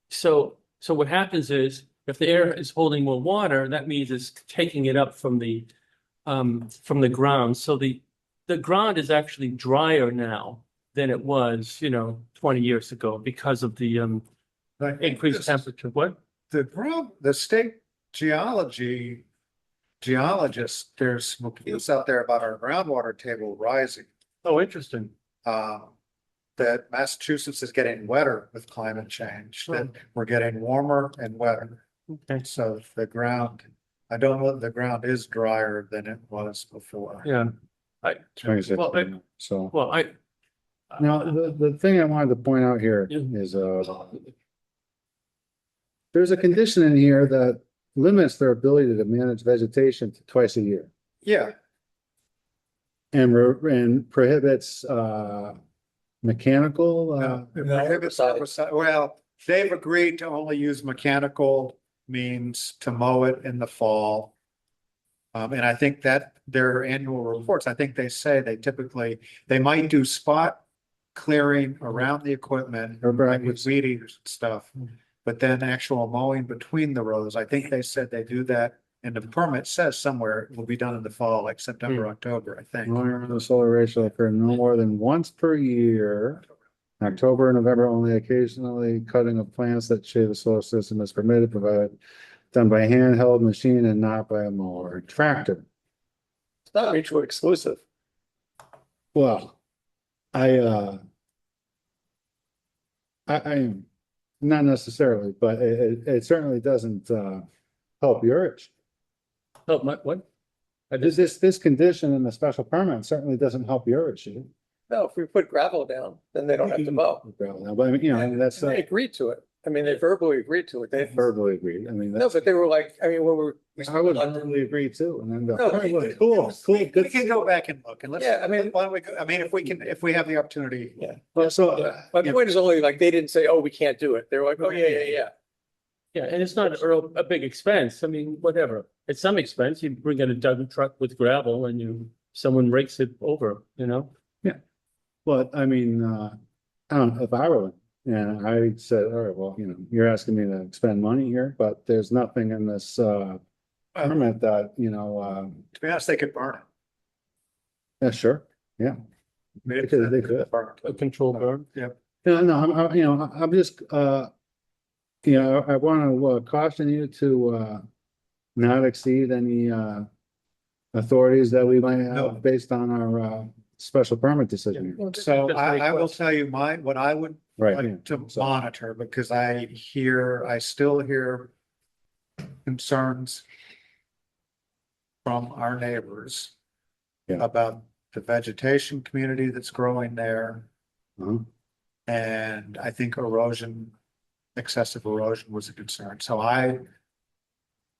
So what happens is if the air is holding more water, that means it's taking it up from the ground. So the ground is actually drier now than it was, 20 years ago because of the increased temperature. What? The state geology geologists, there's some news out there about our groundwater table rising. Oh, interesting. That Massachusetts is getting wetter with climate change, that we're getting warmer and wetter. Okay. So the ground, I don't know if the ground is drier than it was before. Yeah. So, Well, now, the thing I wanted to point out here Yeah. is, there's a condition in here that limits their ability to manage vegetation to twice a year. Yeah, And prohibits, mechanical, it prohibits herbicide. Well, they've agreed to only use mechanical means to mow it in the fall. And I think that their annual reports, I think they say they might do spot clearing around the equipment, like with weed eaters and stuff. But then actual mowing between the rows, I think they said they do that, and the permit says somewhere it will be done in the fall, like September, October, I think. the solar array shall occur no more than once per year. October and November only, occasionally cutting of plants that shade the solar system is permitted, provided done by handheld machine and not by a mower or tractor. It's not mutually exclusive. Well, I not necessarily, but it certainly doesn't, help your issue. oh, what? This condition in the special permit certainly doesn't help your issue. No, if we put gravel down, then they don't have to mow. But I mean, you know, that's And they agreed to it. I mean, they verbally agreed to it. They, verbally agreed. I mean, no, that's, but they were like, I mean, when we. I would verbally agree too, and then go, No, "All right, well, they- cool, We good. can go back and look and let's, Yeah, I mean- why don't we, I mean, if we have the opportunity. Yeah. Well, so, My point is only like, they didn't say, oh, we can't do it. They were like, oh, yeah. Yeah, and it's not a big expense. I mean, whatever. It's some expense. You bring in a dump truck with gravel and someone rakes it over, you know? but I mean, I don't know if I were, and I said, all right, well, you know, you're asking me to expend money here, but there's nothing in this, permit that, you know, To be honest, they could burn it. yeah, sure, yeah. They could. A control burn. Yep. No, I'm just, you know, I want to caution you to, not exceed any, authorities that we might No. have based on our, special permit decision. So Just a I will request. tell you what I would Right. yeah. like to So- monitor, because I still hear concerns from our neighbors Yeah. about the vegetation community that's growing there. Uh-huh. And I think excessive erosion was a concern. So I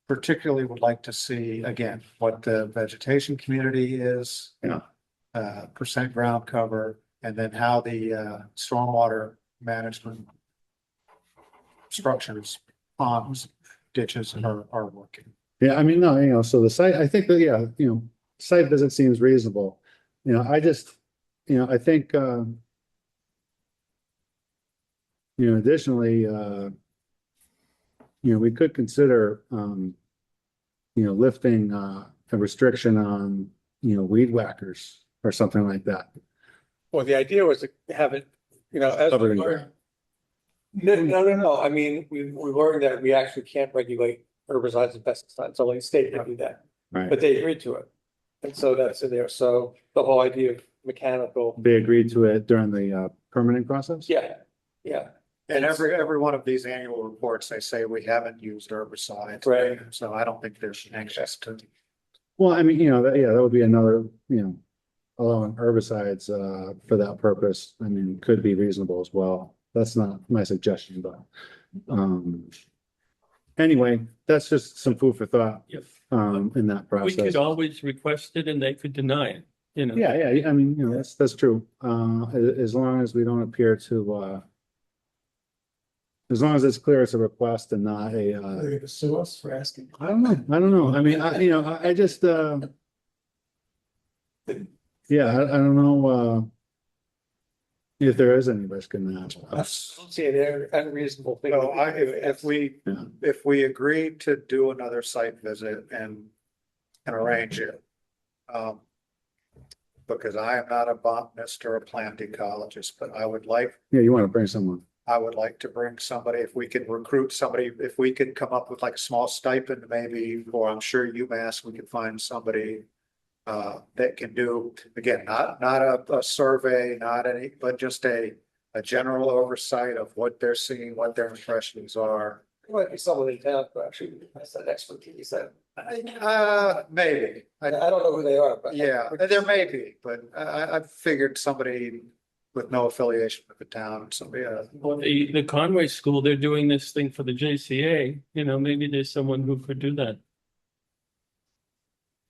particularly would like to see, again, what the vegetation community is. Yeah. Percent ground cover, and then how the stormwater management structures, ponds, ditches are working. Yeah, I mean, no, you know, so the site, I think that, yeah, you know, site visit seems reasonable. You know, I just, you know, I think, you know, additionally, you know, we could consider, you know, lifting, a restriction on, you know, weed whackers or something like that. Well, the idea was to have it, you know, as. Covered in No. I mean, we learned that we actually can't regulate herbicides and pesticides, only the state can do that, Right. but they agreed to it. And so that's in there. So the whole idea of mechanical, They agreed to it during the, permitting process? yeah. And every one of these annual reports, they say we haven't used herbicides. Right. So I don't think they're anxious to. Well, I mean, you know, that would be another, you know, allowing herbicides, for that purpose, I mean, could be reasonable as well. That's not my suggestion, but, anyway, that's just some food for thought, If in that we process. could always request it and they could deny it, you know? Yeah, I mean, you know, that's true. As long as we don't appear to, as long as it's clear it's a request and not a, They're gonna sue us for asking. I don't know. I mean, you know, I just, yeah, I don't know, if there is any risk in that. I don't see an unreasonable thing. So if Yeah. we agree to do another site visit and arrange it. Because I am not a botanist or a plant ecologist, but I would like, Yeah, you want to bring someone. I would like to bring somebody, if we can recruit somebody, if we could come up with like a small stipend, maybe, or I'm sure UMass, we can find somebody that can do, again, not a survey, not any, but just a general oversight of what they're seeing, what their impressions are. There might be someone in town who actually has that expertise. Maybe. I don't know who they are, but. Yeah, there may be, but I figured somebody with no affiliation with the town, somebody, Well, the Conway School, they're doing this thing for the JCA, you know, maybe there's someone who could do that.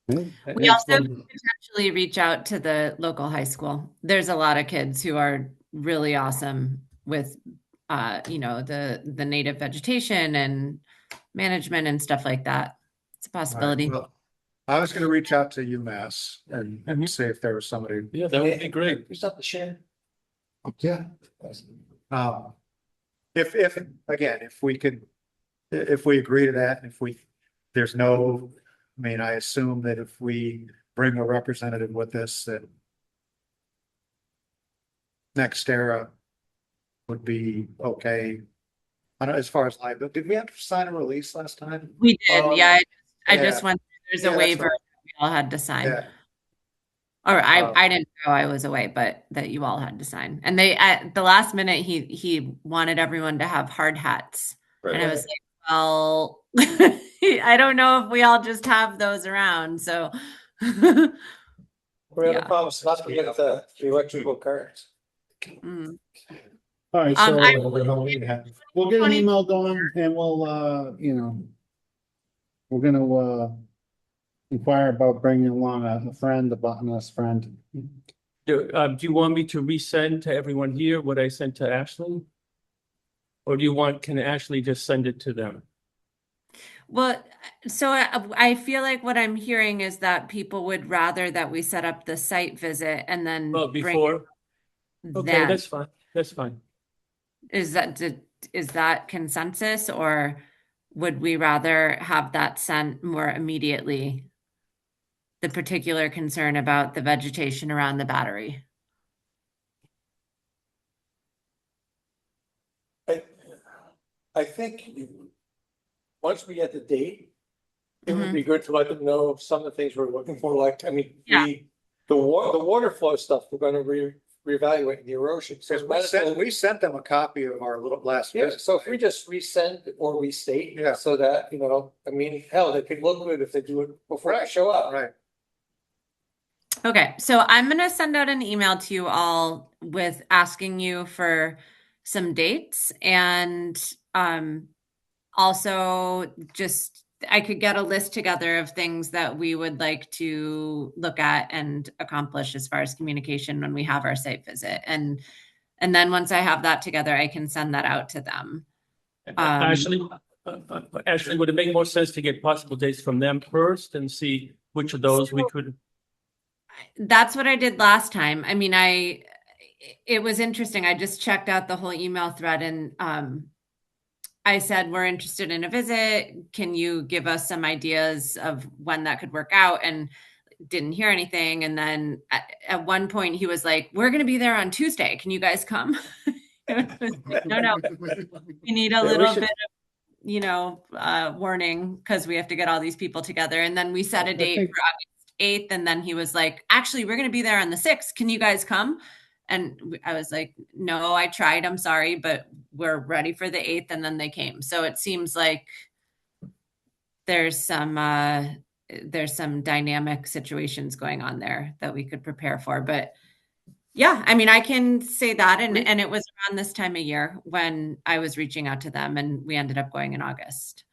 We also potentially reach out to the local high school. There's a lot of kids who are really awesome with, you know, the native vegetation and management and stuff like that. It's a possibility. All right, well, I was gonna reach out to UMass and see if there was somebody. Yeah, that would be great. Who's up the share? Yeah. If, again, if we could, if we agree to that, and if we, there's no, I mean, I assume that if we bring a representative with this, that NextEra would be okay. I don't, as far as liability, did we have to sign a release last time? We did, yeah. I yeah. just went, there's a Yeah, that's waiver right. we all had to sign. Yeah. Or I didn't know I was away, but that you all had to sign. And they, at the last minute, he wanted everyone to have hard hats. Right. And I was like, well, I don't know if we all just have those around, so. We're gonna Yeah. promise not to get the electrical currents. Mm. All right, so I- we'll get an email going and we'll, you know, we're gonna, inquire about bringing along a friend, a botanist friend. Do you want me to resend to everyone here what I sent to Ashley? Or do you want, can Ashley just send it to them? Well, so I feel like what I'm hearing is that people would rather that we set up the site visit and then Well, bring before, okay, them. that's fine, that's fine. Is that consensus, or would we rather have that sent more immediately? The particular concern about the vegetation around the battery. I think once we get the date, it would Mhm. be good to let them know some of the things we're looking for, like, I mean, Yeah. the water flow stuff, we're gonna reevaluate the erosion. So We sent them a copy of our little last yeah, visit. so if we just resend or restate, Yeah. so that, you know, I mean, hell, they could look good if they do it before I show up. Right. Okay, so I'm gonna send out an email to you all with asking you for some dates, and also just I could get a list together of things that we would like to look at and accomplish as far as communication when we have our site visit. And then once I have that together, I can send that out to them. Ashley, would it make more sense to get possible dates from them first and see which of those we could? That's what I did last time. I mean, it was interesting. I just checked out the whole email thread, and I said, we're interested in a visit. Can you give us some ideas of when that could work out? And didn't hear anything. And then at one point he was like, we're going to be there on Tuesday. Can you guys come? No, we need a little bit of, you know, warning, because we have to get all these people together. And then we set a date for August 8th. And then he was like, actually, we're going to be there on the 6th. Can you guys come? And I was like, no, I tried. I'm sorry, but we're ready for the 8th. And then they came. So it seems like there's some dynamic situations going on there that we could prepare for. But yeah, I mean, I can say that. And it was around this time of year when I was reaching out to them, and we ended up going in August.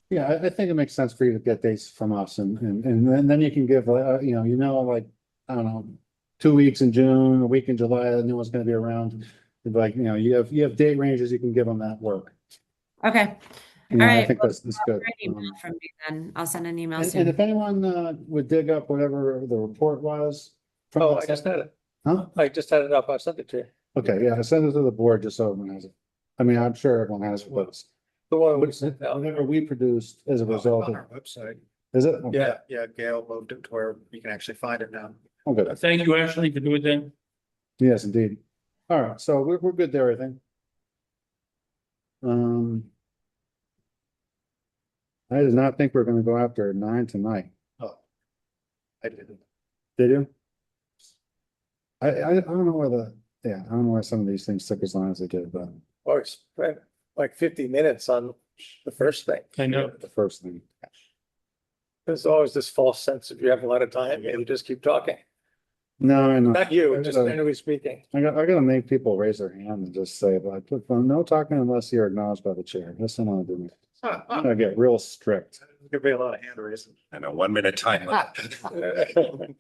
Yeah, I think it makes sense for you to get dates from us and then you can give, like, I don't know, 2 weeks in June, a week in July, the new one's gonna be around. Like, you have date ranges, you can give them that work. Okay. You know, All I right. think that's good. An email from me then. I'll send an email And soon. if anyone would dig up whatever the report was. from Oh, that I just had it. Huh? I just had it up. I sent it to you. Okay, yeah, send it to the board just so everyone has it. I mean, I'm sure everyone has it, but The one we sent out. whatever we produced as a result On of, our website. is it? Yeah, Gail moved it to where you can actually find it now. Oh, good. Thank you, Ashley, for doing that. Yes, indeed. All right, so we're good there, I think. I did not think we are gonna go after 9 tonight. I didn't. Did you? I don't know whether, yeah, I don't know why some of these things took as long as they did, but Or we spent like 50 minutes on the first thing. I know. the first thing. There's always this false sense of you have a lot of time and you just keep talking. No, I know. Not you, I just gotta- generally speaking. I gotta make people raise their hand and just say, but look, no talking unless you're acknowledged by the chair. That's what I'm gonna do. I'm gonna get real strict. Could be a lot of hand raising. And a 1 minute time limit.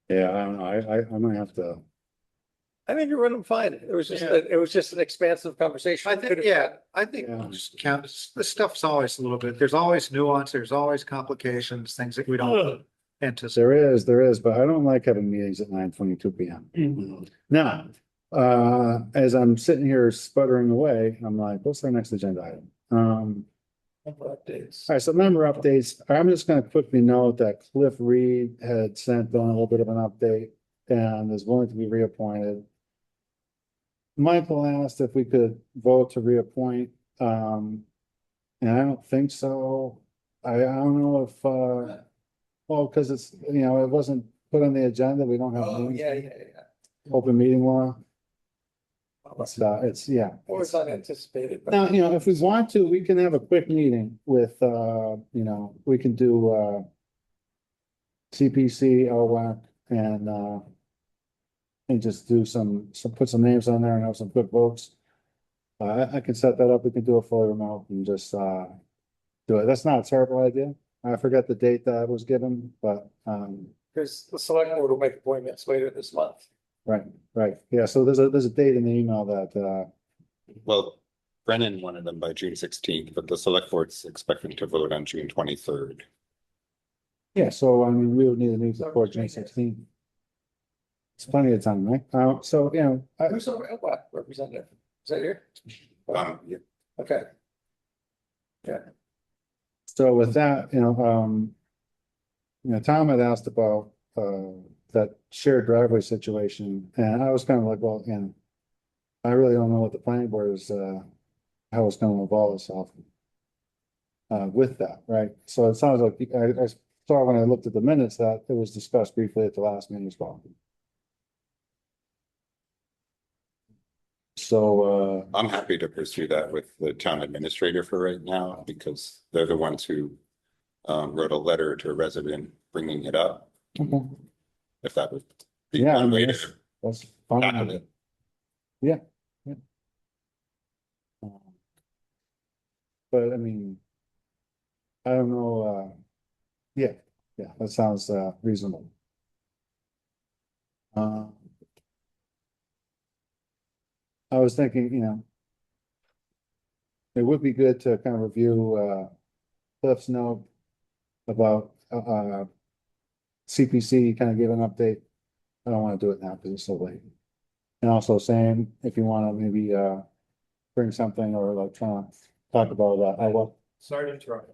Yeah, I don't know. I might have to. I think you're running fine. It was just, it was just an expansive conversation. I think, yeah, I think Yeah. just count, this stuff's always a little bit, there's always nuance, there's always complications, things that we don't anticipate. There is, but I don't like having meetings at 9:22 PM. Now, as I'm sitting here sputtering away, I'm like, what's our next agenda item? Updates. All right, so member updates. I'm just gonna quickly note that Cliff Reed had sent on a little bit of an update and is willing to be reappointed. Michael asked if we could vote to reappoint, and I don't think so. I don't know if, well, because it's, you know, it wasn't put on the agenda. We don't have Oh, yeah. open meeting law. It's, yeah. It was unanticipated, but Now, you know, if we want to, we can have a quick meeting with, you know, we can do, CPC, LWAC, and just do put some names on there and have some quick votes. I can set that up. We can do a fully remote and just, do it. That's not a terrible idea. I forget the date that was given, but, because the select board will make appointments later this month. right. Yeah, so there's a date in the email that, Well, Brennan wanted them by June 16th, but the select board's expecting to vote on June 23rd. yeah, so I mean, we would need a meeting before June 16th. It's plenty of time, right? So, you know, Who's our LWAC representative? Is that here? Yeah. Okay. so with that, you know, Tom had asked about, that shared driveway situation, and I was kind of like, well, you know, I really don't know what the planning board is, how it's gonna evolve itself. With that, right? So it sounds like, I saw when I looked at the minutes that it was discussed briefly at the last meeting as well. So, I'm happy to pursue that with the town administrator for right now, because they're the ones who wrote a letter to a resident bringing it up, okay. if that would be Yeah, I one way mean, to that's tackle fine. it. Yeah. But I mean, I don't know, yeah, that sounds reasonable. I was thinking, you know, it would be good to kind of review Cliff's note about CPC, kind of give an update. I don't want to do it now because it's so late. And also saying if you want to maybe bring something or like trying to talk about that, I will. Sorry to interrupt.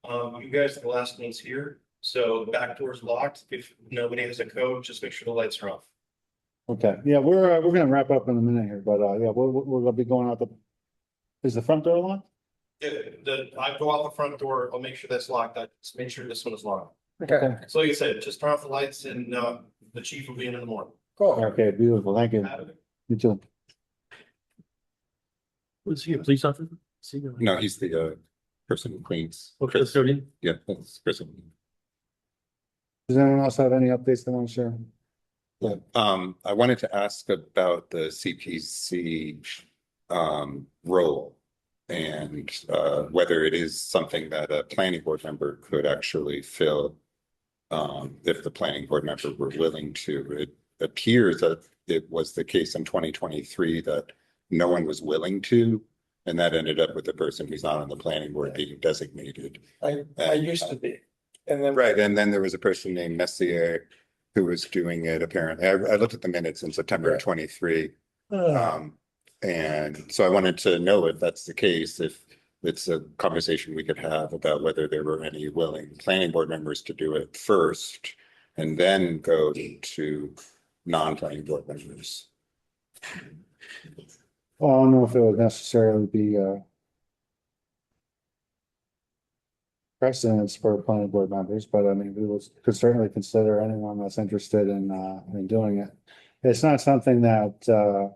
You guys are the last ones here, so the back door's locked. If nobody has a code, just make sure the lights are off. Okay, yeah, we're gonna wrap up in a minute here, but yeah, we're gonna be going out is the front door locked? I go out the front door, I'll make sure that's locked. I just make sure this one is locked. Okay. So like I said, just turn off the lights and the chief will be in the morning. Cool. Okay, beautiful, thank you. You too. Was he a police officer? No, he's the person who cleans. Okay, custodian. Yeah, that's Chris. Does anyone else have any updates they want to share? Yeah, I wanted to ask about the CPC role and whether it is something that a planning board member could actually fill. If the planning board member were willing to. It appears that it was the case in 2023 that no one was willing to, and that ended up with the person who's not on the planning board being designated. I used to be. And then. Right, and then there was a person named Messier who was doing it apparently. I looked at the minutes in September of 23. And so I wanted to know if that's the case, if it's a conversation we could have about whether there were any willing planning board members to do it first and then go to non-planning board members. I don't know if it would necessarily be, precedence for planning board members, but I mean, could certainly consider anyone that's interested in doing it. It's not something that,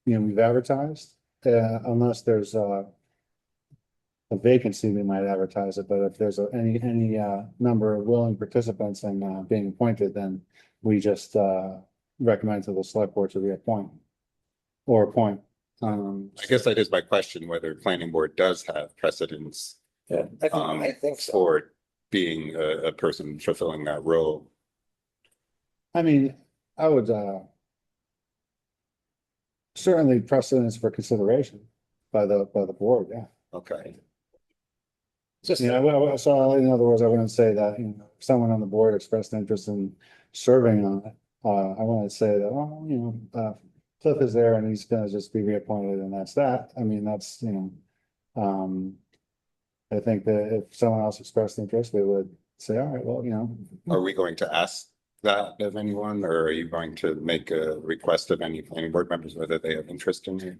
we've advertised, unless there's, a vacancy, we might advertise it, but if there's any number of willing participants and, being appointed, then we just, recommend to the select board to reappoint or appoint. I guess that is my question, whether planning board does have precedence Yeah, I think so. for being a person fulfilling that role. I mean, I would, certainly precedence for consideration by the board, yeah. Okay. Just, So in other words, I wouldn't say that, if someone on the board expressed interest in serving on it. I wouldn't say that, Cliff is there and he's gonna just be reappointed and that's that. I mean, that's, I think that if someone else expressed interest, they would say, all right, well, Are we going to ask that of anyone, or are you going to make a request of any planning board members whether they have interest in it?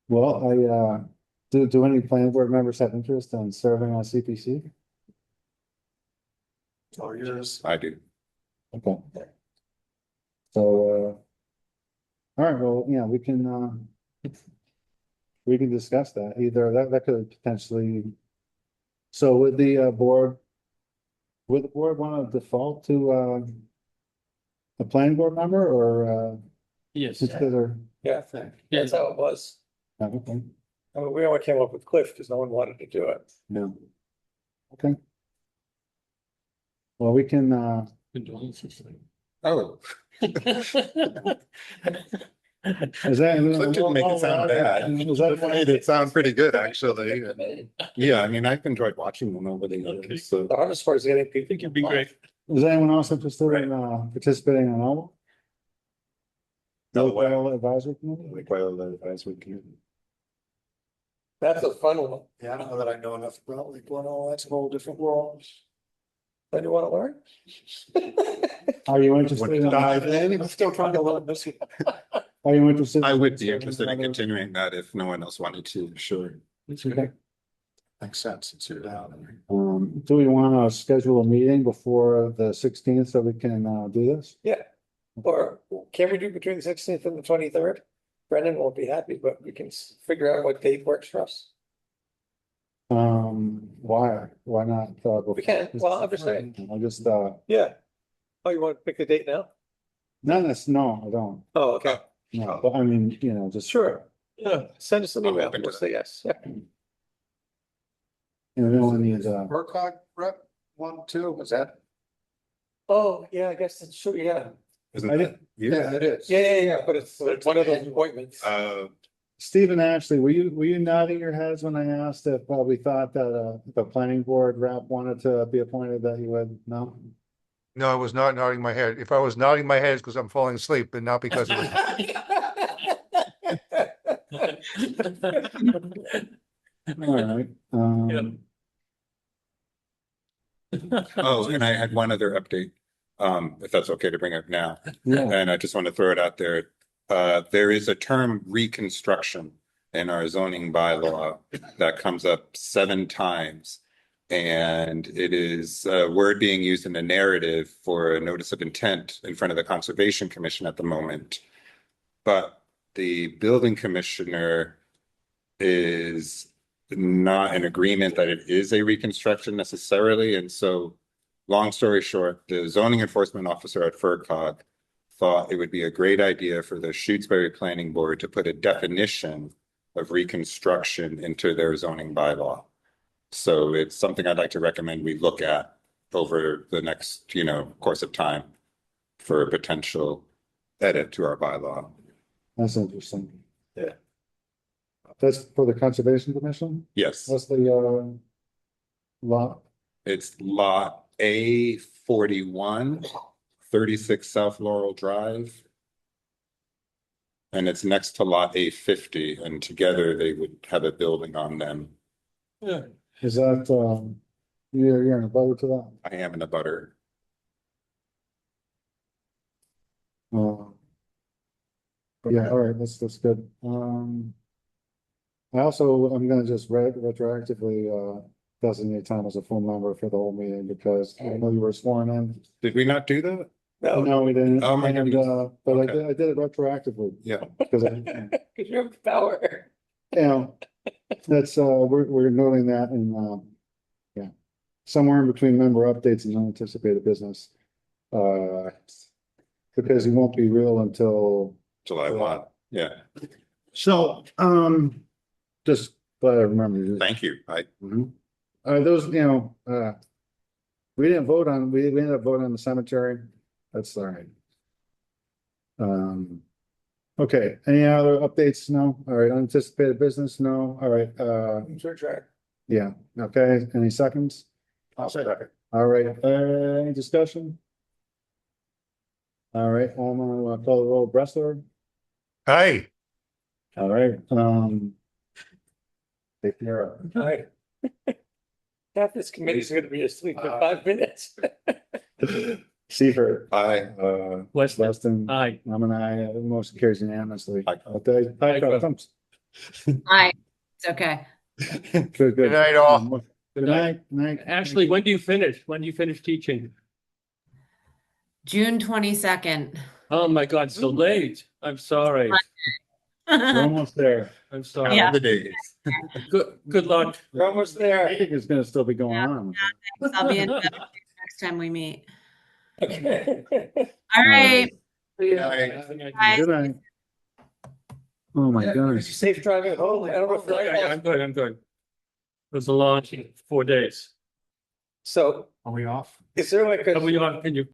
well, do any planning board members have interest in serving on CPC? All yours. I do. Okay. So, all right, well, yeah, we can discuss that, either that could potentially. So would the board want to default to a planning board member or Yes. consider? yeah, that's how it was. Okay, I mean, we only came up with Cliff because no one wanted to do it. no. Okay. Well, we can, Oh. is that? Cliff didn't make it sound bad. Is that- Made it sound pretty good, actually. Yeah, I mean, I've enjoyed watching them over the years, so. The hardest part is getting people. I think it'd be great. Is anyone else interested in participating in that? No, Lake Wildlife Advisory Committee? Like Wildlife Advisory Committee. That's a fun one. Yeah, I don't know that I know enough about Lake Leonard. That's a whole different world. Then you want to learn? Are you interested in? Dive in, I'm still trying to learn this. Are you interested? I would be interested in continuing that if no one else wanted to, sure. Okay. Makes sense, it's down. Do we want to schedule a meeting before the 16th so we can do this? Yeah. Or can we do between the 16th and the 23rd? Brendan won't be happy, but we can figure out what date works for us. Why not? We can, well, I'm just saying, I'll just, yeah. Oh, you want to pick the date now? no, I don't. Oh, okay, No, but I mean, just. sure. Yeah, send us an I'm email, open to we'll say yes, yeah. We only need, FERCog rep, 1, 2, was that? Oh, yeah, I guess it's true, yeah. Isn't I that you? it is. Yeah, but it's one of those appointments. Stephen Ashley, were you nodding your heads when I asked if we thought that if a planning board rep wanted to be appointed that he would, no? No, I was not nodding my head. If I was nodding my head, it's because I'm falling asleep, but not because it was. All right. Oh, and I had one other update, if that's okay to bring up now. Yeah, And I just want to throw it out there. There is a term reconstruction in our zoning bylaw that comes up 7 times. And it is a word being used in the narrative for a notice of intent in front of the Conservation Commission at the moment. But the building commissioner is not in agreement that it is a reconstruction necessarily. And so, long story short, the zoning enforcement officer at FERCog thought it would be a great idea for the Shutesbury Planning Board to put a definition of reconstruction into their zoning bylaw. So it's something I'd like to recommend we look at over the next, course of time for a potential edit to our bylaw. that's interesting. Yeah. That's for the Conservation Commission? Yes, What's the lot? it's lot A41, 36 South Laurel Drive. And it's next to lot A50, and together they would have a building on them. Yeah. Is that you're in a butter to that? I am in a butter. Yeah, all right, that's good. I also, I'm gonna just retroactively, designate Tom as a full member for the whole meeting because I know you were sworn in. Did we not do that? No, we didn't. Oh, my And, goodness. but Okay. I did it retroactively. Yeah. Because Cause you have the power. that's, we're noting that in, yeah. Somewhere in between member updates and unanticipated business. Because it won't be real until. July 1. Yeah. So, just glad I remembered. Thank you. Those, we didn't vote on, we ended up voting on the cemetery. That's all right. Okay, any other updates? No. All right, unanticipated business? No. All right, yeah, okay, any seconds? I'll second. All right, any discussion? All right, I'm gonna call the roll. Bressler. Hey, All right, Dave Piero. Hi. Half this committee's gonna be asleep in 5 minutes. Seifert. Aye. Weston. Aye. I'm an aye. Motion carries unanimously. Aye. Okay. Aye, Thumbs. Hi, it's okay. Good, good. Good night, all. Good night. Night. Ashley, when do you finish? When do you finish teaching? June 22nd. Oh my God, so late. I'm sorry. We're almost there. I'm sorry. Yeah. The days. Good luck. We're almost I there. think it's gonna still be going on. I'll be in next time we meet. Okay. All right. Bye. Good night. Oh my goodness. Safe driving home. I don't know if I'm good, I'm good. It was a long 4 days. So Are we off? is there like Are a, we on, can you